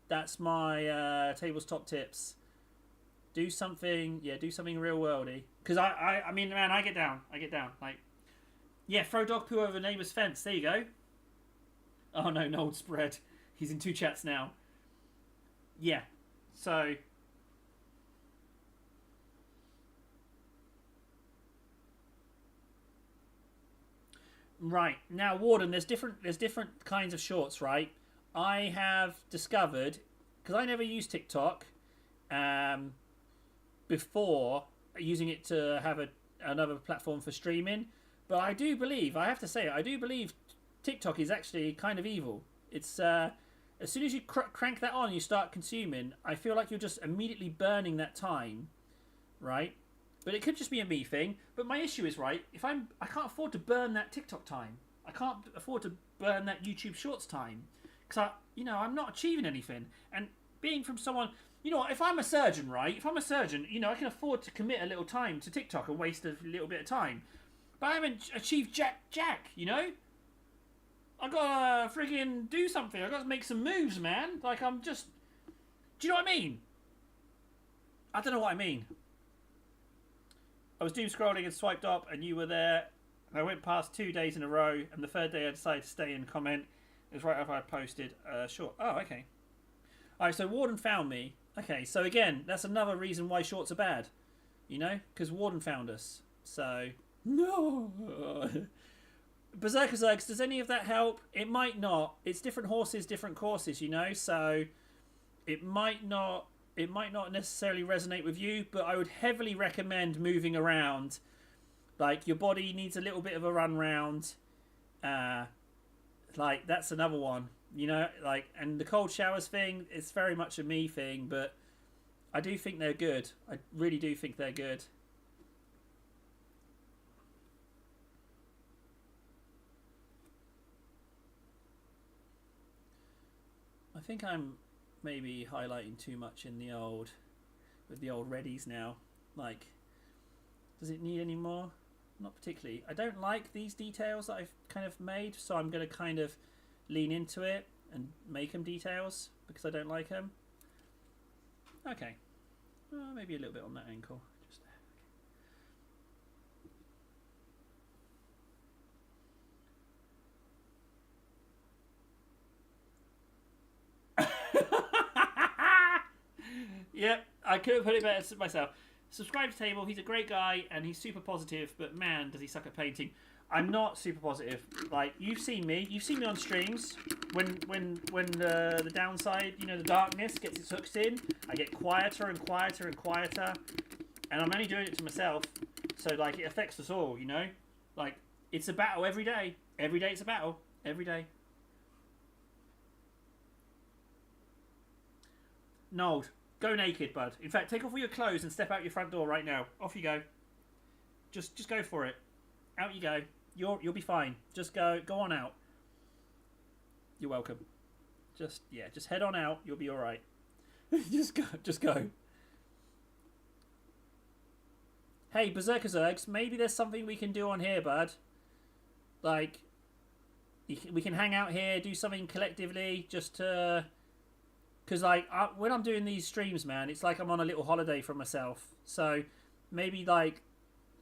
That's my table's top tips. Do something, yeah, do something real worldy. Because I mean, man, I get down. Like, yeah, throw dog poo over neighbour's fence. There you go. Oh no, Nold spread. He's in 2 chats now. Yeah, so right now, Warden, there's different kinds of shorts, right? I have discovered because I never used TikTok before using it to have another platform for streaming, but I do believe, I have to say, I do believe TikTok is actually kind of evil. It's as soon as you crank that on, and you start consuming. I feel like you're just immediately burning that time, right? But it could just be a me thing. But my issue is, right, I can't afford to burn that TikTok time. I can't afford to burn that YouTube Shorts time because I'm not achieving anything. And being from someone, if I'm a surgeon, right? If I'm a surgeon, I can afford to commit a little time to TikTok and waste a little bit of time. But I haven't achieved jack. I gotta friggin' do something. I gotta make some moves, man. Like I'm just. Do you know what I mean? I don't know what I mean. I was doom scrolling and swiped up, and you were there. And I went past 2 days in a row, and the third day I decided to stay and comment. It was right after I posted. Sure. Oh, okay. Alright, so Warden found me. Okay, so again, that's another reason why shorts are bad. Because Warden found us. So, no. Berserker Zergs, does any of that help? It might not. It's different horses, different courses, so it might not necessarily resonate with you, but I would heavily recommend moving around. Like, your body needs a little bit of a run round. Like, that's another one. And the cold showers thing, it's very much a me thing, but I do think they're good. I really do think they're good. I think I'm maybe highlighting too much with the old Reddies now. Like, does it need any more? Not particularly. I don't like these details that I've kind of made, so I'm going to kind of lean into it and make them details because I don't like them. Okay. Maybe a little bit on that ankle. Just Yep, I could have put it better myself. Subscribe to Table, he's a great guy and he's super positive, but man, does he suck at painting. I'm not super positive. Like, you've seen me on streams when the downside, the darkness gets its hooks in, I get quieter and quieter and quieter, and I'm only doing it to myself, so like it affects us all, Like, it's a battle every day. Every day it's a battle. Every day. Nold, go naked, bud. In fact, take off all your clothes and step out your front door right now. Off you go. Just go for it. Out you go. You'll be fine. Just go on out. You're welcome. Just head on out. You'll be all right. Just go. Hey, Berserker Zergs, maybe there's something we can do on here, bud. Like, we can hang out here, do something collectively, just to. Because, like, when I'm doing these streams, man, it's like I'm on a little holiday for myself. So, maybe, like,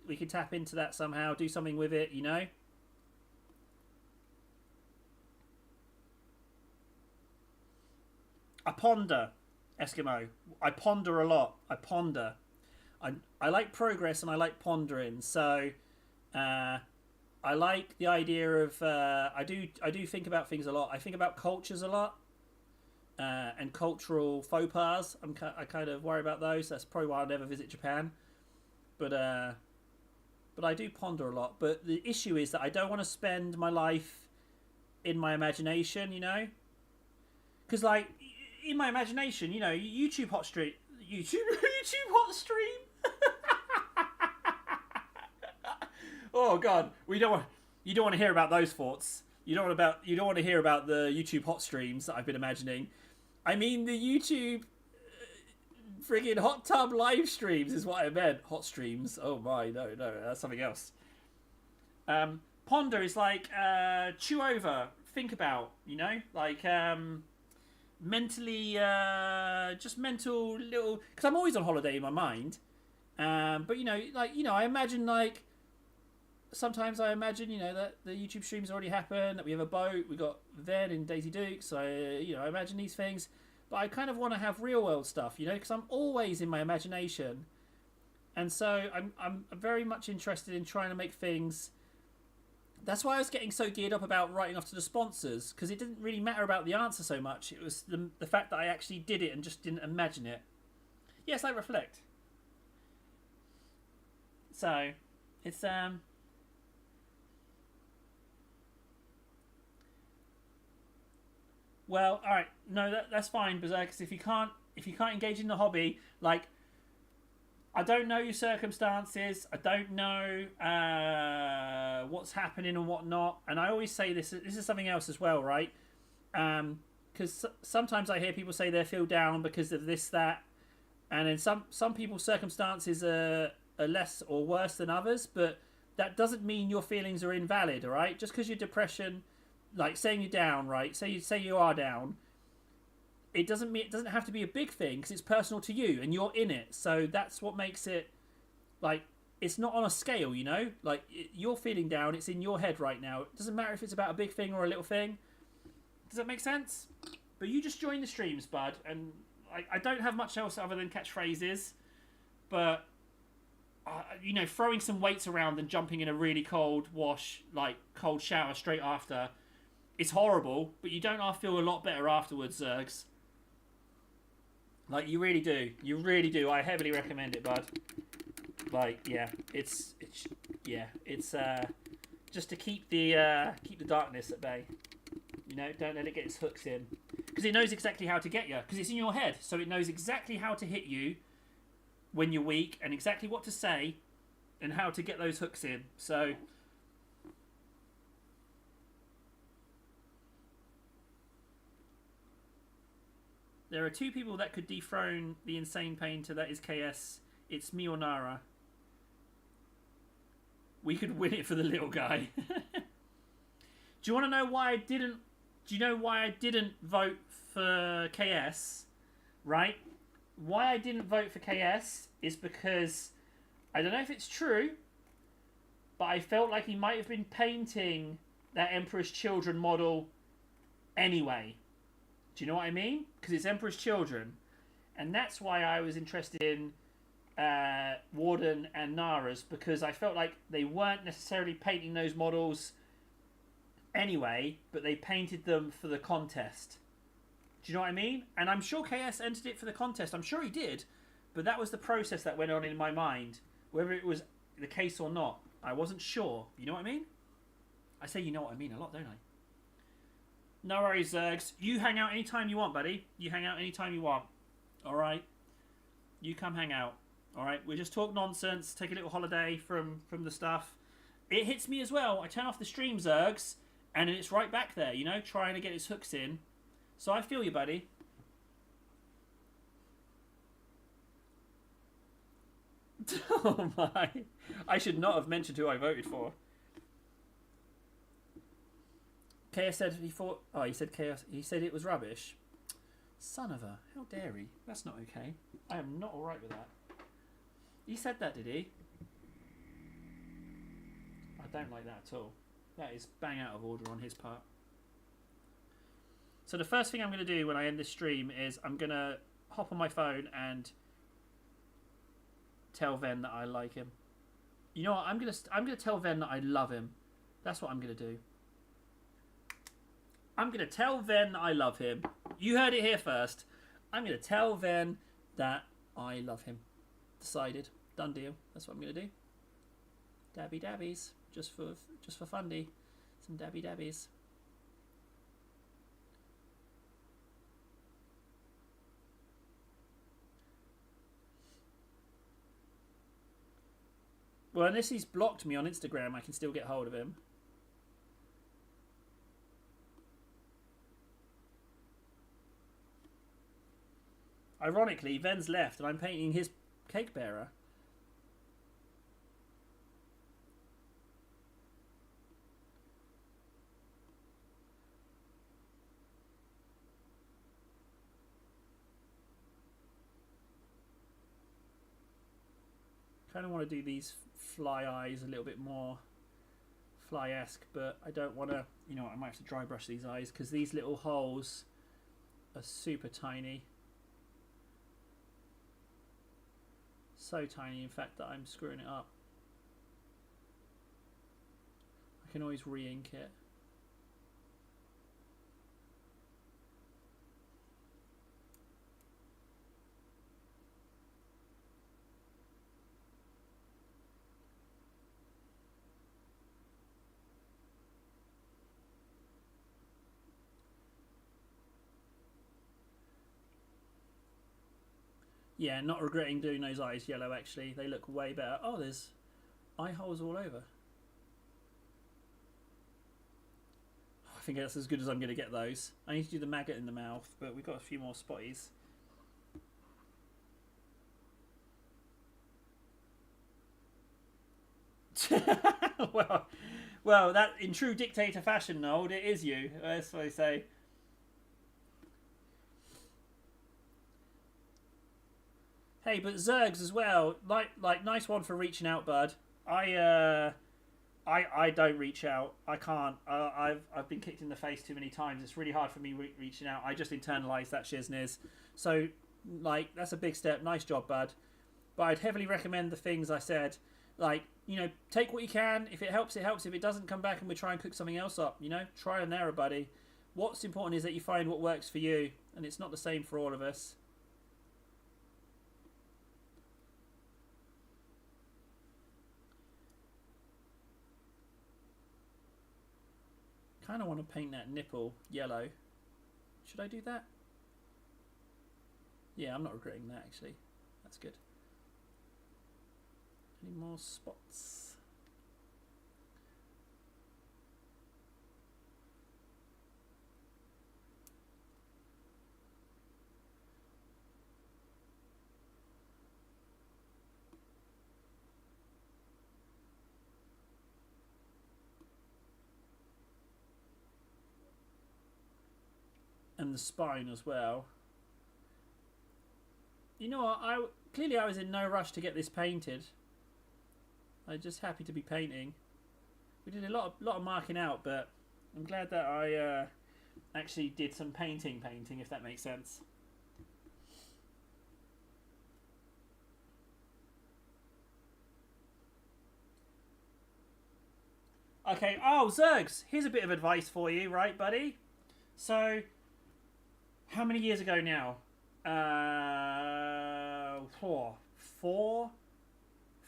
we can tap into that somehow, do something with it, I ponder, Eskimo. I ponder a lot. I ponder. I like progress and I like pondering. So, I like the idea of... I do think about things a lot. I think about cultures a lot. And cultural faux pas. I kind of worry about those. That's probably why I'll never visit Japan. But I do ponder a lot. But the issue is that I don't want to spend my life in my imagination, Because, like, in my imagination, YouTube hot stream... YouTube hot stream? Oh, God. You don't want to hear about those thoughts. You don't want to hear about the YouTube hot streams that I've been imagining. I mean the YouTube friggin' hot tub live streams is what I meant. Hot streams. Oh my, no, that's something else. Ponder is like chew over, think about, like mentally, just mental little. Because I'm always on holiday in my mind, but I imagine like. Sometimes I imagine, that the YouTube streams already happened, that we have a boat, we got Ven and Daisy Dukes, I imagine these things. But I kind of want to have real world stuff, because I'm always in my imagination. And so I'm very much interested in trying to make things... That's why I was getting so geared up about writing off to the sponsors, because it didn't really matter about the answer so much. It was the fact that I actually did it and just didn't imagine it. Yes, I reflect. So, it's... Well, all right, no, that's fine, Berserkers. If you can't engage in the hobby, like I don't know your circumstances. I don't know what's happening and whatnot. And I always say this. This is something else as well, right? Because sometimes I hear people say they feel down because of this, that, and then some people's circumstances are less or worse than others. But that doesn't mean your feelings are invalid, all right? Just because your depression, like saying you're down, right? Say you are down, it doesn't have to be a big thing because it's personal to you and you're in it. So that's what makes it like it's not on a scale, you know. Like you're feeling down, it's in your head right now. It doesn't matter if it's about a big thing or a little thing. Does that make sense? But you just join the streams, bud, and I don't have much else other than catchphrases. But you know, throwing some weights around and jumping in a really cold wash, like cold shower straight after, it's horrible. But you don't feel a lot better afterwards, Zergs. Like you really do, I heavily recommend it, bud. Like yeah, it's just to keep the darkness at bay. You know, don't let it get its hooks in, because it knows exactly how to get you, because it's in your head, so it knows exactly how to hit you when you're weak and exactly what to say and how to get those hooks in. So there are two people that could dethrone the insane painter that is KS. It's me or Nara. We could win it for the little guy. Do you want to know why I didn't? Do you know why I didn't vote for KS? Right? Why I didn't vote for KS is because I don't know if it's true, but I felt like he might have been painting that Emperor's Children model anyway. Do you know what I mean? Because it's Emperor's Children. And that's why I was interested in Warden and Nara's, because I felt like they weren't necessarily painting those models anyway, but they painted them for the contest. Do you know what I mean? And I'm sure KS entered it for the contest. I'm sure he did. But that was the process that went on in my mind. Whether it was the case or not, I wasn't sure. You know what I mean? I say you know what I mean a lot, don't I? No worries, Zergs. You hang out anytime you want, buddy. You hang out anytime you want. Alright? You come hang out. Alright? We just talk nonsense, take a little holiday from the stuff. It hits me as well. I turn off the stream, Zergs, and it's right back there, you know, trying to get its hooks in. So I feel you, buddy. Oh my. I should not have mentioned who I voted for. KS said he thought... Oh, he said KS... He said it was rubbish. Son of a... How dare he? That's not okay. I am not alright with that. He said that, did he? I don't like that at all. That is bang out of order on his part. So the first thing I'm going to do when I end this stream is I'm going to hop on my phone and tell Ven that I like him. You know what? I'm gonna tell Ven that I love him. That's what I'm going to do. I'm going to tell Ven that I love him. You heard it here first. I'm going to tell Ven that I love him. Decided. Done deal. That's what I'm going to do. Dabby dabbies. Just for fundy. Some dabby dabbies. Well, unless he's blocked me on Instagram, I can still get hold of him. Ironically, Ven's left and I'm painting his cake bearer. Kind of want to do these fly eyes a little bit more fly-esque, but I don't want to, you know, I might have to dry brush these eyes because these little holes are super tiny. So tiny, in fact, that I'm screwing it up. I can always re-ink it. Yeah, not regretting doing those eyes yellow, actually. They look way better. Oh, there's eye holes all over. I think that's as good as I'm going to get those. I need to do the maggot in the mouth, but we've got a few more spotties. well, that in true dictator fashion, Noel, it is you. That's what I say. Hey, but Zergs as well. Like, nice one for reaching out, bud. I don't reach out. I can't. I've been kicked in the face too many times. It's really hard for me reaching out. I just internalise that shizniz. So, like, that's a big step. Nice job, bud. But I'd heavily recommend the things I said. Like, you know, take what you can. If it helps, it helps. If it doesn't, come back and we try and cook something else up. You know, try and error, buddy. What's important is that you find what works for you, and it's not the same for all of us. Kind of want to paint that nipple yellow. Should I do that? Yeah, I'm not regretting that, actually. That's good. Any more spots? And the spine as well. You know what? Clearly I was in no rush to get this painted. I'm just happy to be painting. We did a lot of marking out, but I'm glad that I actually did some painting, if that makes sense. Okay. Oh, Zergs, here's a bit of advice for you, right, buddy? So, how many years ago now?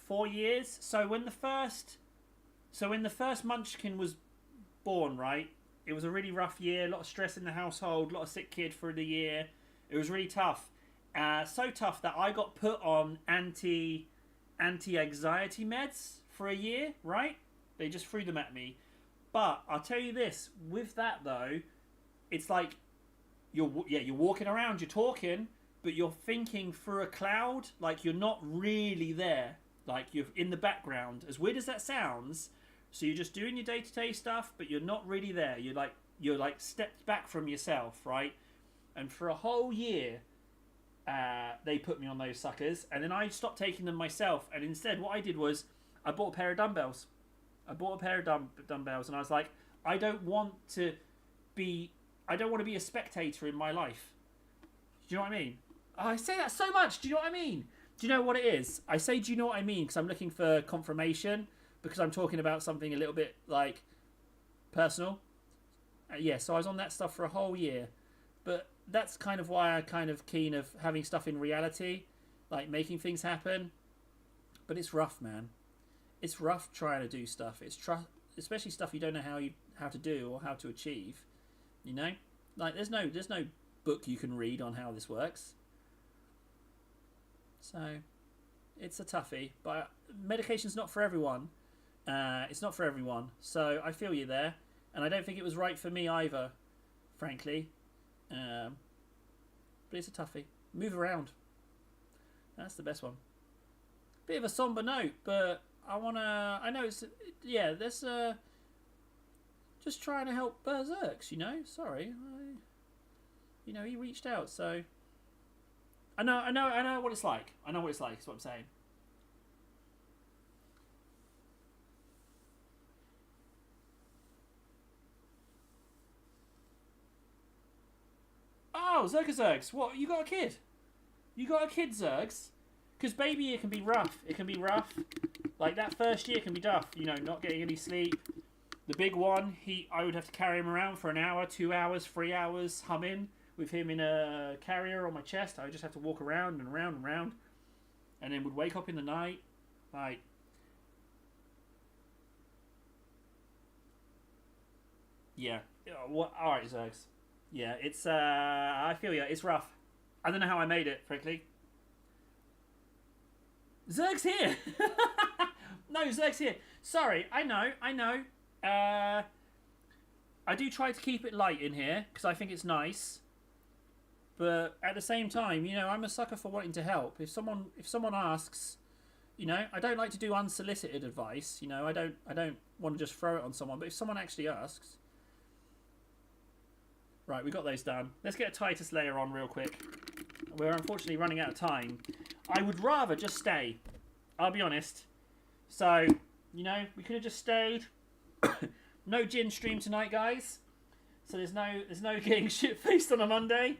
4 years. So when the first Munchkin was born, right? It was a really rough year. A lot of stress in the household. A lot of sick kid for the year. It was really tough. So tough that I got put on anti-anxiety meds for a year. Right? They just threw them at me. But I'll tell you this. With that though, it's like you're walking around, you're talking, but you're thinking through a cloud. Like you're not really there. Like you're in the background. As weird as that sounds, so you're just doing your day-to-day stuff, but you're not really there. You're like stepped back from yourself, right? And for a whole year, they put me on those suckers, and then I stopped taking them myself. And instead, what I did was I bought a pair of dumbbells. And I was like, I don't want to be a spectator in my life. Do you know what I mean? Oh, I say that so much. Do you know what I mean? Do you know what it is? I say, do you know what I mean? Because I'm looking for confirmation, because I'm talking about something a little bit, like, personal. Yeah, so I was on that stuff for a whole year. But that's kind of why I'm kind of keen of having stuff in reality, like making things happen. But it's rough, man. It's rough trying to do stuff. Especially stuff you don't know how to do or how to achieve. You know? Like, there's no book you can read on how this works. So, it's a toughie. But medication's not for everyone. It's not for everyone. So, I feel you there. And I don't think it was right for me either, frankly. But it's a toughie. Move around. That's the best one. Bit of a somber note, but I know it's, yeah, there's, just trying to help Zerks, you know? Sorry. He reached out, so I know what it's like. I know what it's like, is what I'm saying. Oh, Zergs. What? You got a kid? You got a kid, Zergs? Because baby, it can be rough. It can be rough. Like, that first year can be tough. You know, not getting any sleep. The big one, I would have to carry him around for an hour, 2 hours, 3 hours, humming with him in a carrier on my chest. I would just have to walk around and around and around. And then would wake up in the night. Like, yeah. Alright, Zergs. Yeah, it's, I feel ya. It's rough. I don't know how I made it, frankly. Zerg's here. No, Zerg's here. Sorry, I know. I do try to keep it light in here because I think it's nice. But at the same time, you know, I'm a sucker for wanting to help. If someone asks, you know, I don't like to do unsolicited advice. You know, I don't want to just throw it on someone. But if someone actually asks, right, we got those done. Let's get a Titus layer on real quick. We're unfortunately running out of time. I would rather just stay. I'll be honest. So, you know, we could have just stayed. No gin stream tonight, guys. So there's no getting shit faced on a Monday.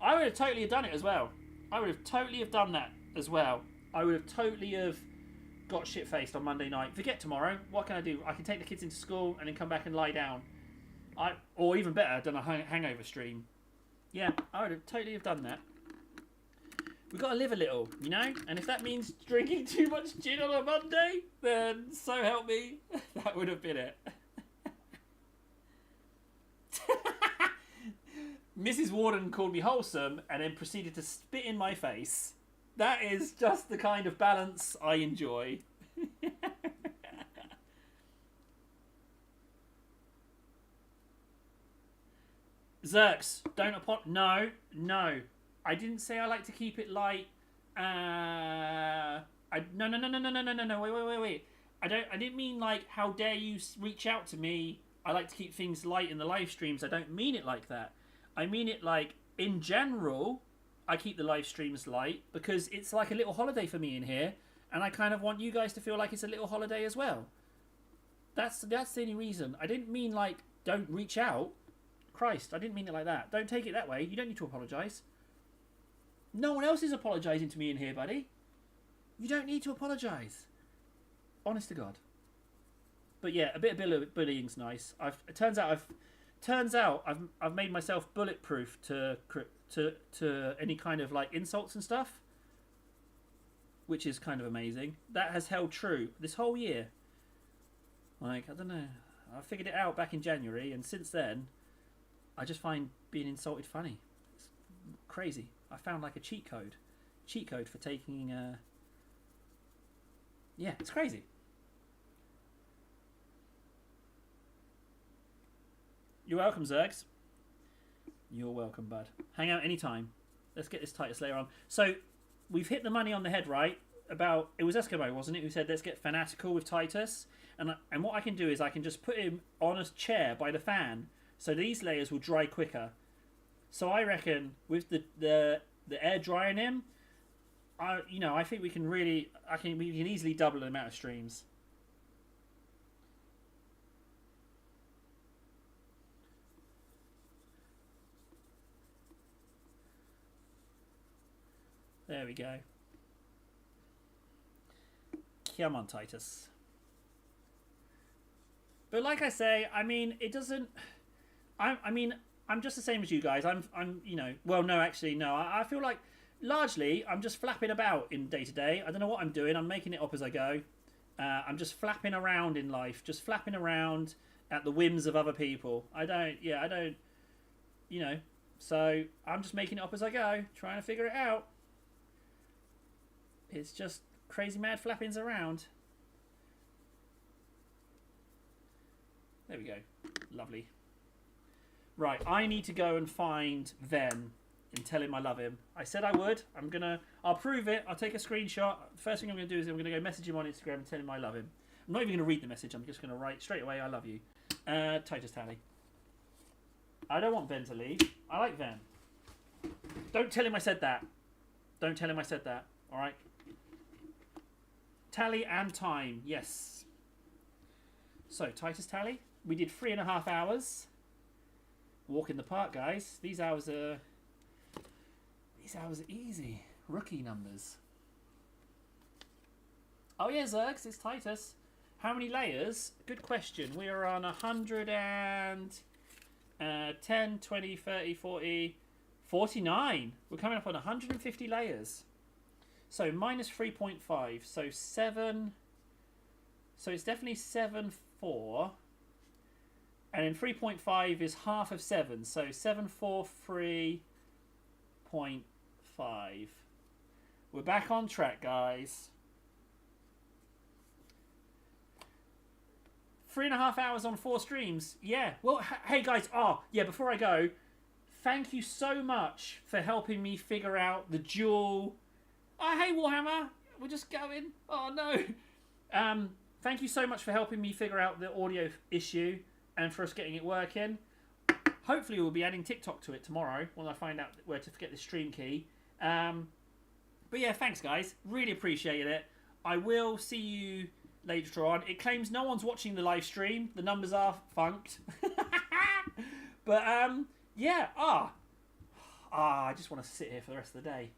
I would have totally have done it as well. I would have totally have done that as well. I would have totally have got shit faced on Monday night. Forget tomorrow. What can I do? I can take the kids into school and then come back and lie down. Or even better, done a hangover stream. Yeah, I would have totally have done that. We've got to live a little, you know? And if that means drinking too much gin on a Monday, then so help me, that would have been it. Mrs. Warden called me wholesome and then proceeded to spit in my face. That is just the kind of balance I enjoy. Zerks, don't no. I didn't say I like to keep it light. No. Wait. I didn't mean like how dare you reach out to me. I like to keep things light in the live streams. I don't mean it like that. I mean it like in general. I keep the live streams light because it's like a little holiday for me in here, and I kind of want you guys to feel like it's a little holiday as well. That's the only reason. I didn't mean like don't reach out. Christ, I didn't mean it like that. Don't take it that way. You don't need to apologise. No one else is apologising to me in here, buddy. You don't need to apologise. Honest to God. But yeah, a bit of bullying's nice. It turns out I've made myself bulletproof to any kind of like insults and stuff, which is kind of amazing. That has held true this whole year. Like, I don't know. I figured it out back in January, and since then, I just find being insulted funny. It's crazy. I found like a cheat code for taking. Yeah, it's crazy. You're welcome, Zergs. You're welcome, bud. Hang out anytime. Let's get this Titus layer on. So, we've hit the money on the head, right? About, it was Eskimo, wasn't it, who said let's get fanatical with Titus. And what I can do is I can just put him on a chair by the fan, so these layers will dry quicker. So I reckon with the air drying him, I think we can easily double the amount of streams. There we go. Come on, Titus. But like I say, I mean, it doesn't. I'm just the same as you guys. Well, no, actually, no. I feel like largely I'm just flapping about in day to day. I don't know what I'm doing. I'm making it up as I go. I'm just flapping around in life, just flapping around at the whims of other people. I don't. So I'm just making it up as I go, trying to figure it out. It's just crazy mad flappings around. There we go. Lovely. Right, I need to go and find Ven and tell him I love him. I said I would. I'll prove it. I'll take a screenshot. First thing I'm going to do is I'm going to go message him on Instagram and tell him I love him. I'm not even going to read the message. I'm just going to write straight away, I love you. Titus Tally. I don't want Ven to leave. I like Ven. Don't tell him I said that. Don't tell him I said that. All right? Tally and time. Yes. So, Titus Tally. We did 3.5 hours. Walk in the park, guys. These hours are easy. Rookie numbers. Oh yeah, Zergs, it's Titus. How many layers? Good question. We are on 110, 20, 30, 40, 49. We're coming up on 150 layers. So minus 3.5. So 7. So it's definitely 7, 4. And then 3.5 is half of 7. So 743.5. We're back on track, guys. 3.5 hours on 4 streams. Yeah. Well, hey guys. Oh, yeah. Before I go, thank you so much for helping me figure out the dual. Oh, hey Warhammer. We're just going. Oh no. Thank you so much for helping me figure out the audio issue and for us getting it working. Hopefully we'll be adding TikTok to it tomorrow when I find out where to get the stream key. But yeah, thanks guys. Really appreciate it. I will see you later on. It claims no one's watching the live stream. The numbers are funked. But yeah. I just want to sit here for the rest of the day.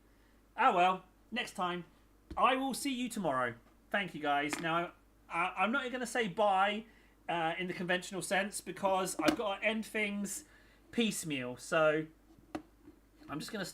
Oh well. Next time. I will see you tomorrow. Thank you guys. Now, I'm not going to say bye in the conventional sense because I've got to end things piecemeal. So I'm just going to